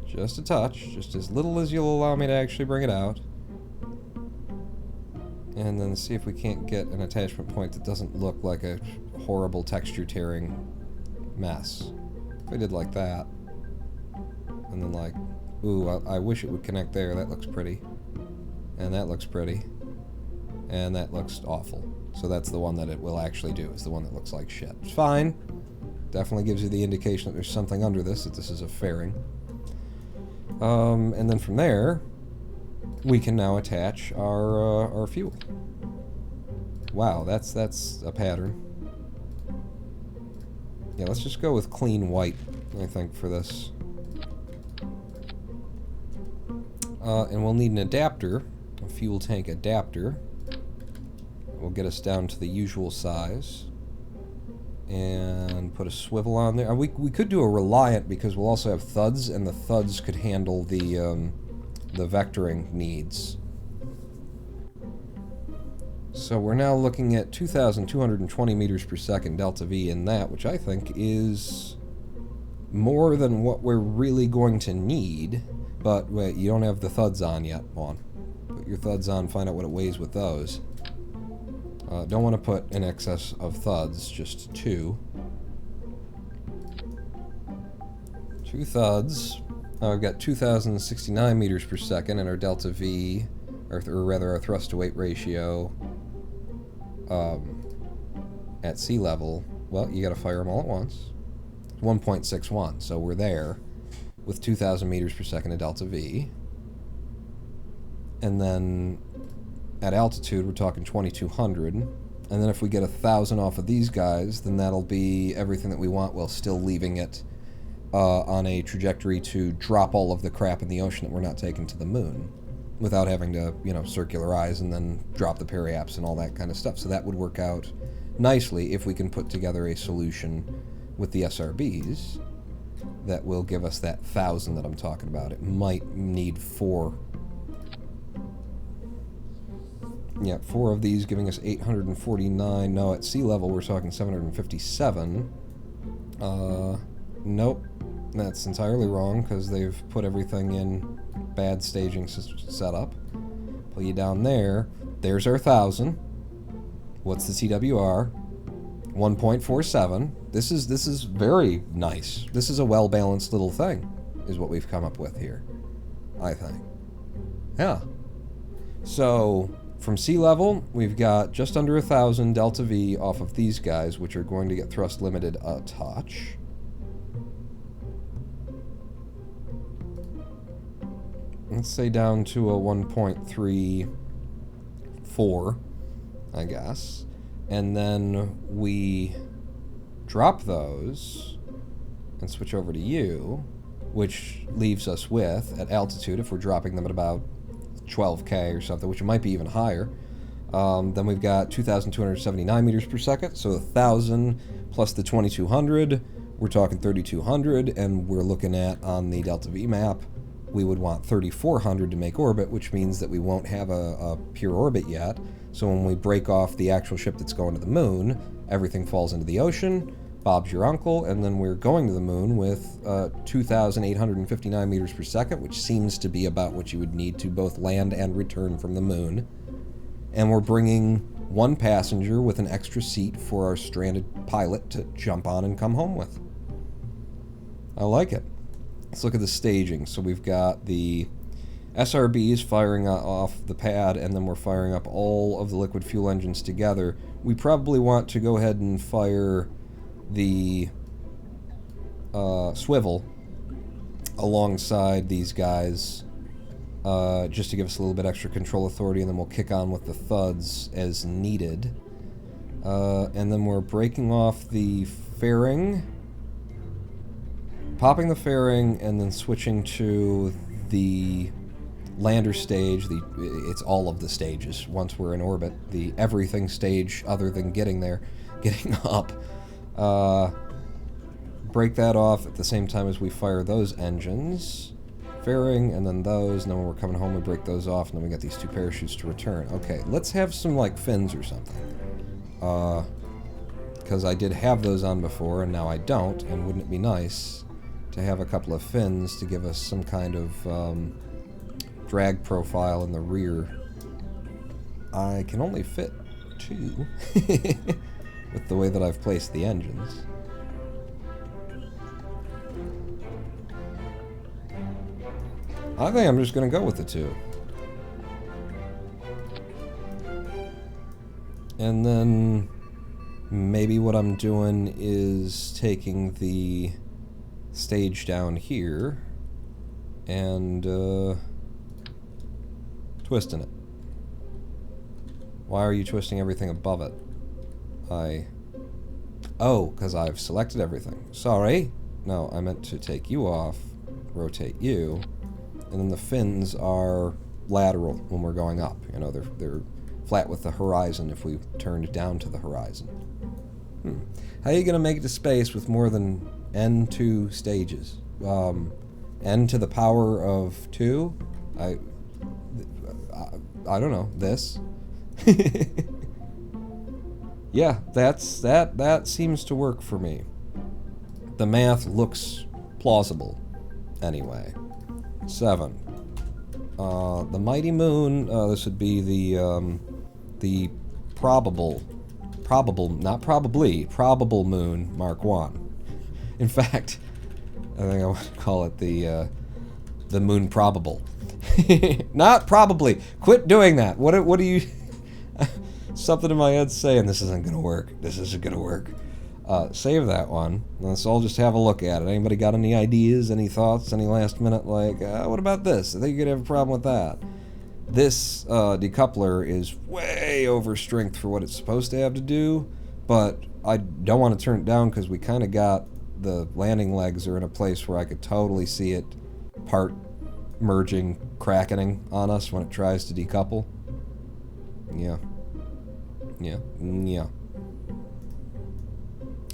Speaker 1: Just a touch, just as little as you'll allow me to actually bring it out. And then see if we can't get an attachment point that doesn't look like a horrible texture tearing mess. If I did like that. And then like, ooh, I wish it would connect there, that looks pretty. And that looks pretty. And that looks awful. So that's the one that it will actually do, is the one that looks like shit. It's fine. Definitely gives you the indication that there's something under this, that this is a fairing. And then from there, we can now attach our fuel. Wow, that's a pattern. Yeah, let's just go with clean white, I think, for this. And we'll need an adapter, a fuel tank adapter. We'll get us down to the usual size. And put a swivel on there. We could do a Reliant because we'll also have thuds, and the thuds could handle the vectoring needs. So we're now looking at 2,220 meters per second delta V in that, which I think is more than what we're really going to need. But wait, you don't have the thuds on yet. Hold on. Put your thuds on, find out what it weighs with those. Don't want to put in excess of thuds, just 2. 2 thuds. We've got 2,069 meters per second, and our delta V, or rather our thrust to weight ratio, at sea level, well, you got to fire them all at once. 1.61, so we're there with 2,000 meters per second of delta V. And then at altitude, we're talking 2,200. And then if we get 1,000 off of these guys, then that'll be everything that we want while still leaving it on a trajectory to drop all of the crap in the ocean that we're not taking to the moon, without having to, you know, circularize and then drop the periaps and all that kind of stuff. So that would work out nicely if we can put together a solution with the SRBs that will give us that 1,000 that I'm talking about. It might need 4. Yeah, 4 of these giving us 849. No, at sea level we're talking 757. Nope. That's entirely wrong, because they've put everything in bad staging setup. Pull you down there. There's our 1,000. What's the TWR? 1.47. This is very nice. This is a well-balanced little thing, is what we've come up with here, I think. Yeah. So, from sea level, we've got just under 1,000 delta V off of these guys, which are going to get thrust limited a touch. Let's say down to a 1.34, I guess. And then we drop those and switch over to you, which leaves us with, at altitude, if we're dropping them at about 12K or something, which might be even higher, then we've got 2,279 meters per second, so 1,000 plus the 2,200, we're talking 3,200, and we're looking at, on the delta V map, we would want 3,400 to make orbit, which means that we won't have a pure orbit yet. So when we break off the actual ship that's going to the moon, everything falls into the ocean, Bob's your uncle, and then we're going to the moon with 2,859 meters per second, which seems to be about what you would need to both land and return from the moon. And we're bringing 1 passenger with an extra seat for our stranded pilot to jump on and come home with. I like it. Let's look at the staging. So we've got the SRBs firing off the pad, and then we're firing up all of the liquid fuel engines together. We probably want to go ahead and fire the swivel alongside these guys, just to give us a little bit extra control authority, and then we'll kick on with the thuds as needed. And then we're breaking off the fairing, popping the fairing, and then switching to the lander stage. It's all of the stages once we're in orbit. The everything stage other than getting there, getting up. Break that off at the same time as we fire those engines. Fairing, and then those, and then when we're coming home we break those off, and then we got these 2 parachutes to return. Okay, let's have some, like, fins or something. Because I did have those on before, and now I don't, and wouldn't it be nice to have a couple of fins to give us some kind of drag profile in the rear. I can only fit 2 with the way that I've placed the engines. I think I'm just going to go with the 2. And then maybe what I'm doing is taking the stage down here and twisting it. Why are you twisting everything above it? Oh, because I've selected everything. Sorry. No, I meant to take you off, rotate you, and then the fins are lateral when we're going up. You know, they're flat with the horizon if we turned down to the horizon. How are you going to make it to space with more than N2 stages? N to the power of 2? I don't know. This? Yeah, that seems to work for me. The math looks plausible. Anyway. 7. The mighty moon, this would be the probable, not probably, probable moon, Mark 1. In fact, I think I want to call it the moon probable. Not probably. Quit doing that. What do you... Something in my head's saying this isn't gonna work. This isn't gonna work. Save that one. Let's all just have a look at it. Anybody got any ideas, any thoughts, any last minute, like, what about this? I think you're gonna have a problem with that. This decoupler is way over strength for what it's supposed to have to do, but I don't want to turn it down because we kind of got the landing legs are in a place where I could totally see it part merging, crackening on us when it tries to decouple. Yeah. Yeah. Yeah.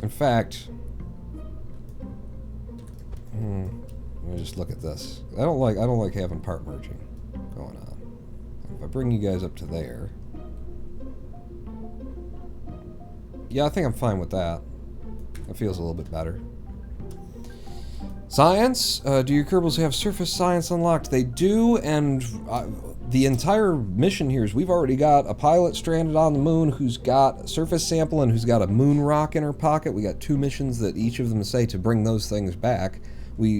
Speaker 1: In fact, let me just look at this. I don't like having part merging going on. If I bring you guys up to there, yeah, I think I'm fine with that. That feels a little bit better. Science? Do your Kerbals have surface science unlocked? They do, and the entire mission here is we've already got a pilot stranded on the moon who's got a surface sample and who's got a moon rock in her pocket. We got 2 missions that each of them say to bring those things back.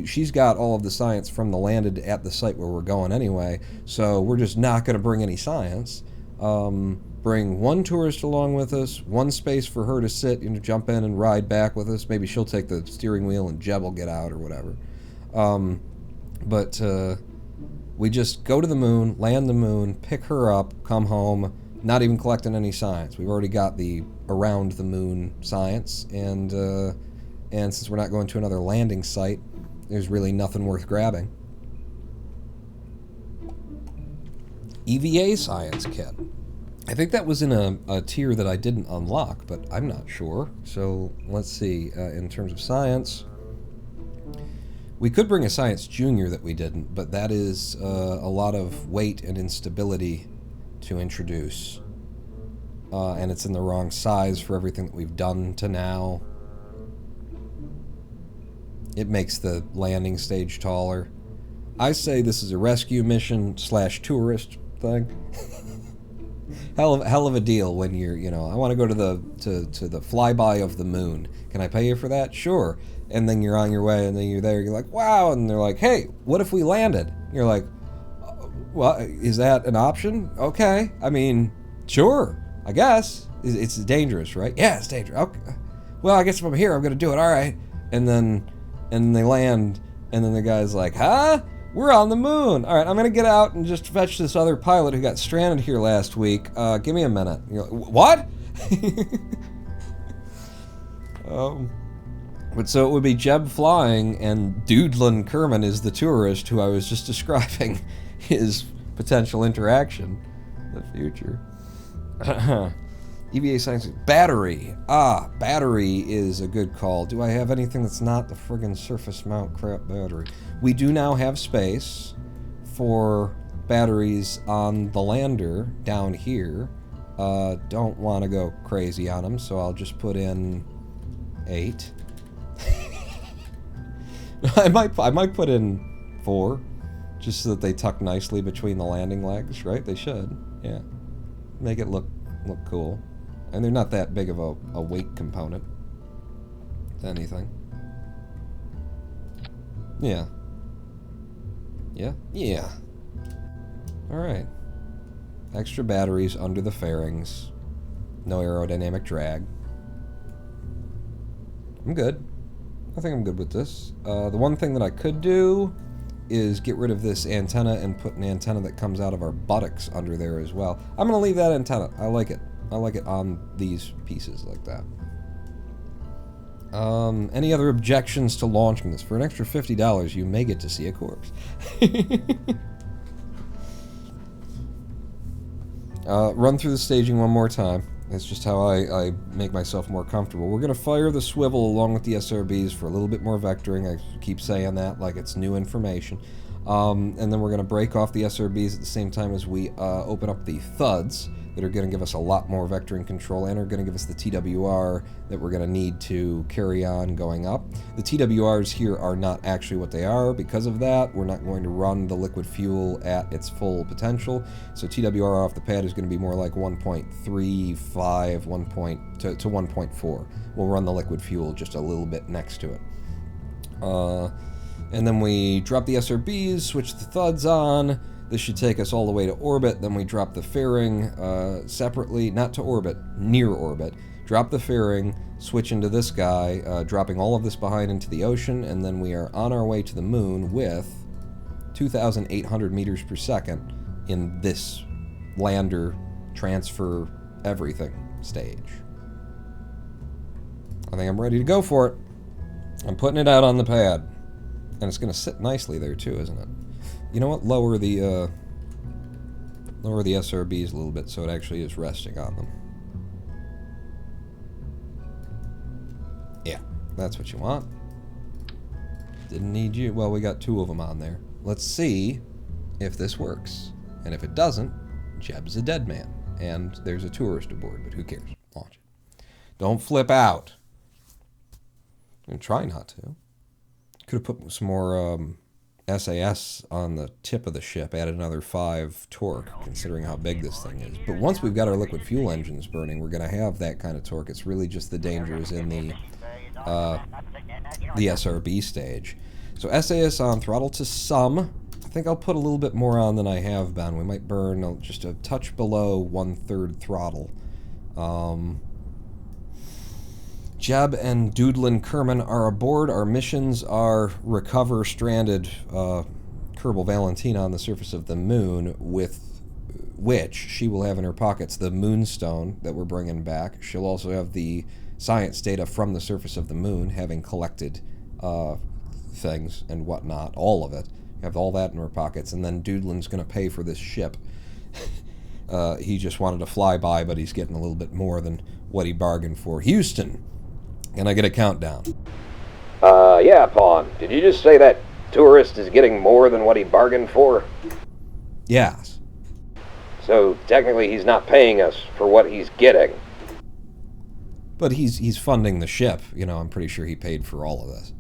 Speaker 1: She's got all of the science from the landed at the site where we're going anyway, so we're just not going to bring any science. Bring 1 tourist along with us, 1 space for her to sit and jump in and ride back with us. Maybe she'll take the steering wheel and Jeb will get out or whatever. We just go to the moon, land the moon, pick her up, come home, not even collecting any science. We've already got the around the moon science, and since we're not going to another landing site, there's really nothing worth grabbing. EVA science kit. I think that was in a tier that I didn't unlock, but I'm not sure. So let's see. In terms of science, we could bring a science junior that we didn't, but that is a lot of weight and instability to introduce. And it's in the wrong size for everything that we've done to now. It makes the landing stage taller. I say this is a rescue mission / tourist thing. Hell of a deal when you're, I want to go to the flyby of the moon. Can I pay you for that? Sure. And then you're on your way, and then you're there, you're like, wow, and they're like, hey, what if we landed? You're like, well, is that an option? Okay. I mean, sure, I guess. It's dangerous, right? Yeah, it's dangerous. Okay. Well, I guess if I'm here, I'm going to do it. All right. And then they land, and then the guy's like, huh? We're on the moon. All right, I'm going to get out and just fetch this other pilot who got stranded here last week. Give me a minute. You're like, what? But so it would be Jeb flying, and Doodlin Kerman is the tourist who I was just describing his potential interaction in the future. EVA science. Battery. Battery is a good call. Do I have anything that's not the friggin' surface mount crap battery? We do now have space for batteries on the lander down here. Don't want to go crazy on them, so I'll just put in 8. I might put in 4, just so that they tuck nicely between the landing legs, right? They should, yeah. Make it look cool. And they're not that big of a weight component to anything. Yeah. Yeah? Yeah. Alright. Extra batteries under the fairings. No aerodynamic drag. I'm good. I think I'm good with this. The one thing that I could do is get rid of this antenna and put an antenna that comes out of our buttocks under there as well. I'm going to leave that antenna. I like it. I like it on these pieces like that. Any other objections to launching this? For an extra $50, you may get to see a corpse. Run through the staging one more time. That's just how I make myself more comfortable. We're going to fire the swivel along with the SRBs for a little bit more vectoring. I keep saying that like it's new information. And then we're going to break off the SRBs at the same time as we open up the thuds. that are going to give us a lot more vectoring control and are going to give us the TWR that we're going to need to carry on going up. The TWRs here are not actually what they are. Because of that, we're not going to run the liquid fuel at its full potential. So TWR off the pad is going to be more like 1.35 to 1.4. We'll run the liquid fuel just a little bit next to it. And then we drop the SRBs, switch the thuds on. This should take us all the way to orbit. Then we drop the fairing separately, not to orbit, near orbit. Drop the fairing, switch into this guy, dropping all of this behind into the ocean, and then we are on our way to the moon with 2,800 meters per second in this lander transfer everything stage. I think I'm ready to go for it. I'm putting it out on the pad. And it's going to sit nicely there too, isn't it? You know what? Lower the SRBs a little bit so it actually is resting on them. Yeah, that's what you want. Didn't need you. Well, we got 2 of them on there. Let's see if this works. And if it doesn't, Jeb's a dead man. And there's a tourist aboard, but who cares? Launch it. Don't flip out. I'm trying not to. Could have put some more SAS on the tip of the ship, added another 5 torque, considering how big this thing is. But once we've got our liquid fuel engines burning, we're going to have that kind of torque. It's really just the dangers in the SRB stage. So SAS on, throttle to some. I think I'll put a little bit more on than I have been. We might burn just a touch below 1/3 throttle. Jeb and Doodlin Kerman are aboard. Our missions are recover stranded Kerbal Valentina on the surface of the moon, with which she will have in her pockets the moonstone that we're bringing back. She'll also have the science data from the surface of the moon, having collected things and whatnot, all of it. Have all that in her pockets, and then Doodlin's going to pay for this ship. He just wanted to fly by, but he's getting a little bit more than what he bargained for. Houston! Can I get a countdown?
Speaker 2: Yeah, Pawn. Did you just say that tourist is getting more than what he bargained for?
Speaker 1: Yes.
Speaker 2: So, technically he's not paying us for what he's getting.
Speaker 1: But he's funding the ship. You know, I'm pretty sure he paid for all of this.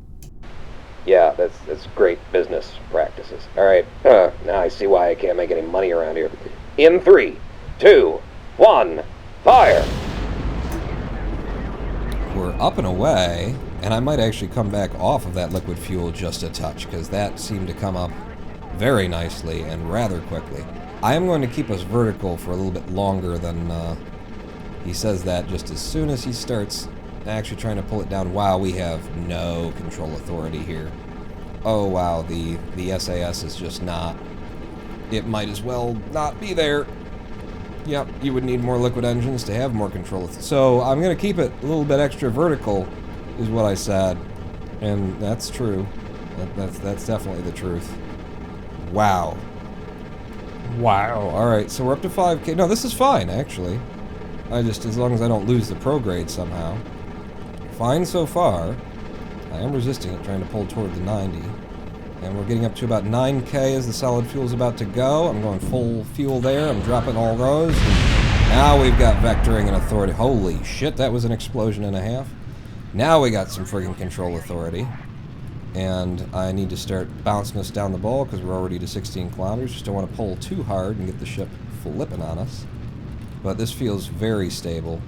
Speaker 2: Yeah, that's great business practices. Alright, now I see why I can't make any money around here. In 3, 2, 1, fire!
Speaker 1: We're up and away, and I might actually come back off of that liquid fuel just a touch, because that seemed to come up very nicely and rather quickly. I am going to keep us vertical for a little bit longer than he says that just as soon as he starts actually trying to pull it down. Wow, we have no control authority here. Oh wow, the SAS is just not... It might as well not be there. Yep, you would need more liquid engines to have more control. So I'm going to keep it a little bit extra vertical, is what I said. And that's true. That's definitely the truth. Wow. Wow. Alright, so we're up to 5K. No, this is fine, actually. As long as I don't lose the prograde somehow. Fine so far. I am resisting it, trying to pull toward the 90. And we're getting up to about 9K as the solid fuel is about to go. I'm going full fuel there. I'm dropping all those. And now we've got vectoring and authority. Holy shit, that was an explosion and a half. Now we got some friggin' control authority. And I need to start bouncing us down the ball because we're already to 16 kilometers. Just don't want to pull too hard and get the ship flipping on us. But this feels very stable.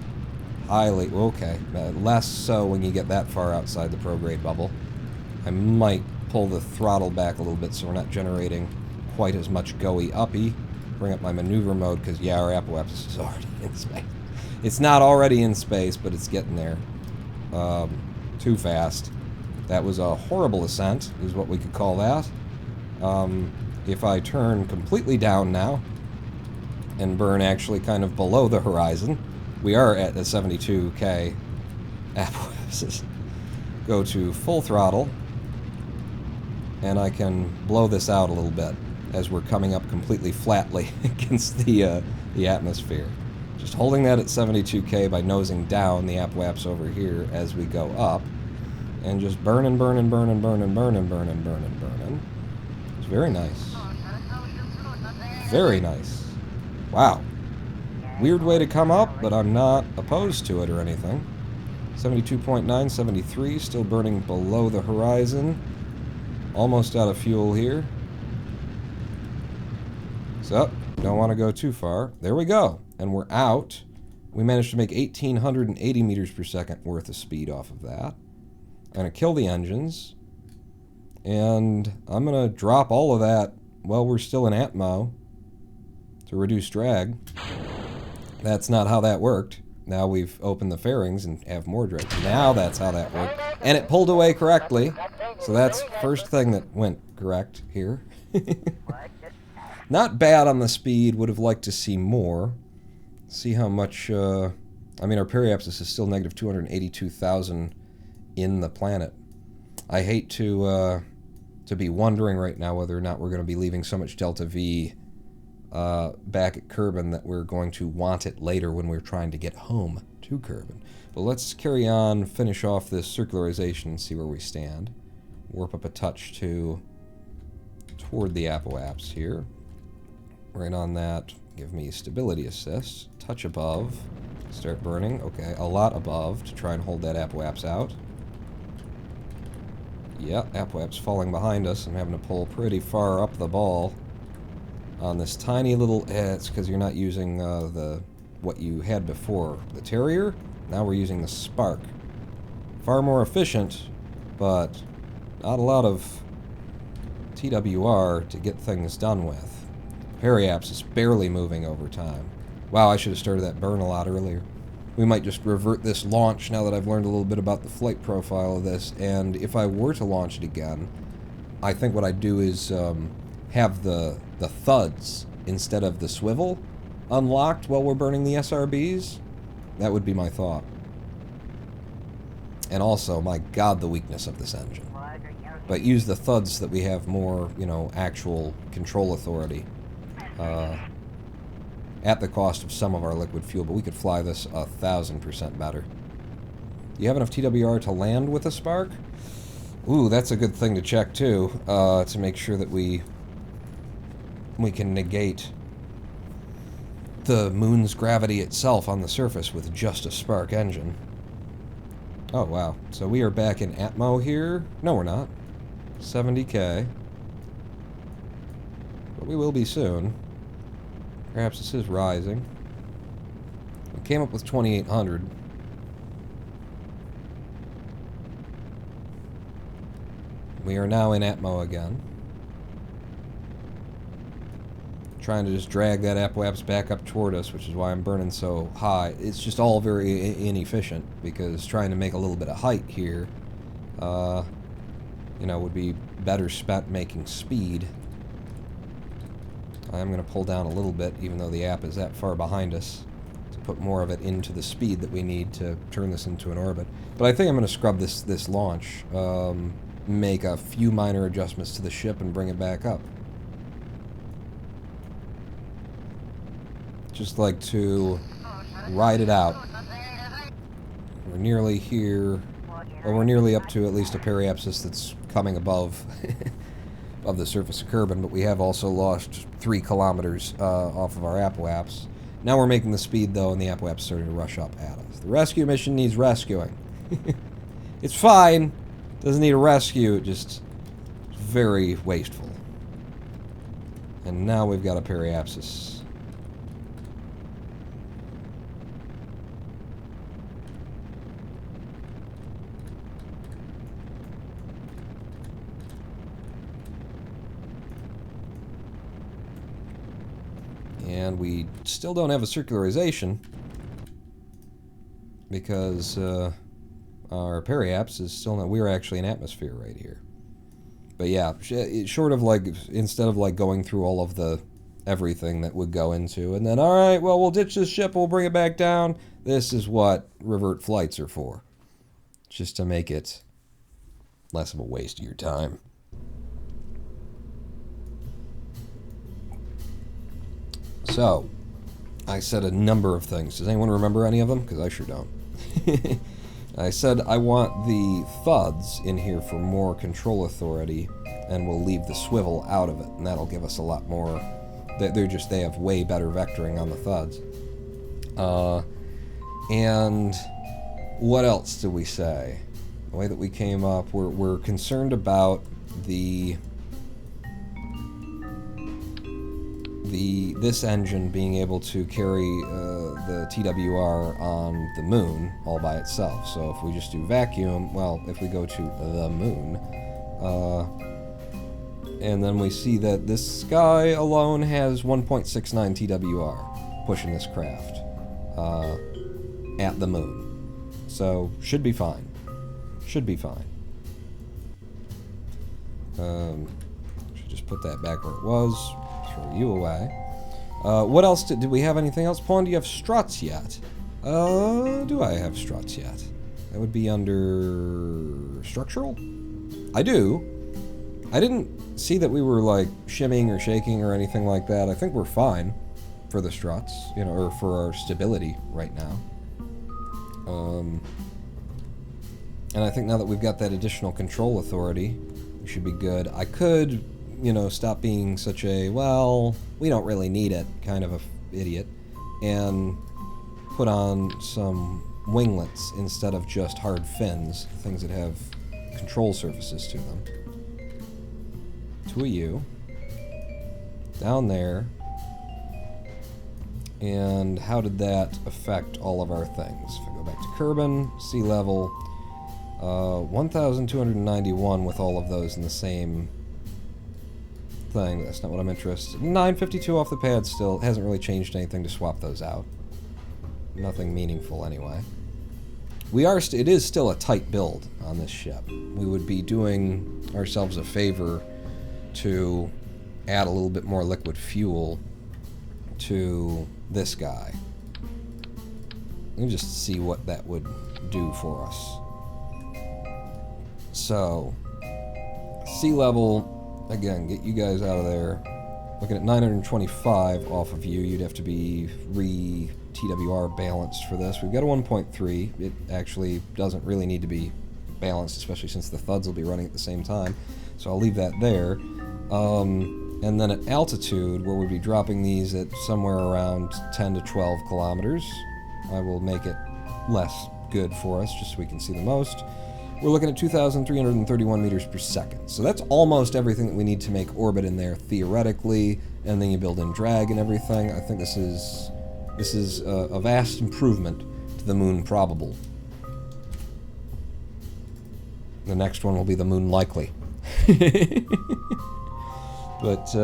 Speaker 1: Highly... Okay. Less so when you get that far outside the prograde bubble. I might pull the throttle back a little bit so we're not generating quite as much go-y-uppy. Bring up my maneuver mode because, yeah, our apoapsis is already in space. It's not already in space, but it's getting there. Too fast. That was a horrible ascent, is what we could call that. If I turn completely down now and burn actually kind of below the horizon, we are at the 72K apoapsis. Go to full throttle, and I can blow this out a little bit as we're coming up completely flatly against the atmosphere. Just holding that at 72K by nosing down the apoaps over here as we go up, and just burning. It's very nice. Very nice. Wow. Weird way to come up, but I'm not opposed to it or anything. 72.9, 73, still burning below the horizon. Almost out of fuel here. So, don't want to go too far. There we go. And we're out. We managed to make 1,880 meters per second worth of speed off of that. I'm going to kill the engines. And I'm going to drop all of that while we're still in Atmo to reduce drag. That's not how that worked. Now we've opened the fairings and have more drag. Now that's how that worked. And it pulled away correctly. So that's first thing that went correct here. Not bad on the speed. Would have liked to see more. See how much... I mean, our periapsis is still negative 282,000 in the planet. I hate to be wondering right now whether or not we're going to be leaving so much delta V back at Kerman that we're going to want it later when we're trying to get home to Kerman. But let's carry on, finish off this circularization and see where we stand. Warp up a touch toward the apoapse here. Right on that, give me stability assist. Touch above, start burning. Okay, a lot above to try and hold that apoapse out. Yeah, apoapse falling behind us. I'm having to pull pretty far up the ball on this tiny little... it's because you're not using what you had before. The Terrier? Now we're using the Spark. Far more efficient, but not a lot of TWR to get things done with. Periapse is barely moving over time. Wow, I should have started that burn a lot earlier. We might just revert this launch now that I've learned a little bit about the flight profile of this, and if I were to launch it again, I think what I'd do is have the thuds instead of the swivel unlocked while we're burning the SRBs. That would be my thought. And also, my god, the weakness of this engine. But use the thuds so that we have more, you know, actual control authority. At the cost of some of our liquid fuel, but we could fly this 1,000% better. Do you have enough TWR to land with a Spark? Ooh, that's a good thing to check too, to make sure that we can negate the moon's gravity itself on the surface with just a Spark engine. Oh wow, so we are back in Atmo here. No, we're not. 70K. But we will be soon. Perhaps this is rising. We came up with 2,800. We are now in Atmo again. Trying to just drag that apoapse back up toward us, which is why I'm burning so high. It's just all very inefficient, because trying to make a little bit of height here, you know, would be better spent making speed. I'm going to pull down a little bit, even though the app is that far behind us, to put more of it into the speed that we need to turn this into an orbit. But I think I'm going to scrub this launch, make a few minor adjustments to the ship, and bring it back up. Just like to ride it out. We're nearly here, or we're nearly up to at least a periapsis that's coming above of the surface of Kerman, but we have also lost 3 kilometers off of our apoapse. Now we're making the speed, though, and the apoapse is starting to rush up at us. The rescue mission needs rescuing. It's fine. Doesn't need a rescue. It just very wasteful. And now we've got a periapsis. And we still don't have a circularization because our periapse is still not... We're actually in atmosphere right here. But yeah, short of like, instead of like going through all of the everything that would go into, and then, alright, well, we'll ditch this ship, we'll bring it back down. This is what revert flights are for. Just to make it less of a waste of your time. So, I said a number of things. Does anyone remember any of them? Because I sure don't. I said I want the thuds in here for more control authority, and we'll leave the swivel out of it, and that'll give us a lot more... They have way better vectoring on the thuds. And what else do we say? The way that we came up, we're concerned about this engine being able to carry the TWR on the moon all by itself. So if we just do vacuum, well, if we go to the moon, and then we see that this guy alone has 1.69 TWR pushing this craft at the moon. So should be fine. Should be fine. Should just put that back where it was. Throw you away. What else did we have? Anything else? Pawn, do you have struts yet? Do I have struts yet? That would be under structural? I do. I didn't see that we were like shimming or shaking or anything like that. I think we're fine for the struts, you know, or for our stability right now. And I think now that we've got that additional control authority, we should be good. I could, you know, stop being such a, well, we don't really need it kind of a idiot, and put on some winglets instead of just hard fins, things that have control surfaces to them. Two of you. Down there. And how did that affect all of our things? If I go back to Kerman, sea level, 1,291 with all of those in the same thing. That's not what I'm interested in. 952 off the pad still. Hasn't really changed anything to swap those out. Nothing meaningful anyway. It is still a tight build on this ship. We would be doing ourselves a favor to add a little bit more liquid fuel to this guy. Let me just see what that would do for us. So, sea level, again, get you guys out of there. Looking at 925 off of you, you'd have to be TWR balanced for this. We've got a 1.3. It actually doesn't really need to be balanced, especially since the thuds will be running at the same time. So I'll leave that there. And then at altitude, where we'd be dropping these at somewhere around 10 to 12 kilometers, I will make it less good for us, just so we can see the most. We're looking at 2,331 meters per second. So that's almost everything that we need to make orbit in there, theoretically, and then you build in drag and everything. I think this is a vast improvement to the moon probable. The next one will be the moon likely. But,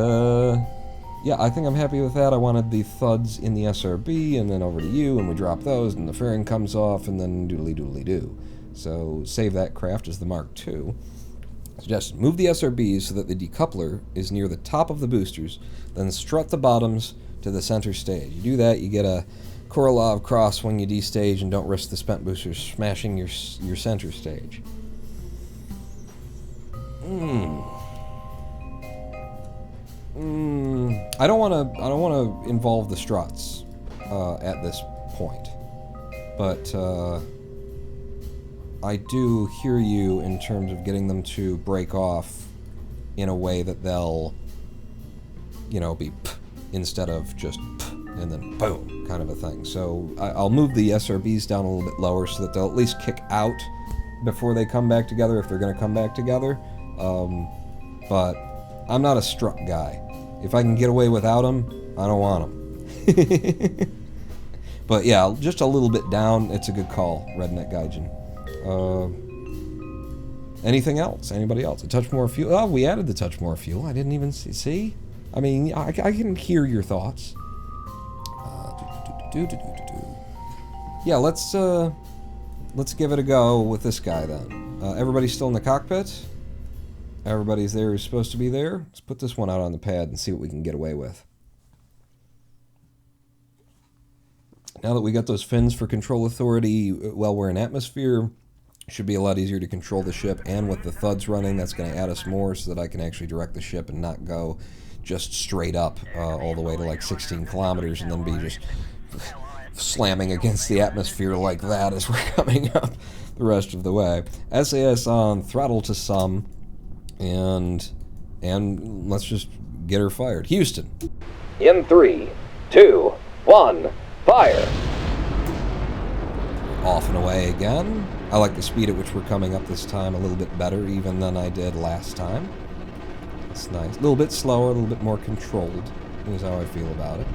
Speaker 1: yeah, I think I'm happy with that. I wanted the thuds in the SRB, and then over to you, and we drop those, and the fairing comes off, and then doodly-doodly-doo. So, save that craft as the Mark II. Suggestion, move the SRBs so that the decoupler is near the top of the boosters, then strut the bottoms to the center stage. You do that, you get a Korolev cross when you destage, and don't risk the spent boosters smashing your center stage. I don't want to involve the struts at this point, but I do hear you in terms of getting them to break off in a way that they'll, you know, be p instead of just p and then boom kind of a thing. So I'll move the SRBs down a little bit lower so that they'll at least kick out before they come back together, if they're going to come back together. But I'm not a strut guy. If I can get away without them, I don't want them. But yeah, just a little bit down, it's a good call, Redneck Gaijin. Anything else? Anybody else? A touch more fuel? Oh, we added the touch more fuel. I didn't even see? I mean, I can hear your thoughts. Yeah, let's give it a go with this guy then. Everybody's still in the cockpit? Everybody's there who's supposed to be there. Let's put this one out on the pad and see what we can get away with. Now that we got those fins for control authority while we're in atmosphere, it should be a lot easier to control the ship, and with the thuds running, that's going to add us more so that I can actually direct the ship and not go just straight up all the way to like 16 kilometers and then be just slamming against the atmosphere like that as we're coming up the rest of the way. SAS on, throttle to some. And let's just get her fired. Houston.
Speaker 2: In 3, 2, 1, fire!
Speaker 1: off and away again. I like the speed at which we're coming up this time a little bit better even than I did last time. It's nice. A little bit slower, a little bit more controlled is how I feel about it.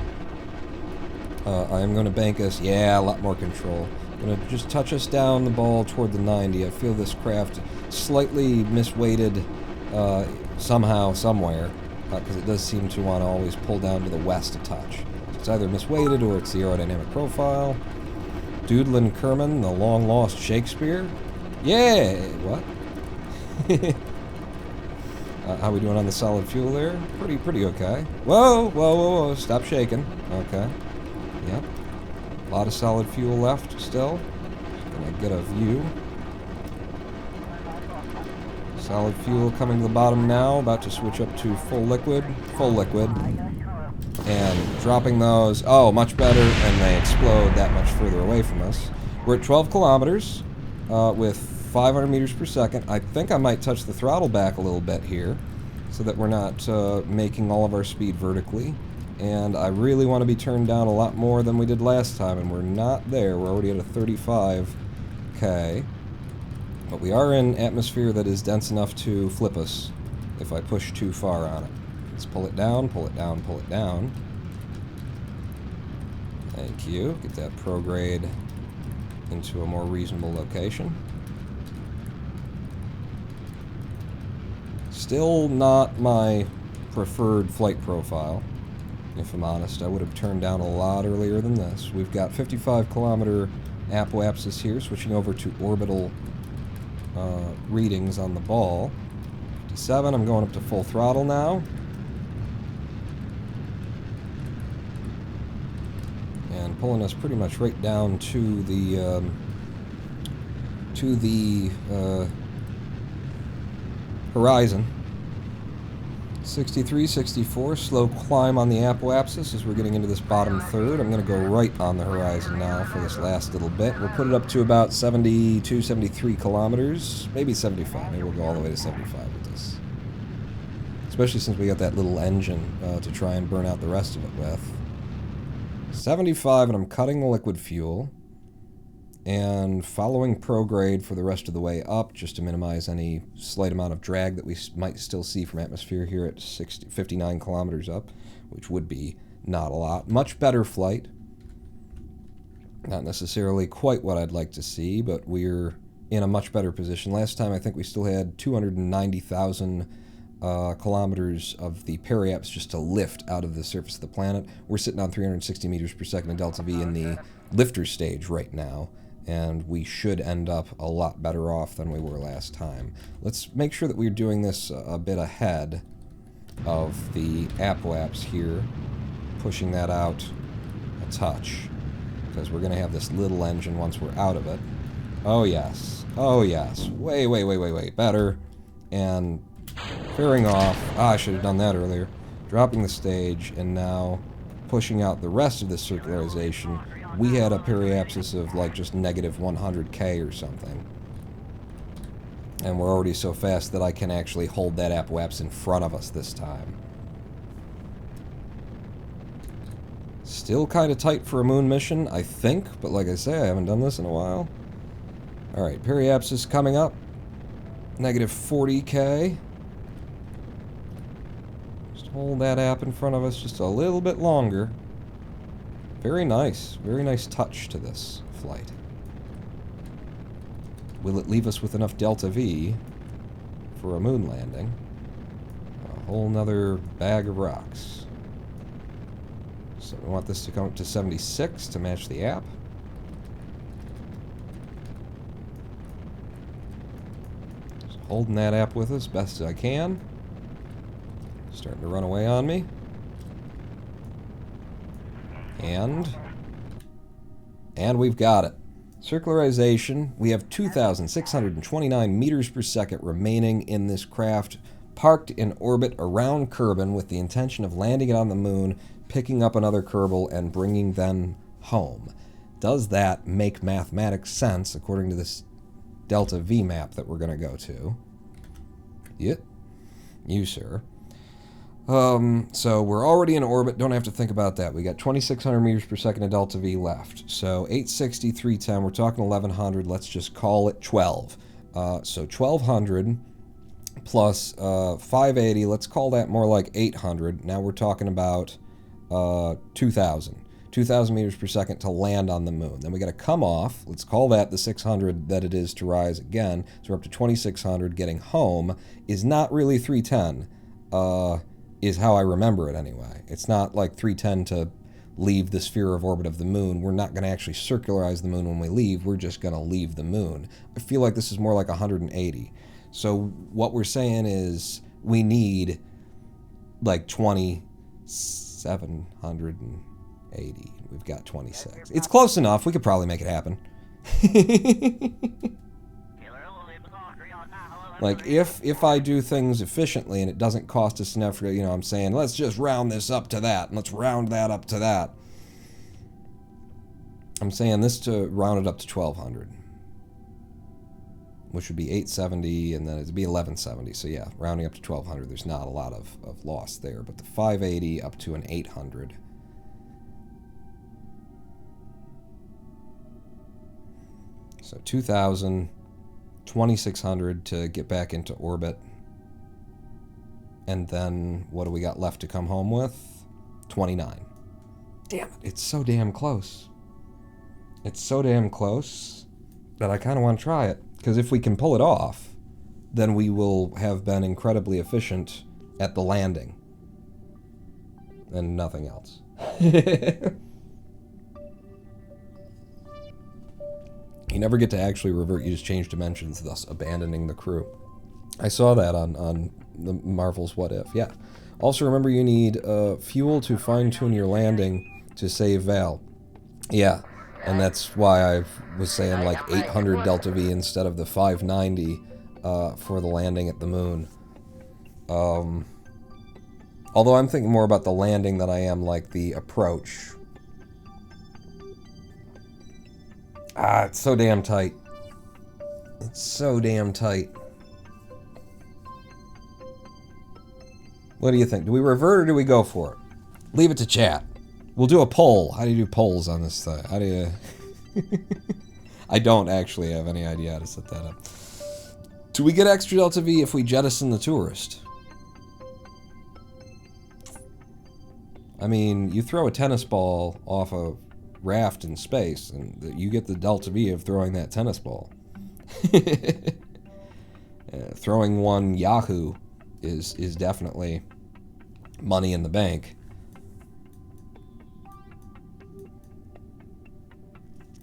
Speaker 1: I'm going to bank us, yeah, a lot more control. I'm going to just touch us down the ball toward the 90. I feel this craft slightly misweighted somehow, somewhere, because it does seem to want to always pull down to the west a touch. It's either misweighted or it's the aerodynamic profile. Doodlin Kerman, the long-lost Shakespeare. Yeah! What? How we doing on the solid fuel there? Pretty okay. Whoa, whoa, whoa, whoa. Stop shaking. Okay. Yep. A lot of solid fuel left still. Just gonna get a view. Solid fuel coming to the bottom now. About to switch up to full liquid. Full liquid. And dropping those. Oh, much better. And they explode that much further away from us. We're at 12 kilometers with 500 meters per second. I think I might touch the throttle back a little bit here so that we're not making all of our speed vertically. And I really want to be turned down a lot more than we did last time, and we're not there. We're already at a 35K. But we are in atmosphere that is dense enough to flip us if I push too far on it. Let's pull it down, pull it down, pull it down. Thank you. Get that prograde into a more reasonable location. Still not my preferred flight profile. If I'm honest, I would have turned down a lot earlier than this. We've got 55 kilometer apoapsis here, switching over to orbital readings on the ball. 57, I'm going up to full throttle now. And pulling us pretty much right down to the horizon. 63, 64, slow climb on the apoapsis as we're getting into this bottom third. I'm going to go right on the horizon now for this last little bit. We'll put it up to about 72, 73 kilometers, maybe 75. Maybe we'll go all the way to 75 with this. Especially since we got that little engine to try and burn out the rest of it with. 75, and I'm cutting the liquid fuel and following prograde for the rest of the way up just to minimize any slight amount of drag that we might still see from atmosphere here at 59 kilometers up, which would be not a lot. Much better flight. Not necessarily quite what I'd like to see, but we're in a much better position. Last time I think we still had 290,000 kilometers of the periaps just to lift out of the surface of the planet. We're sitting on 360 meters per second in delta V in the lifter stage right now, and we should end up a lot better off than we were last time. Let's make sure that we're doing this a bit ahead of the apoaps here, pushing that out a touch, because we're going to have this little engine once we're out of it. Oh yes, oh yes, way better, and fairing off. I should have done that earlier. Dropping the stage, and now pushing out the rest of the circularization. We had a periapsis of like just negative 100K or something. And we're already so fast that I can actually hold that apoapsis in front of us this time. Still kind of tight for a moon mission, I think, but like I say, I haven't done this in a while. Alright, periapsis coming up. Negative 40K. Just hold that app in front of us just a little bit longer. Very nice touch to this flight. Will it leave us with enough delta V for a moon landing? A whole nother bag of rocks. So we want this to come up to 76 to match the app. Just holding that app with us best as I can. Starting to run away on me. And we've got it. Circularization, we have 2,629 meters per second remaining in this craft, parked in orbit around Kerman with the intention of landing it on the moon, picking up another Kerbal, and bringing them home. Does that make mathematics sense according to this delta V map that we're going to go to? Yep. You, sir. So we're already in orbit. Don't have to think about that. We got 2,600 meters per second of delta V left. So 860, 310. We're talking 1,100. Let's just call it 12. So 1,200 plus 580. Let's call that more like 800. Now we're talking about 2,000. 2,000 meters per second to land on the moon. Then we got to come off. Let's call that the 600 that it is to rise again. So we're up to 2,600. Getting home is not really 310. Is how I remember it anyway. It's not like 310 to leave the sphere of orbit of the moon. We're not going to actually circularize the moon when we leave. We're just going to leave the moon. I feel like this is more like 180. So what we're saying is we need like 2,780. We've got 26. It's close enough. We could probably make it happen. Like, if I do things efficiently and it doesn't cost us enough, you know, I'm saying, let's just round this up to that, and let's round that up to that. I'm saying this to round it up to 1,200, which would be 870, and then it'd be 1,170. So yeah, rounding up to 1,200, there's not a lot of loss there. But the 580 up to an 800. So 2,000... 2,600 to get back into orbit. And then, what do we got left to come home with? 29. Damn it, it's so damn close. It's so damn close that I kind of want to try it. Because if we can pull it off, then we will have been incredibly efficient at the landing. And nothing else. You never get to actually revert, you just change dimensions, thus abandoning the crew. I saw that on the Marvel's What If, yeah. Also remember you need fuel to fine-tune your landing to save Val. Yeah, and that's why I was saying like 800 Delta V instead of the 590 for the landing at the moon. Although I'm thinking more about the landing than I am like the approach. Ah, it's so damn tight. It's so damn tight. What do you think? Do we revert or do we go for it? Leave it to chat. We'll do a poll. How do you do polls on this thing? How do you... I don't actually have any idea how to set that up. Do we get extra Delta V if we jettison the tourist? I mean, you throw a tennis ball off a raft in space, and you get the Delta V of throwing that tennis ball. Throwing one Yahoo is definitely money in the bank.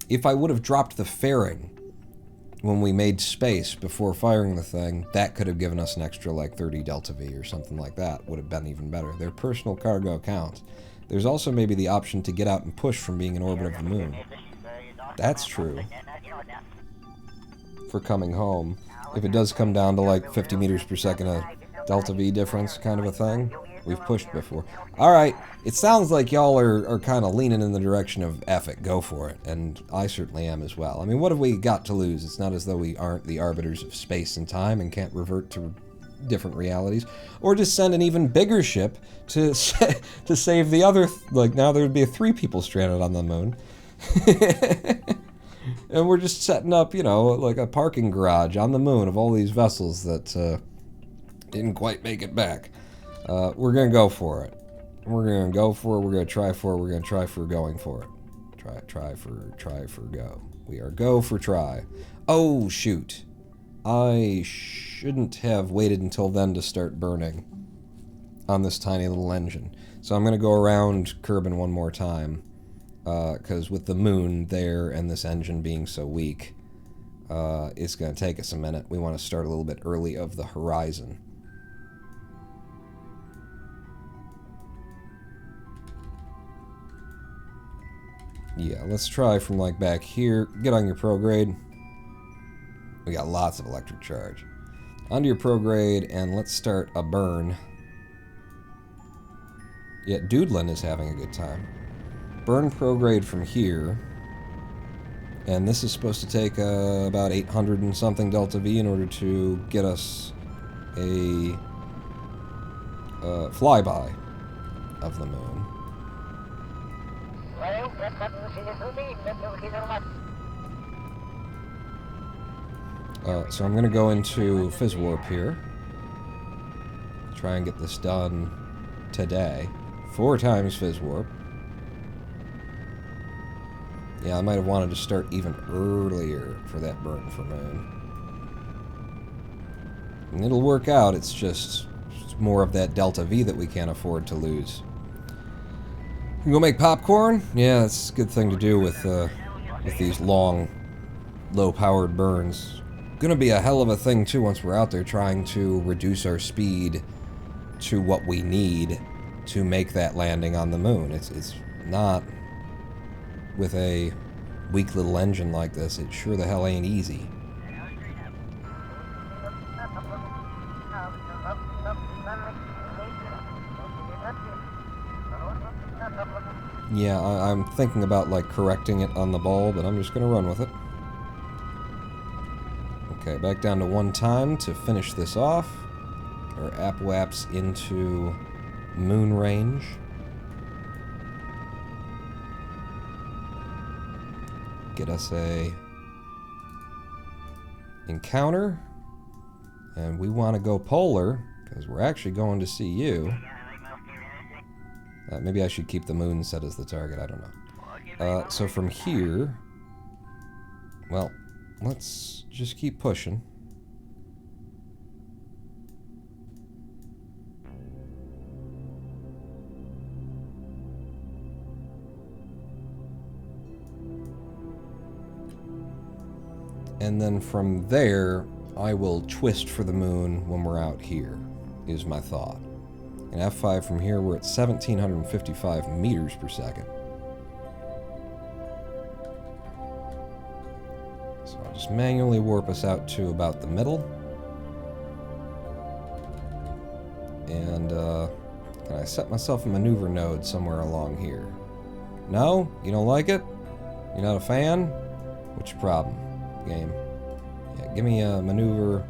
Speaker 1: If I would have dropped the fairing when we made space before firing the thing, that could have given us an extra like 30 Delta V or something like that. Would have been even better. Their personal cargo counts. There's also maybe the option to get out and push from being in orbit of the moon. That's true. For coming home. If it does come down to like 50 meters per second of Delta V difference kind of a thing, we've pushed before. Alright, it sounds like y'all are kind of leaning in the direction of F it, go for it. And I certainly am as well. I mean, what have we got to lose? It's not as though we aren't the arbiters of space and time and can't revert to different realities, or just send an even bigger ship to save the other, like now there would be 3 people stranded on the moon. And we're just setting up, you know, like a parking garage on the moon of all these vessels that didn't quite make it back. We're gonna go for it. We're gonna go for it, we're gonna try for it, we're gonna try for going for it. Try for go. We are go for try. Oh shoot. I shouldn't have waited until then to start burning on this tiny little engine. So I'm going to go around Kerman one more time, because with the moon there and this engine being so weak, it's going to take us a minute. We want to start a little bit early of the horizon. Yeah, let's try from like back here. Get on your prograde. We got lots of electric charge. Onto your prograde, and let's start a burn. Yeah, Doodlin is having a good time. Burn prograde from here. And this is supposed to take about 800 and something Delta V in order to get us a flyby of the moon. So I'm going to go into Fizz Warp here. Try and get this done today. 4 times Fizz Warp. Yeah, I might have wanted to start even earlier for that burn for moon. And it'll work out, it's just more of that delta V that we can't afford to lose. You go make popcorn? Yeah, that's a good thing to do with these long, low-powered burns. Gonna be a hell of a thing, too, once we're out there trying to reduce our speed to what we need to make that landing on the moon. It's not... With a weak little engine like this, it sure the hell ain't easy. Yeah, I'm thinking about, like, correcting it on the ball, but I'm just gonna run with it. Okay, back down to 1 time to finish this off. Our Apwaps into moon range. Get us a encounter, and we want to go polar because we're actually going to see you. Maybe I should keep the moon set as the target, I don't know. So from here, well, let's just keep pushing. And then from there, I will twist for the moon when we're out here, is my thought. And F5 from here, we're at 1,755 meters per second. So I'll just manually warp us out to about the middle. And can I set myself a maneuver node somewhere along here? No? You don't like it? You're not a fan? What's your problem? Game. Yeah, give me a maneuver,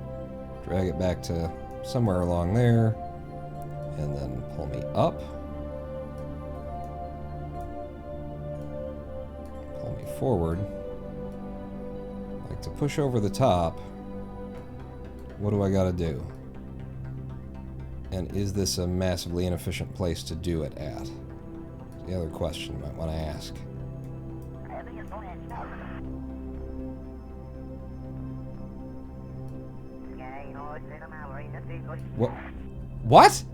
Speaker 1: drag it back to somewhere along there, and then pull me up. Pull me forward. Like to push over the top. What do I gotta do? And is this a massively inefficient place to do it at? The other question you might want to ask. What? What?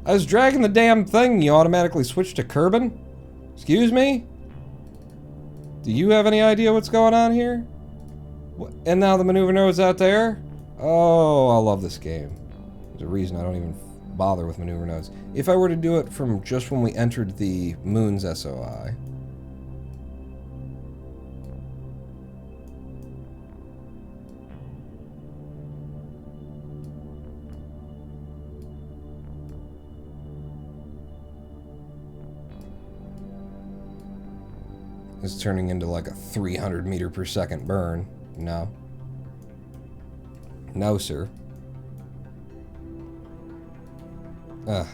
Speaker 1: I was dragging the damn thing, you automatically switched to Kerman? Excuse me? Do you have any idea what's going on here? What? And now the maneuver node's out there? Oh, I love this game. There's a reason I don't even bother with maneuver nodes. If I were to do it from just when we entered the moon's SOI... It's turning into like a 300 meter per second burn. No. No, sir. Ugh.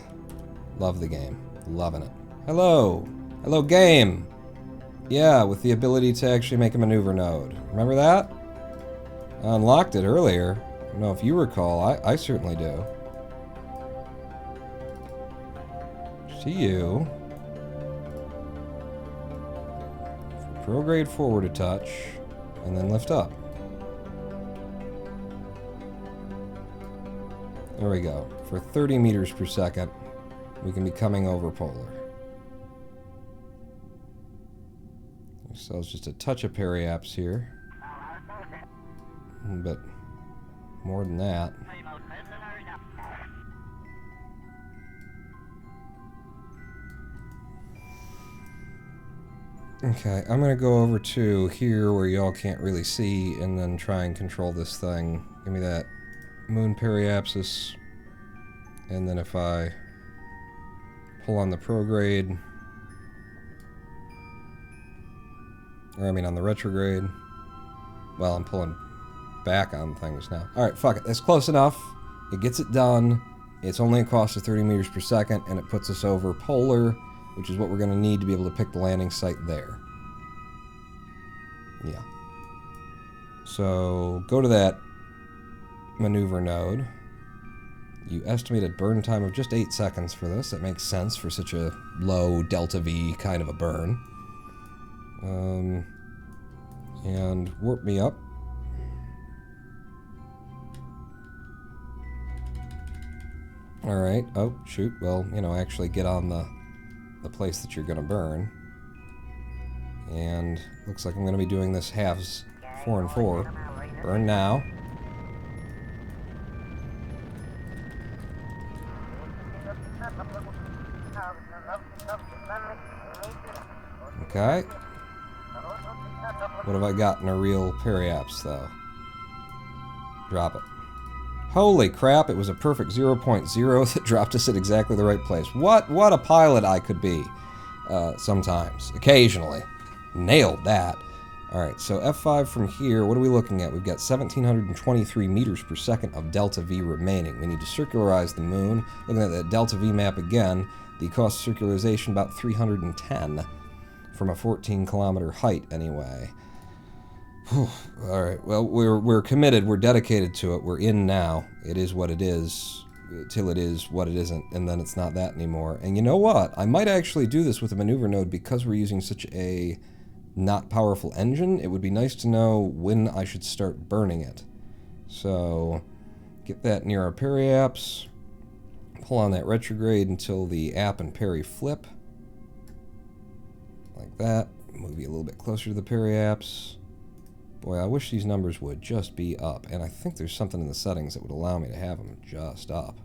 Speaker 1: Love the game. Loving it. Hello! Hello, game! Yeah, with the ability to actually make a maneuver node. Remember that? I unlocked it earlier. I don't know if you recall. I certainly do. To you. Prograde forward a touch, and then lift up. There we go. For 30 meters per second, we can be coming over polar. So it's just a touch of periaps here. But more than that. Okay, I'm gonna go over to here where y'all can't really see and then try and control this thing. Give me that moon periapsis. And then if I pull on the prograde, or I mean on the retrograde, well, I'm pulling back on things now. Alright, fuck it, that's close enough. It gets it done. It's only a cost of 30 meters per second, and it puts us over polar, which is what we're going to need to be able to pick the landing site there. Yeah. So go to that maneuver node. You estimated burn time of just 8 seconds for this. That makes sense for such a low delta V kind of a burn. And warp me up. Alright. Oh, shoot. Well, you know, actually get on the place that you're going to burn. And looks like I'm going to be doing this halves 4 and 4. Burn now. Okay. What have I got in a real periapse, though? Drop it. Holy crap, it was a perfect 0.0 that dropped us at exactly the right place. What a pilot I could be. Sometimes. Occasionally. Nailed that. Alright, so F5 from here, what are we looking at? We've got 1,723 meters per second of delta V remaining. We need to circularize the moon. Looking at that delta V map again, the cost of circularization about 310 from a 14-kilometer height anyway. Alright, well, we're committed, we're dedicated to it, we're in now. It is what it is, till it is what it isn't, and then it's not that anymore. And you know what? I might actually do this with a maneuver node because we're using such a not powerful engine. It would be nice to know when I should start burning it. So, get that near our periapse, pull on that retrograde until the app and peri flip. Like that. Move you a little bit closer to the periapse. Boy, I wish these numbers would just be up. And I think there's something in the settings that would allow me to have them just up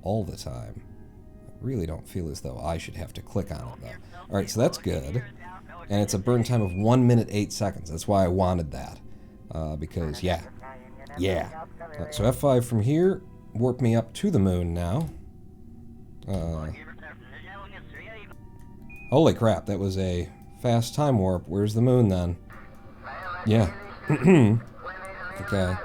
Speaker 1: all the time. I really don't feel as though I should have to click on it, though. Alright, so that's good. And it's a burn time of 1 minute 8 seconds. That's why I wanted that. Because, yeah. Right, so F5 from here. Warp me up to the moon now. Holy crap, that was a fast time warp. Where's the moon, then? Yeah. Okay.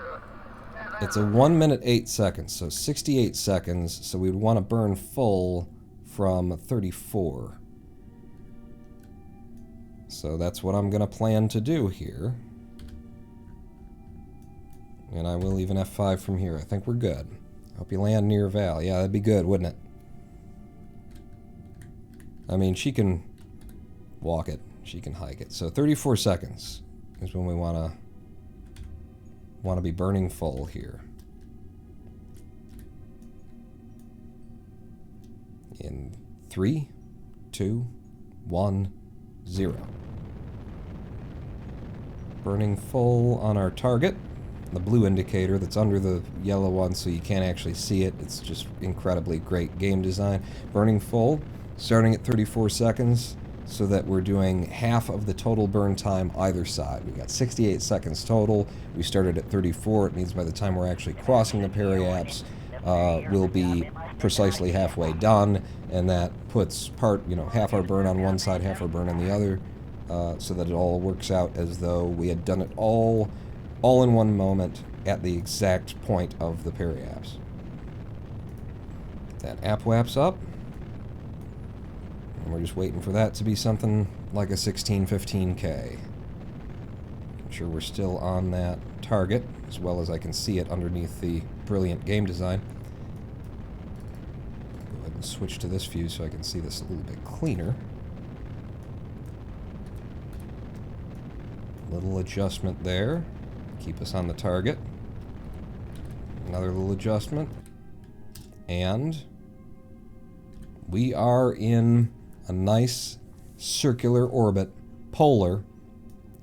Speaker 1: It's a 1 minute 8 seconds, so 68 seconds, so we'd want to burn full from 34. So that's what I'm going to plan to do here. And I will even F5 from here. I think we're good. Hope you land near Val. Yeah, that'd be good, wouldn't it? I mean, she can walk it. She can hike it. So 34 seconds is when we want to be burning full here. In 3, 2, 1, 0. Burning full on our target. The blue indicator that's under the yellow one so you can't actually see it. It's just incredibly great game design. Burning full, starting at 34 seconds so that we're doing half of the total burn time either side. We got 68 seconds total. We started at 34. It means by the time we're actually crossing the periapse, we'll be precisely halfway done, and that puts half our burn on one side, half our burn on the other, so that it all works out as though we had done it all in one moment at the exact point of the periapse. That app waps up. And we're just waiting for that to be something like a 1615K. I'm sure we're still on that target, as well as I can see it underneath the brilliant game design. Go ahead and switch to this view so I can see this a little bit cleaner. Little adjustment there. Keep us on the target. Another little adjustment. And we are in a nice circular orbit, polar,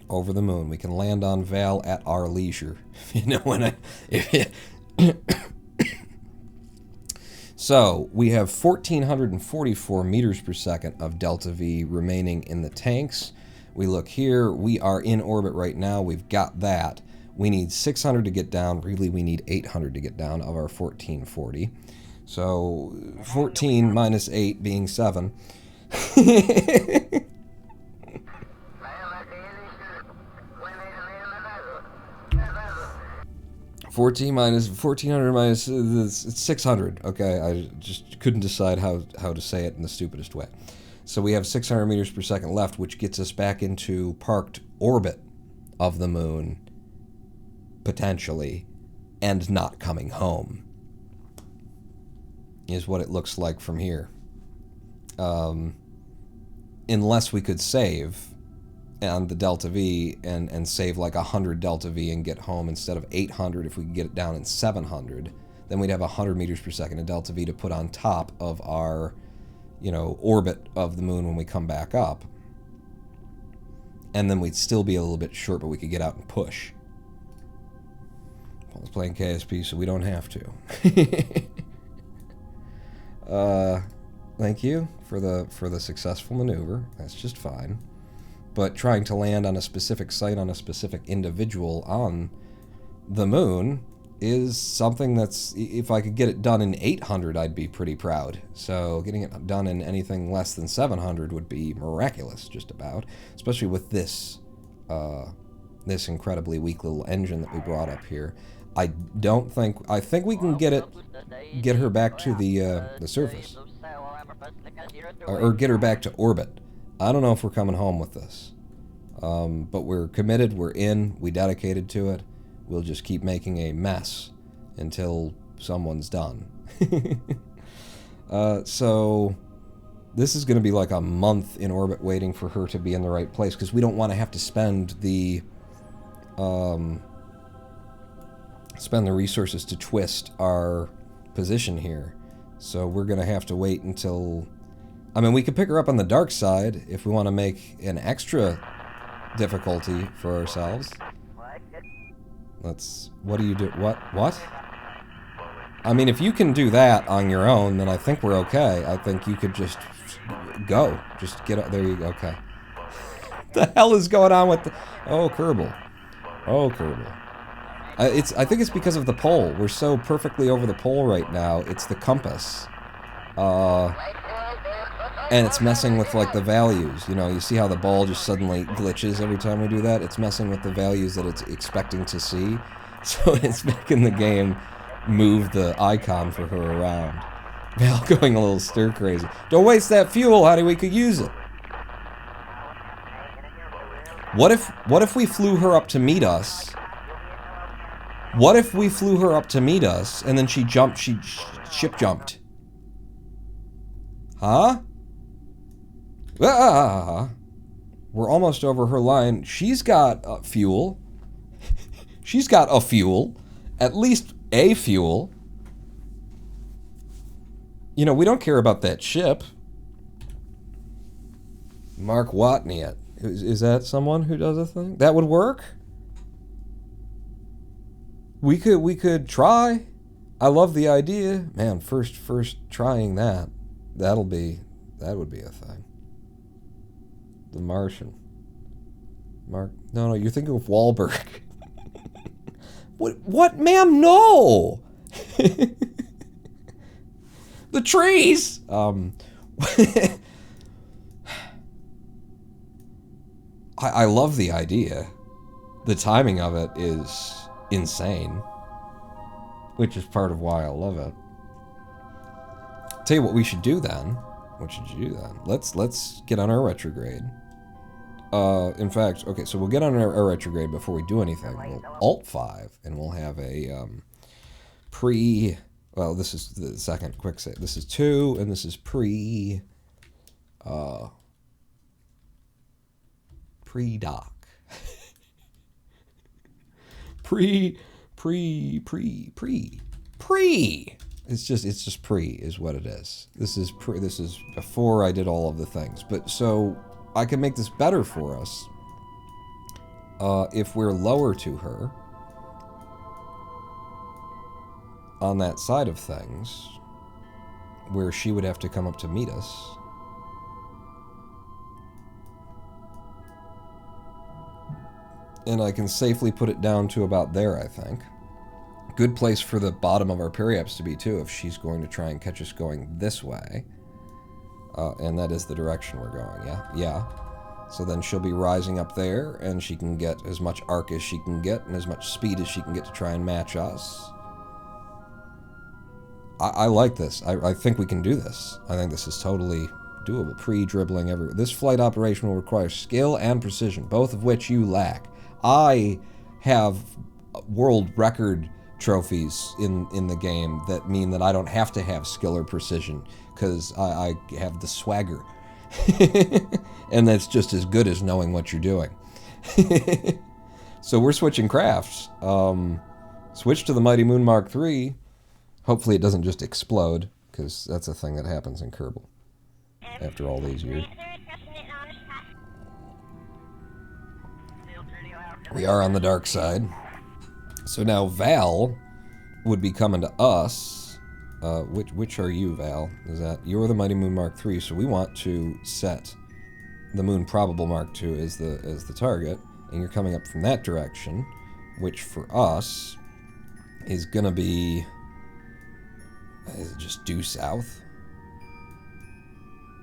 Speaker 1: over the moon. We can land on Val at our leisure. So, we have 1,444 meters per second of delta V remaining in the tanks. We look here, we are in orbit right now, we've got that. We need 600 to get down, really we need 800 to get down of our 1,440. So, 14 minus 8 being 7. 1400 minus it's 600. Okay, I just couldn't decide how to say it in the stupidest way. So we have 600 meters per second left, which gets us back into parked orbit of the moon, potentially, and not coming home, is what it looks like from here. Unless we could save on the delta V and save like 100 delta V and get home instead of 800. If we could get it down in 700, then we'd have 100 meters per second of delta V to put on top of our, orbit of the moon when we come back up. And then we'd still be a little bit short, but we could get out and push. Paul's playing KSP, so we don't have to. Thank you for the successful maneuver. That's just fine. But trying to land on a specific site on a specific individual on the moon is something that's, if I could get it done in 800, I'd be pretty proud. So getting it done in anything less than 700 would be miraculous, just about. Especially with this this incredibly weak little engine that we brought up here. I think we can get her back to the surface. Or get her back to orbit. I don't know if we're coming home with this. But we're committed, we're in, we dedicated to it. We'll just keep making a mess until someone's done. So this is going to be like a month in orbit waiting for her to be in the right place, because we don't want to have to spend the resources to twist our position here. So we're going to have to wait until... I mean, we could pick her up on the dark side if we want to make an extra difficulty for ourselves. What do you do? What? I mean, if you can do that on your own, then I think we're okay. I think you could just go. Just get up. There you go. Okay. The hell is going on with the... Oh, Kerbal. Oh, Kerbal. I think it's because of the pole. We're so perfectly over the pole right now. It's the compass. And it's messing with, like, the values. You see how the ball just suddenly glitches every time we do that? It's messing with the values that it's expecting to see. So it's making the game move the icon for her around. Val going a little stir-crazy. Don't waste that fuel, honey. We could use it. What if we flew her up to meet us? What if we flew her up to meet us, and then she ship jumped? Huh? We're almost over her line. She's got fuel. She's got a fuel. At least a fuel. We don't care about that ship. Mark Watney. Is that someone who does a thing? That would work? We could try. I love the idea. Man, first trying that. That would be a thing. The Martian. No, you're thinking of Wahlberg. What, ma'am? No! The trees! I love the idea. The timing of it is insane. Which is part of why I love it. Tell you what we should do then. What should you do then? Let's get on our retrograde. In fact, okay, so we'll get on our retrograde before we do anything. We'll Alt 5, and we'll have a well, this is the second quick save. This is 2, and this is pre-doc. pre. It's just pre is what it is. This is before I did all of the things. But so I can make this better for us if we're lower to her on that side of things, where she would have to come up to meet us. And I can safely put it down to about there, I think. Good place for the bottom of our periaps to be, too, if she's going to try and catch us going this way. And that is the direction we're going, yeah? Yeah. So then she'll be rising up there, and she can get as much arc as she can get, and as much speed as she can get to try and match us. I like this. I think we can do this. I think this is totally doable. Pre-dribbling everywhere. This flight operation will require skill and precision, both of which you lack. I have world record trophies in the game that mean that I don't have to have skill or precision, because I have the swagger. And that's just as good as knowing what you're doing. So we're switching crafts. Switch to the Mighty Moon Mark III. Hopefully it doesn't just explode, because that's a thing that happens in Kerbal after all these years. We are on the dark side. So now Val would be coming to us. Which are you, Val? Is that you're the Mighty Moon Mark III? So we want to set the Moon Probable Mark II as the target, and you're coming up from that direction, which for us is gonna be. Is it just due south?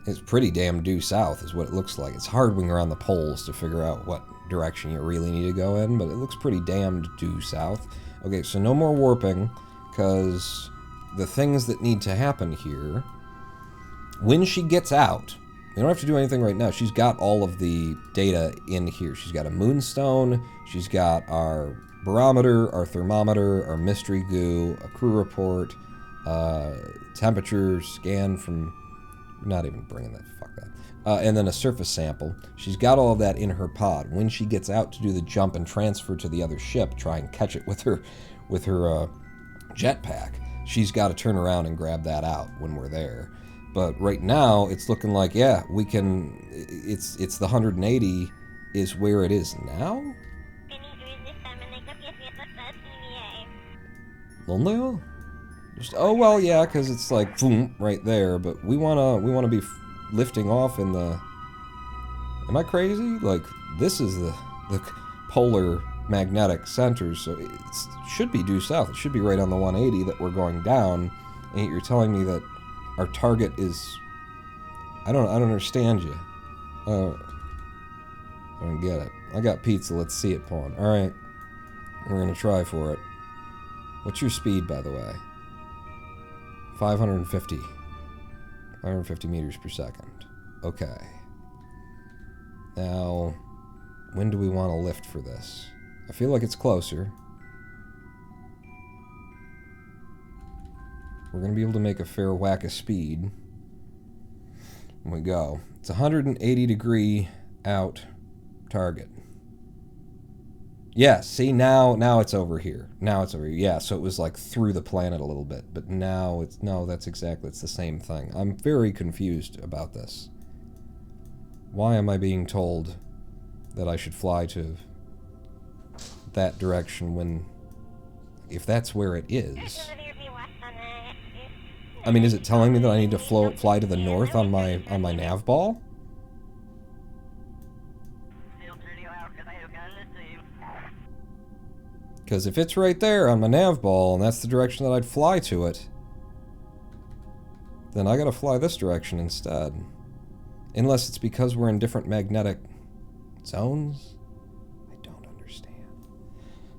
Speaker 1: It's pretty damn due south is what it looks like. It's hard when you're on the poles to figure out what direction you really need to go in, but it looks pretty damned due south. Okay, so no more warping, because the things that need to happen here, when she gets out, you don't have to do anything right now. She's got all of the data in here. She's got a moonstone, she's got our barometer, our thermometer, our mystery goo, a crew report, temperature scan from, not even bringing that, fuck that, and then a surface sample. She's got all of that in her pod. When she gets out to do the jump and transfer to the other ship, try and catch it with her jetpack, she's got to turn around and grab that out when we're there. But right now, it's looking like, yeah, we can, it's the 180 is where it is now? Lonely? Oh, well, yeah, because it's like, boom, right there, but we wanna be lifting off in the... Am I crazy? Like, this is the polar magnetic center, so it should be due south. It should be right on the 180 that we're going down, and yet you're telling me that our target is... I don't understand you. I don't get it. I got pizza, let's see it, Pawn. Alright, we're gonna try for it. What's your speed, by the way? 550 meters per second. Okay. Now, when do we want to lift for this? I feel like it's closer. We're going to be able to make a fair whack of speed when we go. It's a 180 degree out target. Yeah, see, now it's over here. Now it's over here. Yeah, so it was like through the planet a little bit, but now it's, no, that's exactly, it's the same thing. I'm very confused about this. Why am I being told that I should fly to that direction when, if that's where it is? I mean, is it telling me that I need to fly to the north on my nav ball? Because if it's right there on my nav ball, and that's the direction that I'd fly to it, then I gotta fly this direction instead. Unless it's because we're in different magnetic zones? I don't understand.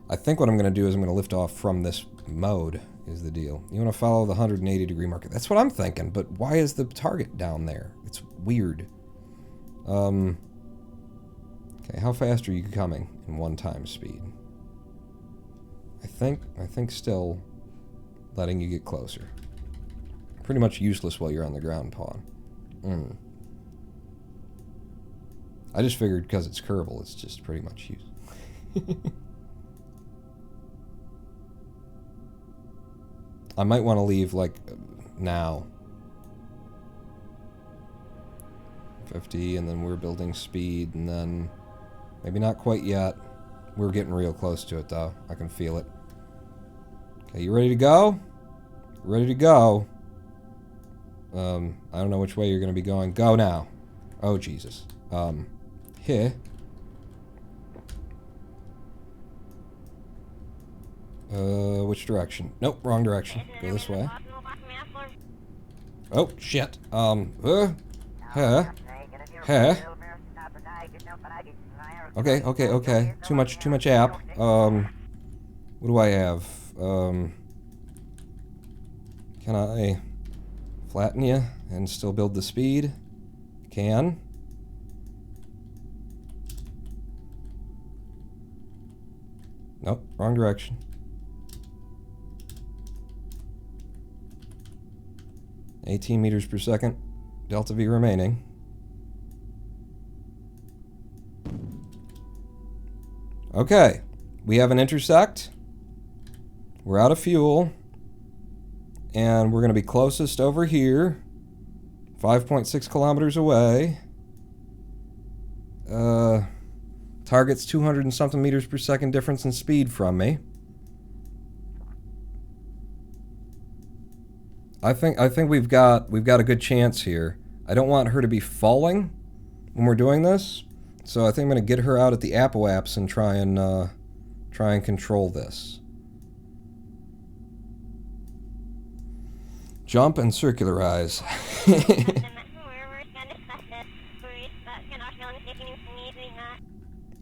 Speaker 1: I think what I'm gonna do is I'm gonna lift off from this mode, is the deal. You wanna follow the 180 degree marker. That's what I'm thinking, but why is the target down there? It's weird. Okay, how fast are you coming in 1 time speed? I think still letting you get closer. Pretty much useless while you're on the ground, Pawn. I just figured because it's Kerbal, it's just pretty much useless. I might want to leave, like, now. 50, and then we're building speed, and then maybe not quite yet. We're getting real close to it, though. I can feel it. Okay, you ready to go? Ready to go. I don't know which way you're going to be going. Go now. Oh, Jesus. Here. Which direction? Nope, wrong direction. Go this way. Oh, shit. Okay, okay, okay. Too much app. What do I have? Can I flatten you and still build the speed? Can. Nope, wrong direction. (18 meters per second). Delta V remaining. Okay, we have an intersect. We're out of fuel. And we're going to be closest over here. 5.6 kilometers away. Target's 200 and something meters per second difference in speed from me. I think we've got a good chance here. I don't want her to be falling when we're doing this, so I think I'm going to get her out at the apoaps and try and control this. Jump and circularize.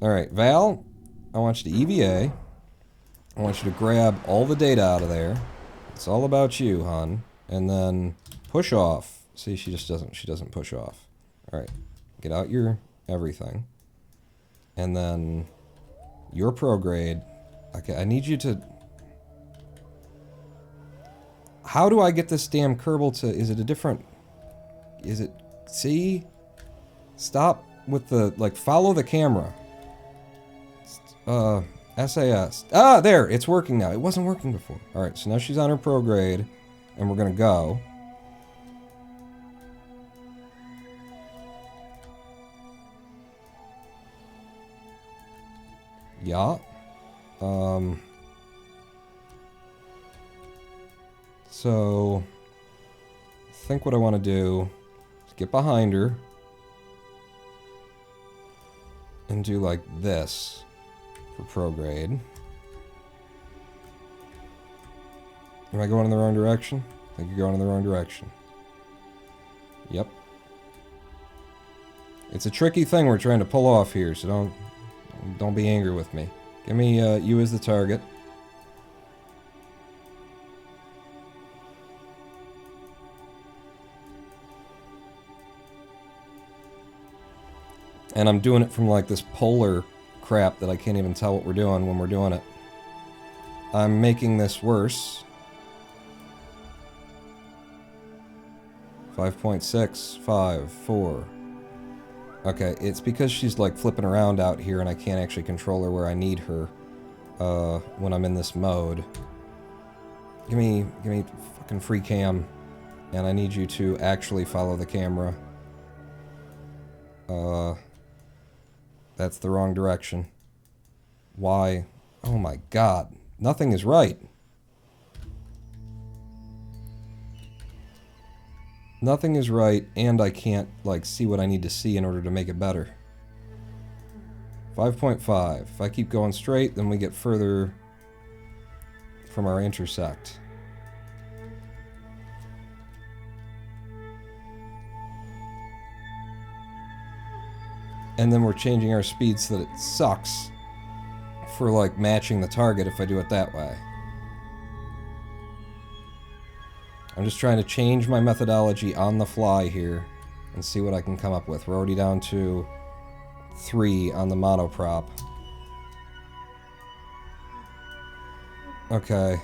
Speaker 1: Alright, Val, I want you to EVA. I want you to grab all the data out of there. It's all about you, hon. And then push off. See, she doesn't push off. Alright, get out your everything. And then your prograde. Okay, I need you to... How do I get this damn Kerbal to... Is it a different... Is it... See? Stop with the... Like, follow the camera. SAS. Ah, there! It's working now. It wasn't working before. Alright, so now she's on her prograde. And we're gonna go. Yeah. So, I think what I want to do is get behind her and do like this for prograde. Am I going in the wrong direction? I think you're going in the wrong direction. Yep. It's a tricky thing we're trying to pull off here, so don't be angry with me. Give me you as the target. And I'm doing it from like this polar crap that I can't even tell what we're doing when we're doing it. I'm making this worse. 5.6, 5, 4. Okay, it's because she's like flipping around out here and I can't actually control her where I need her when I'm in this mode. Give me fucking free cam, and I need you to actually follow the camera. That's the wrong direction. Why? Oh my god. Nothing is right. Nothing is right, and I can't, like, see what I need to see in order to make it better. 5.5. If I keep going straight, then we get further from our intersect. And then we're changing our speed so that it sucks for, like, matching the target if I do it that way. I'm just trying to change my methodology on the fly here and see what I can come up with. We're already down to 3 on the monoprop. Okay.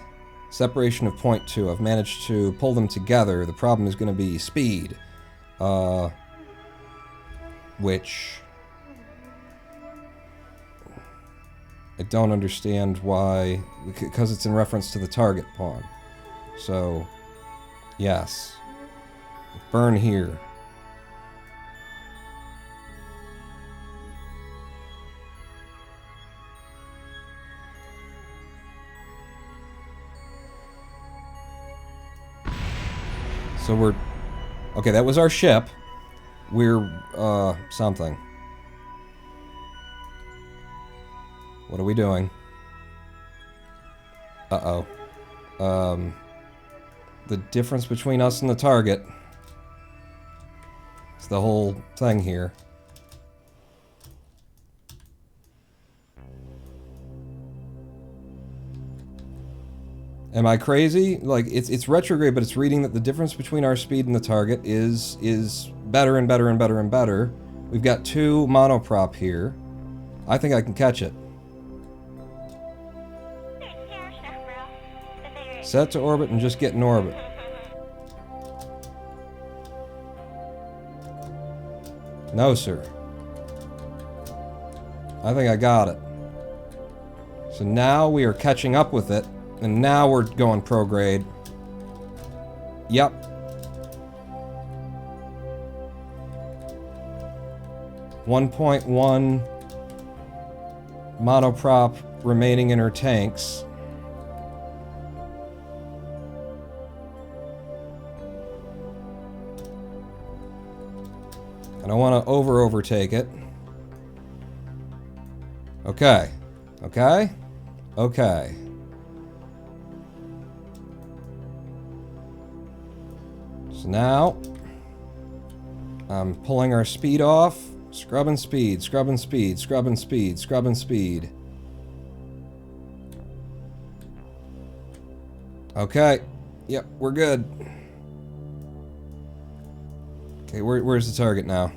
Speaker 1: Separation of 0.2. I've managed to pull them together. The problem is going to be speed. Which... I don't understand why... Because it's in reference to the target pawn. So... Yes. Burn here. So we're... Okay, that was our ship. We're, something. What are we doing? Uh-oh. The difference between us and the target. It's the whole thing here. Am I crazy? Like, it's retrograde, but it's reading that the difference between our speed and the target is better and better and better and better. We've got 2 monoprop here. I think I can catch it. Set to orbit and just get in orbit. No, sir. I think I got it. So now we are catching up with it, and now we're going prograde. Yep. .1 monoprop remaining in her tanks. I don't want to overtake it. Okay. Okay? Okay. So now, I'm pulling our speed off. Scrubbing speed, scrubbing speed, scrubbing speed, scrubbing speed. Okay. Yep, we're good. Okay, where's the target now?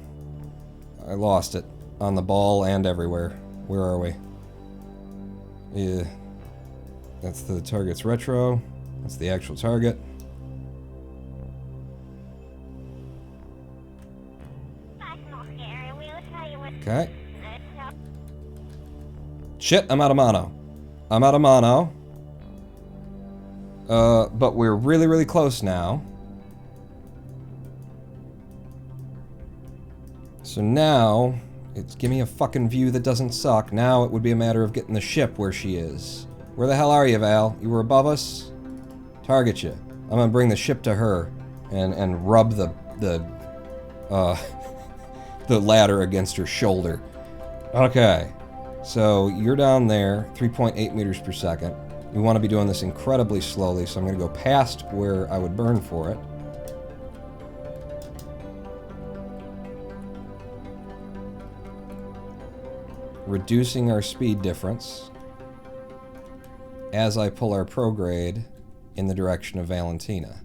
Speaker 1: I lost it. On the ball and everywhere. Where are we? Yeah. That's the target's retro. That's the actual target. Okay. Shit, I'm out of mono. I'm out of mono. But we're really, really close now. So now, give me a fucking view that doesn't suck. Now it would be a matter of getting the ship where she is. Where the hell are you, Val? You were above us? Target you. I'm gonna bring the ship to her and rub the ladder against her shoulder. Okay. So you're down there, 3.8 meters per second. We want to be doing this incredibly slowly, so I'm going to go past where I would burn for it. Reducing our speed difference as I pull our prograde in the direction of Valentina.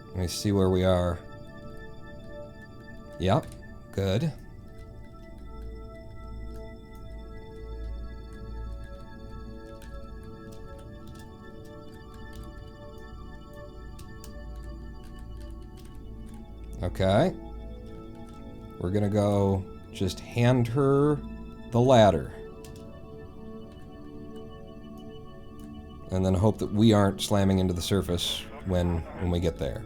Speaker 1: Let me see where we are. Yep, good. Okay. We're gonna go just hand her the ladder. And then hope that we aren't slamming into the surface when we get there.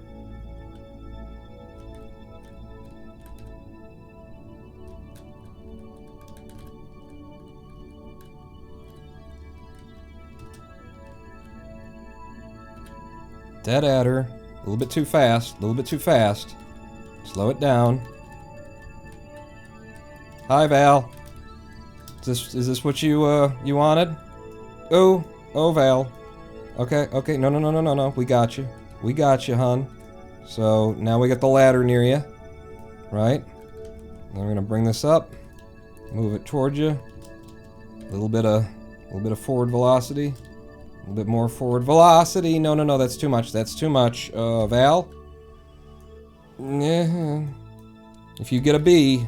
Speaker 1: Dead at her. A little bit too fast. A little bit too fast. Slow it down. Hi, Val. Is this what you wanted? Oh, Val. Okay. No. We got you. We got you, hun. So now we got the ladder near you, right? Then we're gonna bring this up, move it towards you. A little bit of forward velocity. A little bit more forward velocity. No, that's too much. That's too much. Val? Yeah. If you get a B,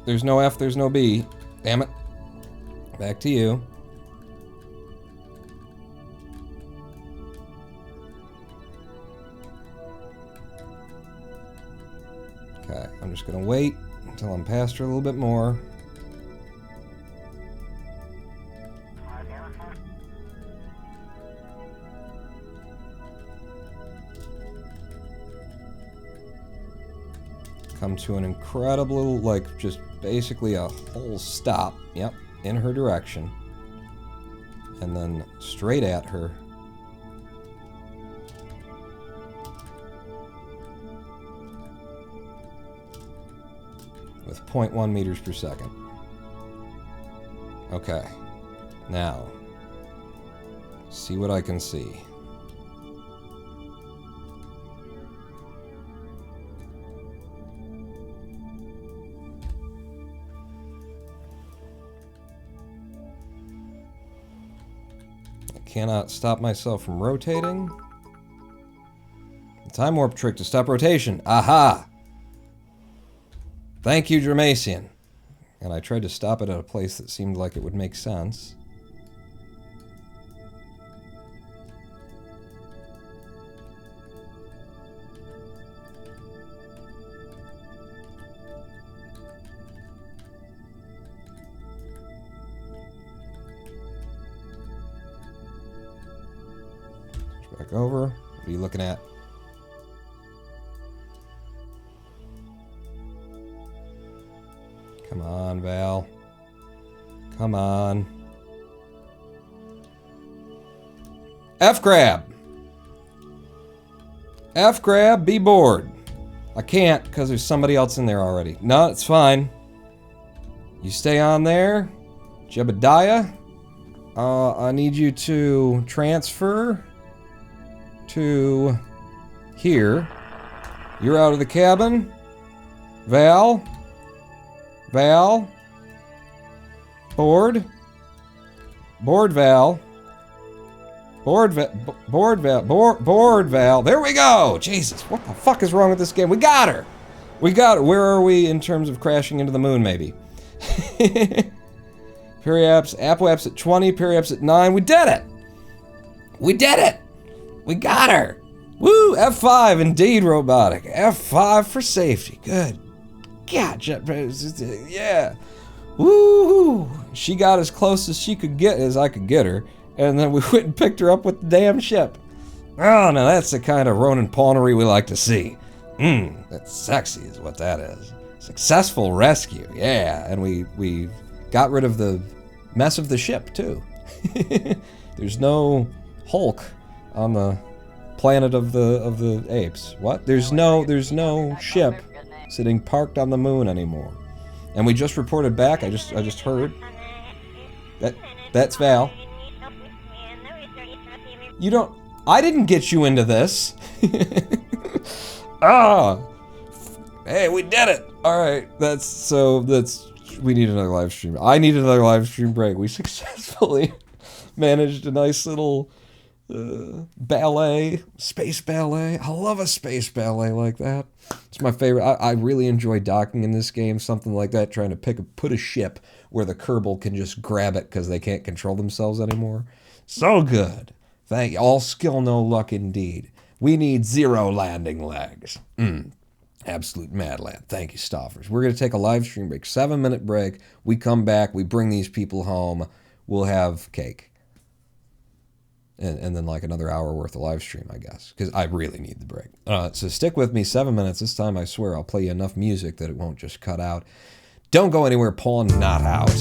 Speaker 1: there's no F, there's no B. Damn it. Back to you. Okay, I'm just gonna wait until I'm past her a little bit more. Come to an incredible, like, just basically a whole stop, yep, in her direction. And then straight at her. With 0.1 meters per second. Okay. Now, see what I can see. cannot stop myself from rotating. The time warp trick to stop rotation. Aha! Thank you, Dramacian. And I tried to stop it at a place that seemed like it would make sense. Back over. What are you looking at? Come on, Val. Come on. F-grab. F-grab, be bored. I can't because there's somebody else in there already. No, it's fine. You stay on there. Jebediah. I need you to transfer to here. You're out of the cabin. Val. Val. Board. Board Val. Board Val. There we go! Jesus, what the fuck is wrong with this game? We got her! We got her. Where are we in terms of crashing into the moon, maybe? Periaps, Apoaps at 20, Periaps at 9. We did it! We did it! We got her! Woo! F5, indeed, robotic. F5 for safety. Good. God, yeah. Woo! She got as close as she could get, as I could get her, and then we went and picked her up with the damn ship. Oh, now that's the kind of Ronin pawnery we like to see. That's sexy is what that is. Successful rescue, yeah. And we got rid of the mess of the ship, too. There's no Hulk on the planet of the apes. What? There's no ship sitting parked on the moon anymore. And we just reported back. I just heard that's Val. You don't. I didn't get you into this. Hey, we did it. All right. We need another live stream. I need another live stream break. We successfully managed a nice little ballet, space ballet. I love a space ballet like that. It's my favorite. I really enjoy docking in this game, something like that, trying to put a ship where the Kerbal can just grab it because they can't control themselves anymore. So good. Thank you. All skill, no luck indeed. We need 0 landing legs. Absolute madland. Thank you, Stoffers. We're going to take a live stream break, 7-minute break. We come back, we bring these people home, we'll have cake. And then like another hour worth of live stream, I guess, because I really need the break. So stick with me, 7 minutes. This time, I swear, I'll play you enough music that it won't just cut out. Don't go anywhere, Paul, not out.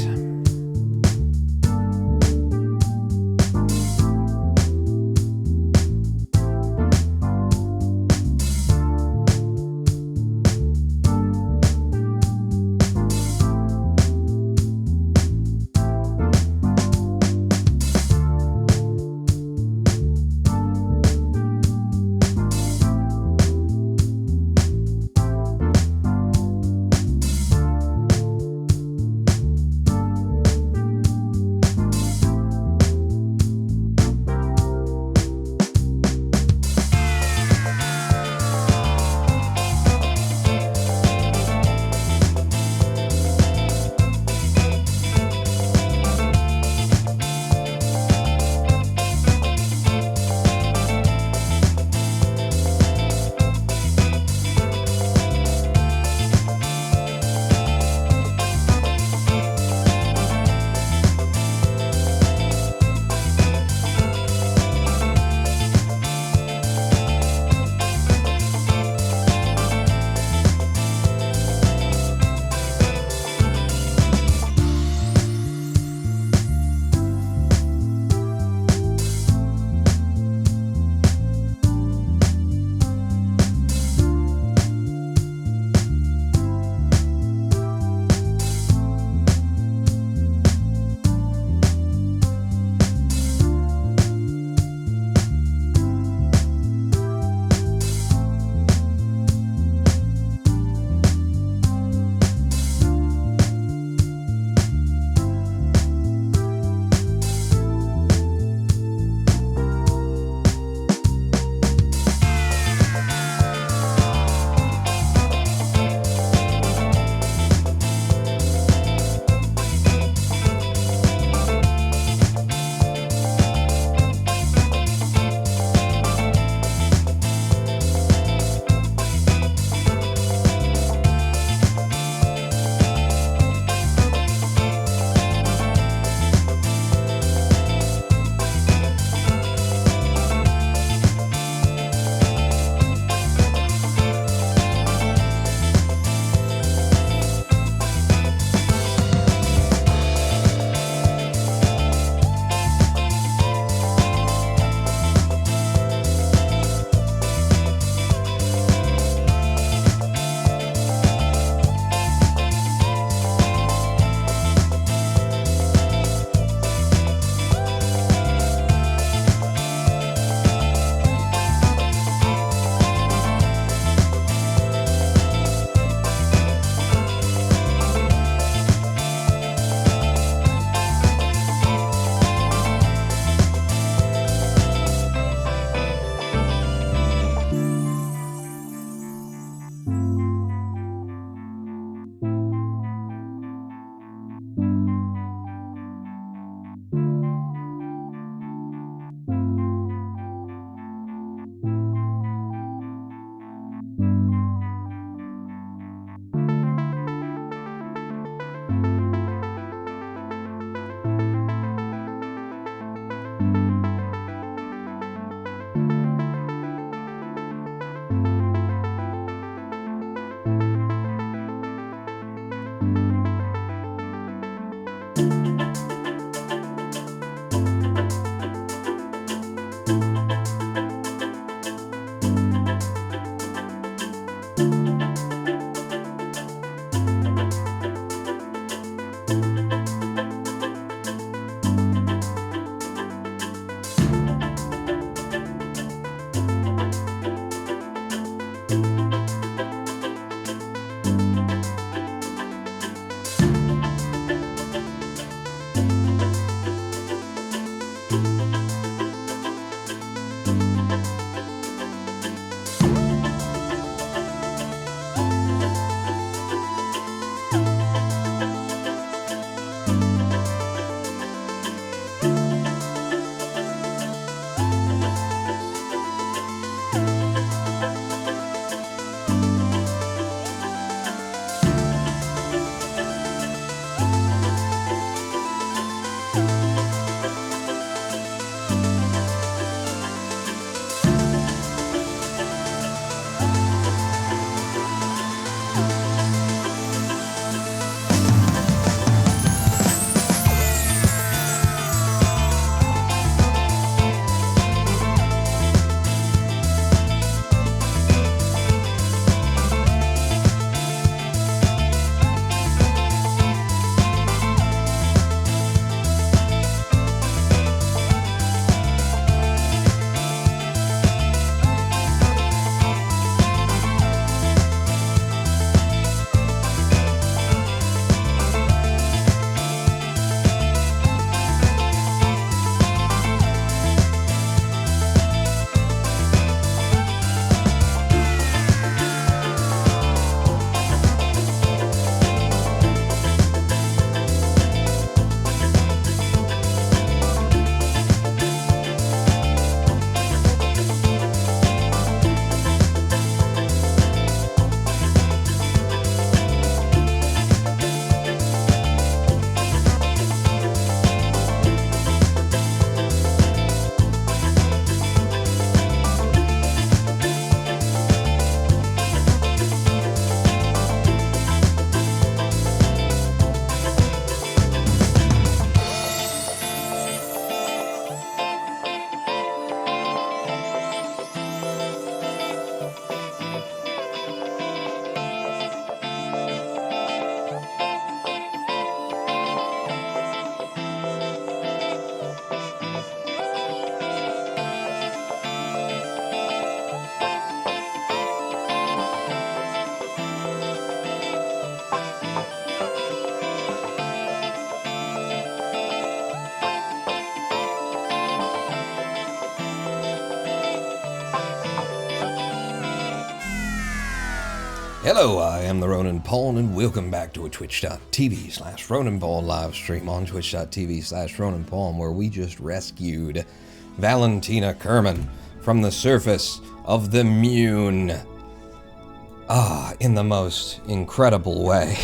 Speaker 1: Hello, I am the Ronan Paul, and welcome back to a twitch.tv/Ronan Paul live stream on twitch.tv/Ronan Paul, where we just rescued Valentina Kerman from the surface of the moon. In the most incredible way.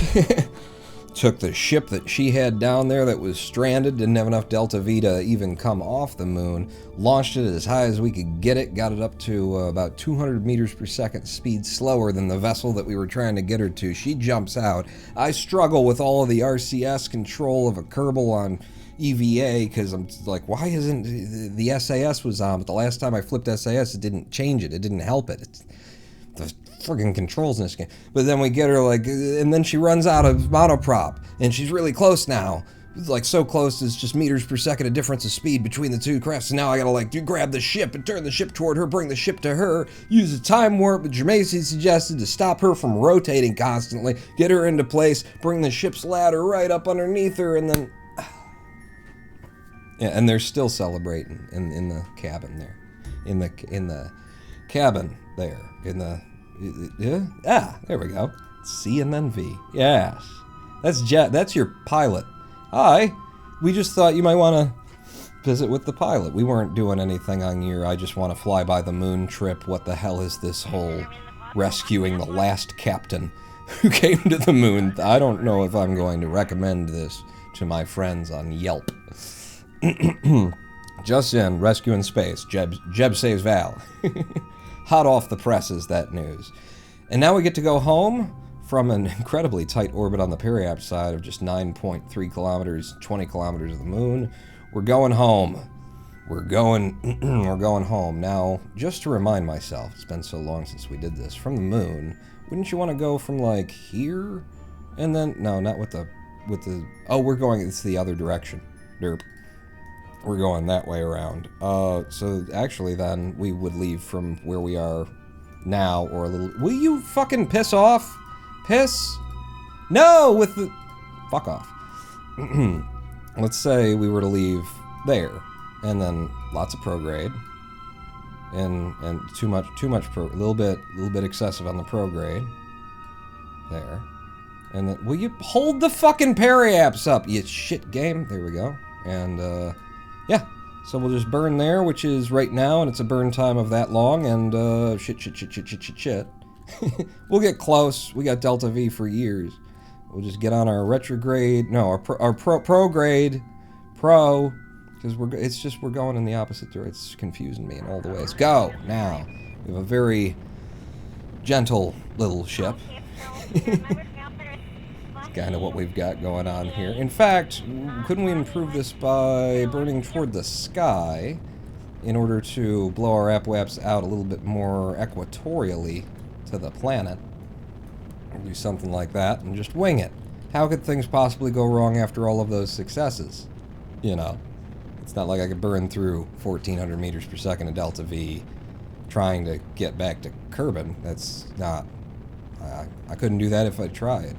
Speaker 1: Took the ship that she had down there that was stranded, didn't have enough Delta V to even come off the moon, launched it as high as we could get it, got it up to about 200 meters per second speed slower than the vessel that we were trying to get her to. She jumps out. I struggle with all of the RCS control of a Kerbal on EVA, because I'm like, why isn't the SAS was on, but the last time I flipped SAS, it didn't change it. It didn't help it. The friggin' controls in this game. But then we get her, like, and then she runs out of monoprop, and she's really close now. It's like so close, it's just meters per second of difference of speed between the two crafts. So now I gotta, like, grab the ship and turn the ship toward her, bring the ship to her, use a time warp that Jermacy suggested to stop her from rotating constantly, get her into place, bring the ship's ladder right up underneath her, and then... Yeah, and they're still celebrating in the cabin there. In the cabin there. There we go. C and then V. Yes. That's your pilot. Hi. We just thought you might want to visit with the pilot. We weren't doing anything on your I just want to fly by the moon trip. What the hell is this whole rescuing the last captain who came to the moon? I don't know if I'm going to recommend this to my friends on Yelp. Just in, rescue in space. Jeb saves Val. Hot off the presses, that news. And now we get to go home from an incredibly tight orbit on the periapt side of just 9.3 kilometers, 20 kilometers of the moon. We're going home. We're going home. Now, just to remind myself, it's been so long since we did this, from the moon, wouldn't you want to go from, like, here? And then, no, not with the, oh, we're going, it's the other direction. Derp. We're going that way around. So actually then we would leave from where we are now, or a little... Will you fucking piss off? Piss? No, with the... Fuck off. Let's say we were to leave there, and then lots of prograde, and too much a little bit excessive on the prograde. There. And then, will you hold the fucking periapts up, you shit game? There we go. And, yeah, so we'll just burn there, which is right now, and it's a burn time of that long, and, shit. We'll get close. We got Delta V for years. We'll just get on our retrograde, no, our prograde, because we're going in the opposite direction. It's confusing me in all the ways. Go, now. We have a very gentle little ship. Kind of what we've got going on here. In fact, couldn't we improve this by burning toward the sky in order to blow our apoaps out a little bit more equatorially to the planet? Or do something like that and just wing it. How could things possibly go wrong after all of those successes? You know, it's not like I could burn through 1,400 meters per second of Delta V trying to get back to Kerman. That's not... I couldn't do that if I tried.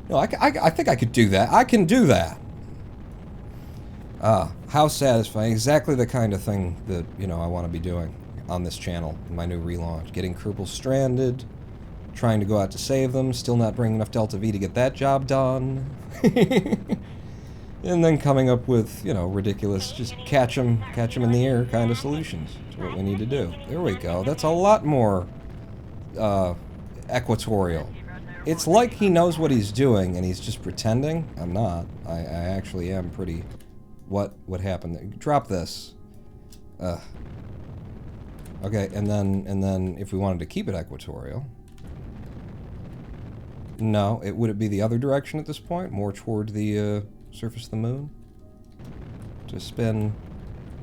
Speaker 1: No, I think I could do that. I can do that. How satisfying. Exactly the kind of thing that, you know, I want to be doing on this channel in my new relaunch. Getting Kerbal stranded, trying to go out to save them, still not bringing enough Delta V to get that job done. And then coming up with, you know, ridiculous, just catch them in the air kind of solutions. That's what we need to do. There we go. That's a lot more equatorial. It's like he knows what he's doing, and he's just pretending. I'm not. I actually am pretty... What happened there? Drop this. Okay, and then if we wanted to keep it equatorial... No, would it be the other direction at this point? More toward the surface of the moon? To spin...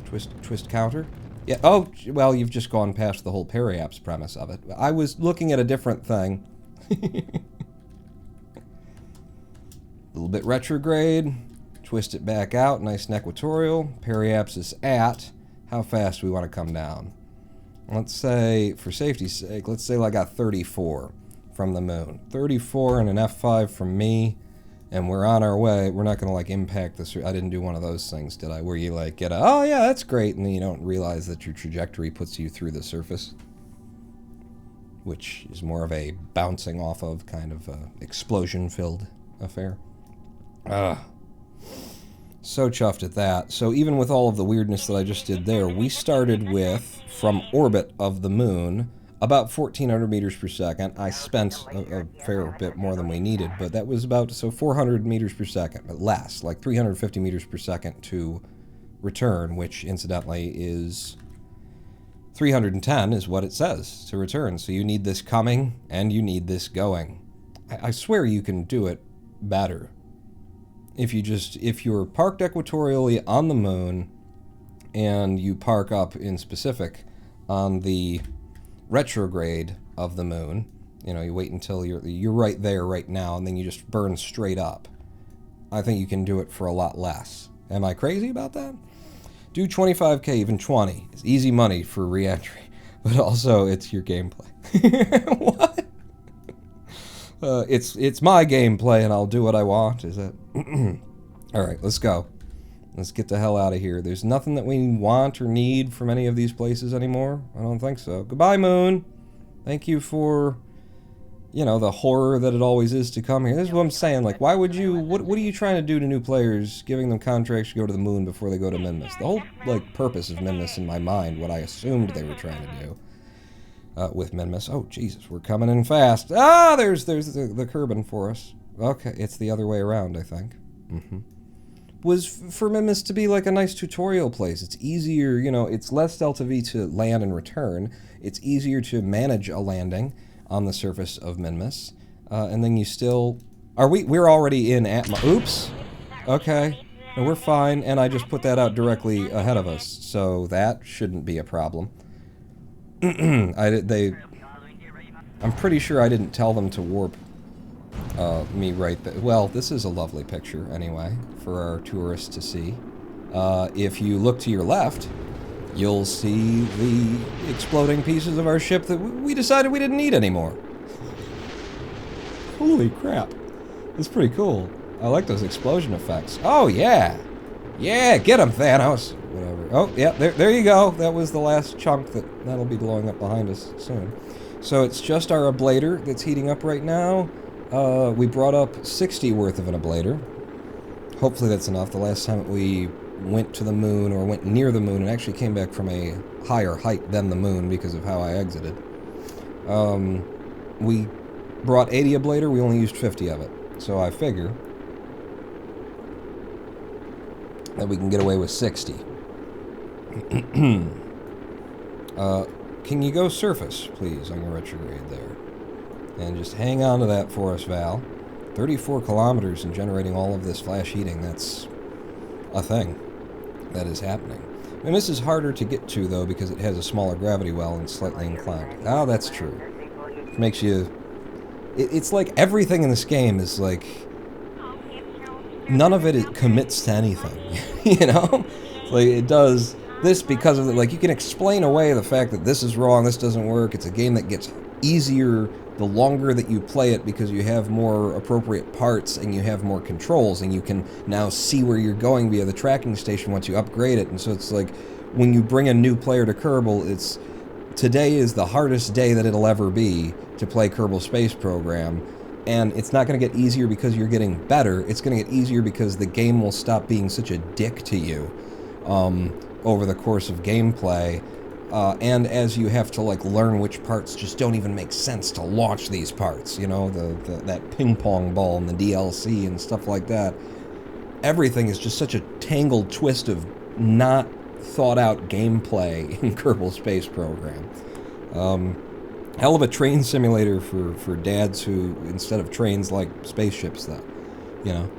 Speaker 1: Twist counter? Yeah, oh, well, you've just gone past the whole periapts premise of it. I was looking at a different thing. A little bit retrograde, twist it back out, nice and equatorial. Periapts is at how fast we want to come down. Let's say, for safety's sake, let's say I got 34 from the moon. 34 and an F5 from me, and we're on our way. We're not going to, like, impact this. I didn't do one of those things, did I? Where you, like, get a, oh, yeah, that's great, and then you don't realize that your trajectory puts you through the surface. which is more of a bouncing off of kind of explosion-filled affair. So chuffed at that. So even with all of the weirdness that I just did there, we started with, from orbit of the moon, about 1,400 meters per second. I spent a fair bit more than we needed, but that was about, so 400 meters per second, but less, like 350 meters per second to return, which incidentally is 310 is what it says to return. So you need this coming and you need this going. I swear you can do it better. If you're parked equatorially on the moon and you park up in specific on the retrograde of the moon, you know, you wait until you're right there right now and then you just burn straight up. I think you can do it for a lot less. Am I crazy about that? Do 25k, even 20. It's easy money for re-entry, but also it's your gameplay. What? It's my gameplay and I'll do what I want, is it? Alright, let's go. Let's get the hell out of here. There's nothing that we want or need from any of these places anymore? I don't think so. Goodbye, Moon! Thank you for, you know, the horror that it always is to come here. This is what I'm saying, like, why would you, what are you trying to do to new players, giving them contracts to go to the moon before they go to Minmus? The whole, like, purpose of Minmus in my mind, what I assumed they were trying to do. With Minmus. Oh, Jesus, we're coming in fast. Ah, there's the Kerman for us. Okay, it's the other way around, I think. Was for Minmus to be like a nice tutorial place. It's easier, you know, it's less Delta V to land and return. It's easier to manage a landing on the surface of Minmus. And then you still... We're already in Atma... Oops! Okay. No, we're fine, and I just put that out directly ahead of us, so that shouldn't be a problem. I'm pretty sure I didn't tell them to warp me right there. Well, this is a lovely picture, anyway, for our tourists to see. If you look to your left, you'll see the exploding pieces of our ship that we decided we didn't need anymore. Holy crap. That's pretty cool. I like those explosion effects. Oh, yeah! Yeah, get him, Thanos! Whatever. Oh, yeah, there you go. That was the last chunk that'll be glowing up behind us soon. So it's just our ablator that's heating up right now. We brought up 60 worth of an ablator. Hopefully that's enough. The last time we went to the moon, or went near the moon, and actually came back from a higher height than the moon because of how I exited. We brought 80 ablator, we only used 50 of it. So I figure that we can get away with 60. Can you go surface, please, on your retrograde there? And just hang on to that for us, Val. 34 kilometers and generating all of this flash heating, that's a thing that is happening. And this is harder to get to, though, because it has a smaller gravity well and slightly inclined. Oh, that's true. It makes you... It's like everything in this game is like... None of it commits to anything, you know? Like, it does this because of the, like, you can explain away the fact that this is wrong, this doesn't work. It's a game that gets easier the longer that you play it because you have more appropriate parts and you have more controls and you can now see where you're going via the tracking station once you upgrade it. And so it's like, when you bring a new player to Kerbal, it's... Today is the hardest day that it'll ever be to play Kerbal Space Program. And it's not going to get easier because you're getting better. It's going to get easier because the game will stop being such a dick to you over the course of gameplay. And as you have to, like, learn which parts just don't even make sense to launch these parts. You know, that ping-pong ball and the DLC and stuff like that. Everything is just such a tangled twist of not thought-out gameplay in Kerbal Space Program. Hell of a train simulator for dads who, instead of trains, like spaceships, though. You know?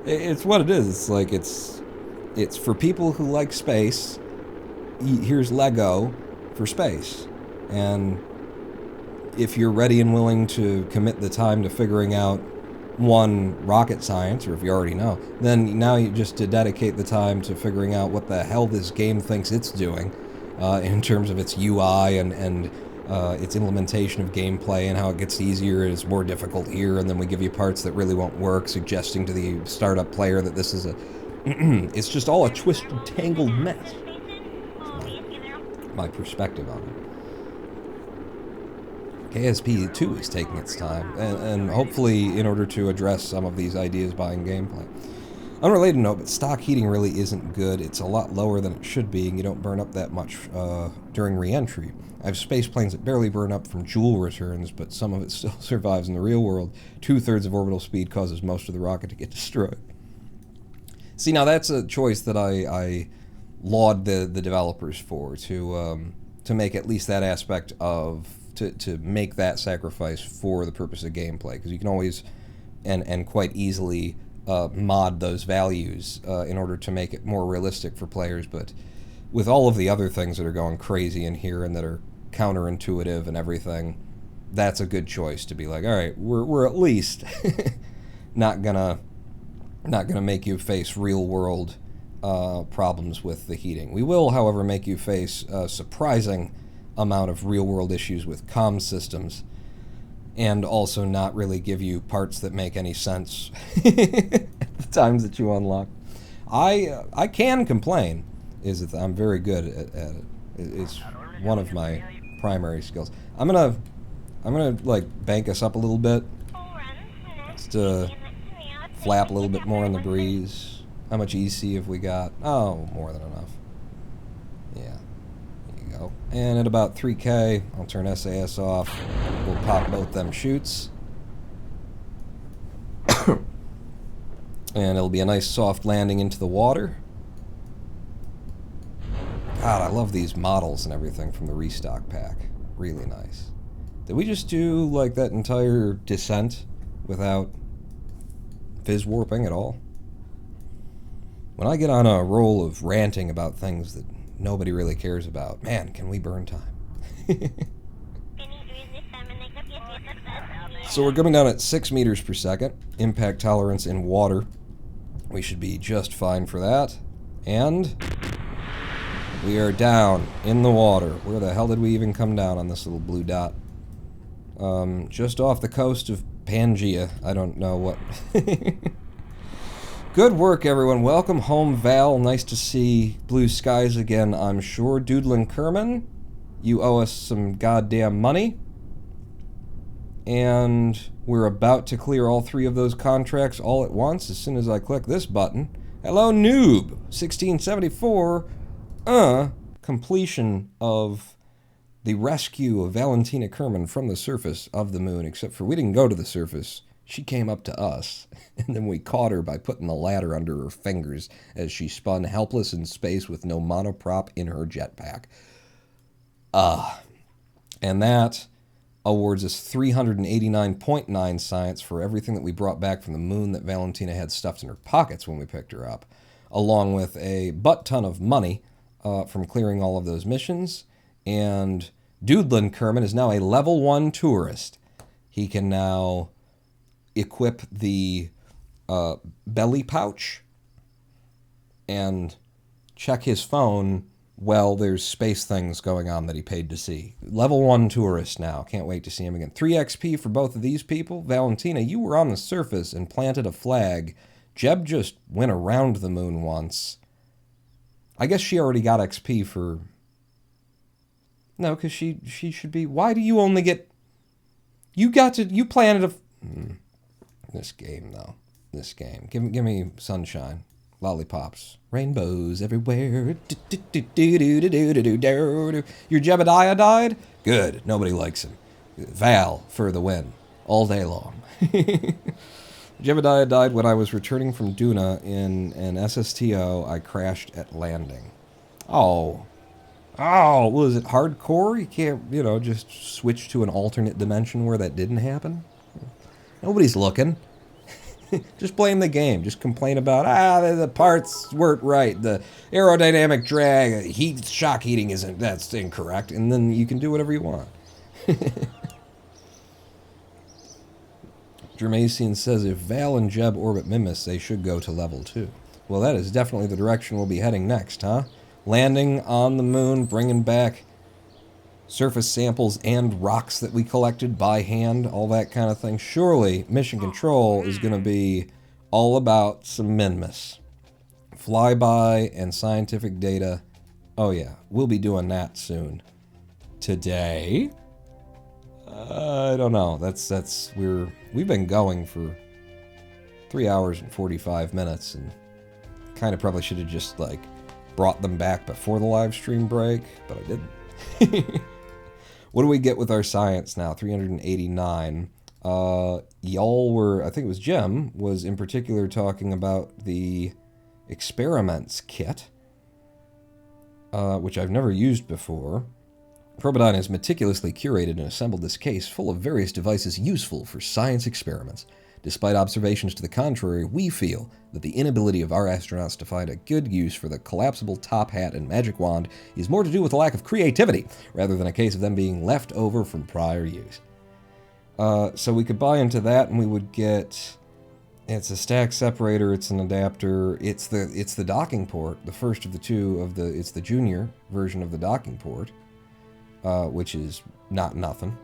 Speaker 1: It's what it is. It's like, it's for people who like space. Here's Lego for space. And if you're ready and willing to commit the time to figuring out, one, rocket science, or if you already know, then now you just to dedicate the time to figuring out what the hell this game thinks it's doing. In terms of its UI and its implementation of gameplay and how it gets easier and it's more difficult here, and then we give you parts that really won't work, suggesting to the startup player that this is a... it's just all a twisted, tangled mess. My perspective on KSP2 is taking its time, and hopefully in order to address some of these ideas behind gameplay. Unrelated note, but stock heating really isn't good. It's a lot lower than it should be, and you don't burn up that much during re-entry. I have space planes that barely burn up from joule returns, but some of it still survives in the real world. 2/3 of orbital speed causes most of the rocket to get destroyed. See, now that's a choice that I laud the developers for, to make at least that aspect of, to make that sacrifice for the purpose of gameplay, because you can always, and quite easily, mod those values in order to make it more realistic for players. But with all of the other things that are going crazy in here and that are counterintuitive and everything, that's a good choice to be like, all right, we're at least not gonna make you face real world problems with the heating. We will, however, make you face a surprising amount of real world issues with comm systems, and also not really give you parts that make any sense at the times that you unlock. I can complain, is that I'm very good at it. It's one of my primary skills. I'm gonna like bank us up a little bit, just to flap a little bit more in the breeze. How much EC have we got? Oh, more than enough. Yeah. Go. And at about 3K, I'll turn SAS off. We'll pop both them chutes. And it'll be a nice soft landing into the water. God, I love these models and everything from the restock pack. Really nice. Did we just do like that entire descent without fizz warping at all? When I get on a roll of ranting about things that nobody really cares about, man, can we burn time. So we're coming down at 6 meters per second. Impact tolerance in water. We should be just fine for that. And we are down in the water. Where the hell did we even come down on this little blue dot? Just off the coast of Pangea. I don't know what. Good work, everyone. Welcome home, Val. Nice to see blue skies again, I'm sure. Doodlin' Kerman, you owe us some goddamn money. And we're about to clear all 3 of those contracts all at once as soon as I click this button. Hello, noob. 1674. Completion of the rescue of Valentina Kerman from the surface of the moon, except for we didn't go to the surface. She came up to us, and then we caught her by putting the ladder under her fingers as she spun helpless in space with no monoprop in her jetpack. And that awards us 389.9 science for everything that we brought back from the moon that Valentina had stuffed in her pockets when we picked her up, along with a butt-ton of money from clearing all of those missions. And Doodlin Kerman is now a level 1 tourist. He can now equip the belly pouch and check his phone while there's space things going on that he paid to see. Level 1 tourist now. Can't wait to see him again. 3 XP for both of these people. Valentina, you were on the surface and planted a flag. Jeb just went around the moon once. I guess she already got XP for... No, because she should be... Why do you only get... You planted a... This game, though. This game. Give me sunshine. Lollipops. Rainbows everywhere. Your Jebediah died? Good. Nobody likes him. Val for the win. All day long. Jebediah died when I was returning from Duna in an SSTO. I crashed at landing. Oh, was it hardcore? You can't, just switch to an alternate dimension where that didn't happen? Nobody's looking. Just blame the game. Just complain about, the parts weren't right. The aerodynamic drag, shock heating that's incorrect. And then you can do whatever you want. Germacian says if Val and Jeb orbit Mimus, they should go to level 2. Well, that is definitely the direction we'll be heading next, huh? Landing on the moon, bringing back surface samples and rocks that we collected by hand, all that kind of thing. Surely, Mission Control is going to be all about some Minmus. Flyby and scientific data. Oh yeah, we'll be doing that soon. Today, I don't know. We've been going for 3 hours and 45 minutes, and kind of probably should have just like brought them back before the live stream break, but I didn't. What do we get with our science now? 389. Y'all were, I think it was Jim, was in particular talking about the experiments kit, which I've never used before. Probodine has meticulously curated and assembled this case full of various devices useful for science experiments. Despite observations to the contrary, we feel that the inability of our astronauts to find a good use for the collapsible top hat and magic wand is more to do with a lack of creativity, rather than a case of them being left over from prior use. So we could buy into that, and we would get... It's a stack separator, it's an adapter, it's the docking port, the first of the two it's the junior version of the docking port, which is not nothing.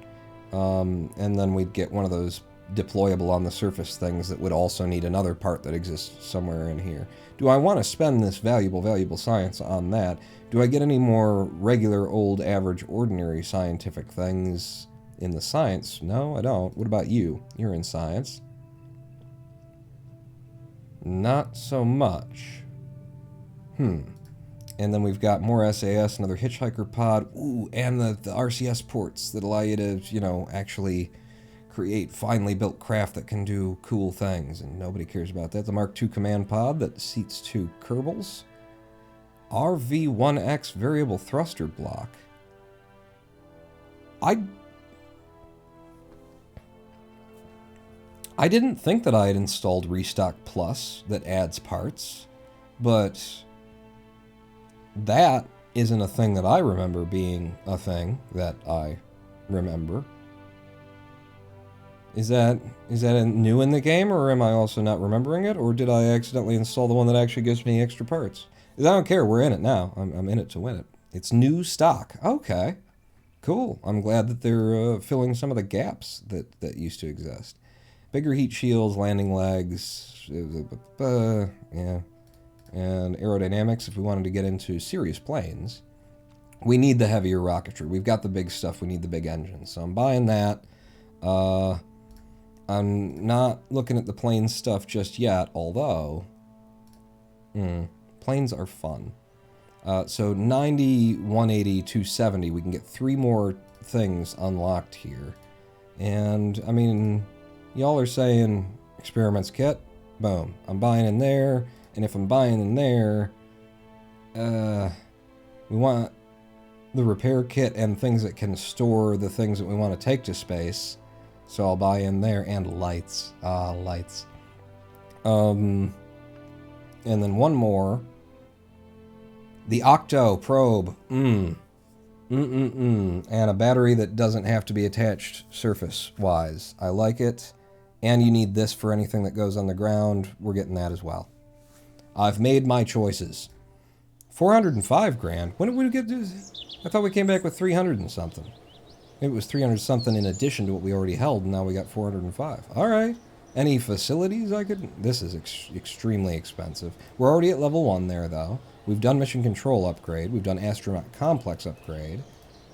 Speaker 1: And then we'd get one of those deployable on the surface things that would also need another part that exists somewhere in here. Do I want to spend this valuable science on that? Do I get any more regular, old, average, ordinary scientific things in the science? No, I don't. What about you? You're in science. Not so much. And then we've got more SAS, another hitchhiker pod, ooh, and the RCS ports that allow you to, actually create finely built craft that can do cool things, and nobody cares about that. The Mark II command pod that seats 2 Kerbals. RV-1X variable thruster block. I didn't think that I had installed Restock Plus that adds parts, but that isn't a thing that I remember being a thing that I remember. Is that new in the game, or am I also not remembering it, or did I accidentally install the one that actually gives me extra parts? I don't care, we're in it now. I'm in it to win it. It's new stock. Okay. Cool. I'm glad that they're filling some of the gaps that used to exist. Bigger heat shields, landing legs, yeah. And aerodynamics, if we wanted to get into serious planes. We need the heavier rocketry. We've got the big stuff, we need the big engines. So I'm buying that. I'm not looking at the plane stuff just yet, although planes are fun. So 90, 180, 270, we can get 3 more things unlocked here. And, I mean, y'all are saying experiments kit, boom. I'm buying in there, and if I'm buying in there, we want the repair kit and things that can store the things that we want to take to space. So I'll buy in there, and lights. Lights. And then one more. The Octo probe. And a battery that doesn't have to be attached surface-wise. I like it. And you need this for anything that goes on the ground. We're getting that as well. I've made my choices. 405 grand. When did we get this? I thought we came back with 300 and something. It was 300 something in addition to what we already held, and now we got 405. All right. Any facilities I could... This is extremely expensive. We're already at level 1 there, though. We've done mission control upgrade. We've done astronaut complex upgrade.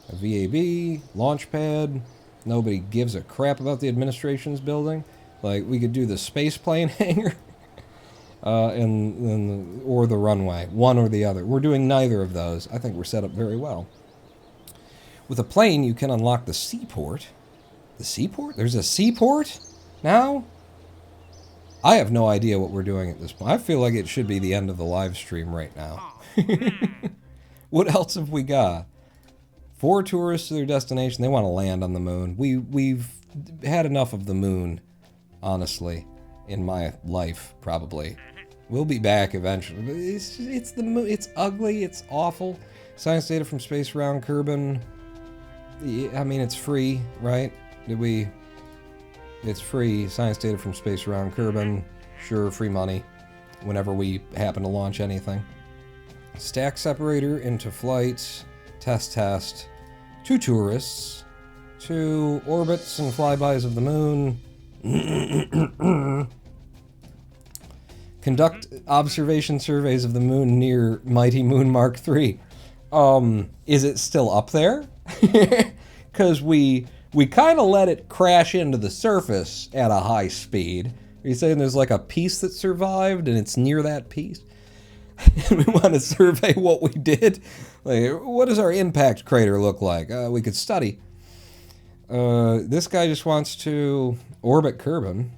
Speaker 1: A VAB, launch pad. Nobody gives a crap about the administration's building. Like, we could do the space plane hangar. Or the runway. One or the other. We're doing neither of those. I think we're set up very well. With a plane, you can unlock the seaport. The seaport? There's a seaport now? I have no idea what we're doing at this point. I feel like it should be the end of the live stream right now. What else have we got? 4 tourists to their destination. They want to land on the moon. We've had enough of the moon, honestly, in my life, probably. We'll be back eventually. It's the moon. It's ugly. It's awful. Science data from space around Kerman. I mean, it's free, right? It's free. Science data from space around Kerman. Sure, free money. Whenever we happen to launch anything. Stack separator into flight. Test. 2 tourists. 2 orbits and flybys of the moon. Conduct observation surveys of the moon near Mighty Moon Mark III. Is it still up there? Because we we kind of let it crash into the surface at a high speed. Are you saying there's like a piece that survived and it's near that piece? And we want to survey what we did. Like, what does our impact crater look like? We could study. This guy just wants to orbit Kerman,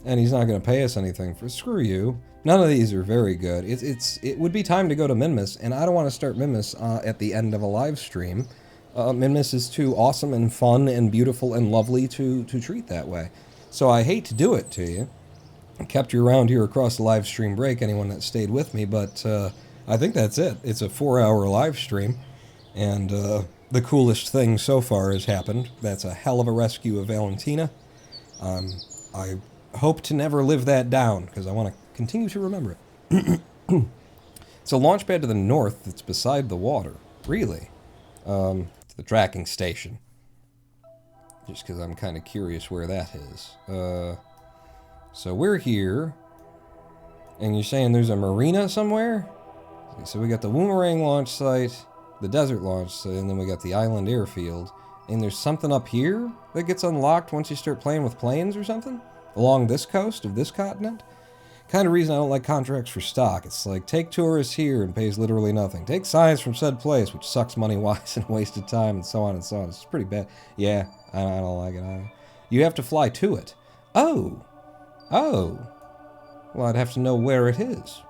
Speaker 1: and he's not going to pay us anything for. Screw you. None of these are very good. It would be time to go to Minmus, and I don't want to start Minmus at the end of a live stream. Minmus is too awesome and fun and beautiful and lovely to treat that way. So I hate to do it to you. I kept you around here across the live stream break, anyone that stayed with me, but I think that's it. It's a 4-hour live stream, and the coolest thing so far has happened. That's a hell of a rescue of Valentina. I hope to never live that down, because I want to continue to remember it. It's a launch pad to the north that's beside the water. Really? It's the tracking station. Just because I'm kind of curious where that is. So we're here, and you're saying there's a marina somewhere? So we got the Boomerang launch site, the desert launch site, and then we got the island airfield. And there's something up here that gets unlocked once you start playing with planes or something? Along this coast of this continent? Kind of reason I don't like contracts for stock. It's like, take tourists here and pays literally nothing. Take science from said place, which sucks money-wise and wasted time and so on and so on. It's pretty bad. Yeah, I don't like it either. You have to fly to it. Oh. Well, I'd have to know where it is.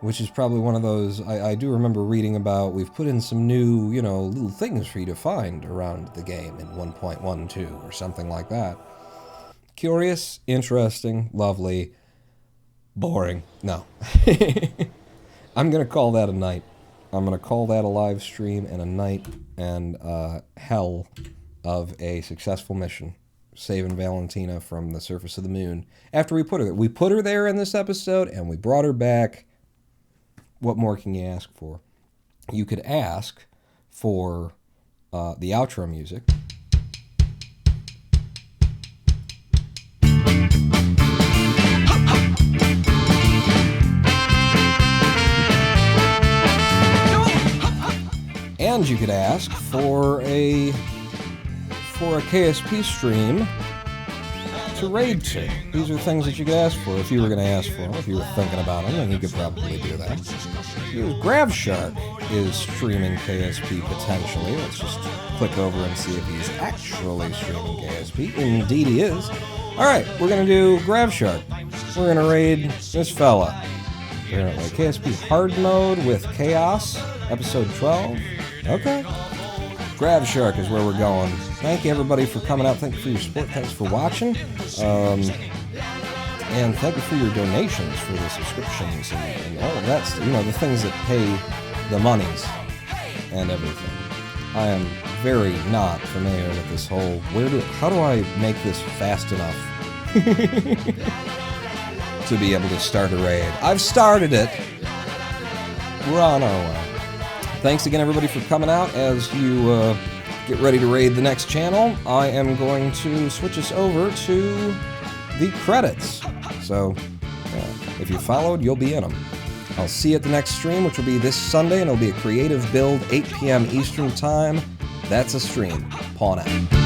Speaker 1: Which is probably one of those, I do remember reading about, we've put in some new, little things for you to find around the game in 1.12 or something like that. Curious, interesting, lovely, boring. No. I'm going to call that a night. I'm going to call that a live stream and a night and hell of a successful mission. Saving Valentina from the surface of the moon. After we put her there. We put her there in this episode, and we brought her back. What more can you ask for? You could ask for the outro music. And you could ask for a KSP stream to raid to. These are things that you could ask for if you were going to ask for them. If you were thinking about them, then you could probably do that. Gravshark is streaming KSP potentially. Let's just click over and see if he's actually streaming KSP. Indeed he is. Alright, we're going to do Gravshark. We're going to raid this fella. Apparently, KSP hard mode with Chaos, episode 12. Okay. Gravshark is where we're going. Thank you, everybody, for coming out. Thank you for your support. Thanks for watching. And thank you for your donations, for the subscriptions, and all of that stuff. The things that pay the monies and everything. I am very not familiar with this whole, how do I make this fast enough to be able to start a raid? I've started it. We're on our way. Thanks again, everybody, for coming out. As you get ready to raid the next channel, I am going to switch us over to the credits. So, if you followed, you'll be in them. I'll see you at the next stream, which will be this Sunday, and it'll be a creative build, 8 p.m. Eastern Time. That's a stream. Pawn out.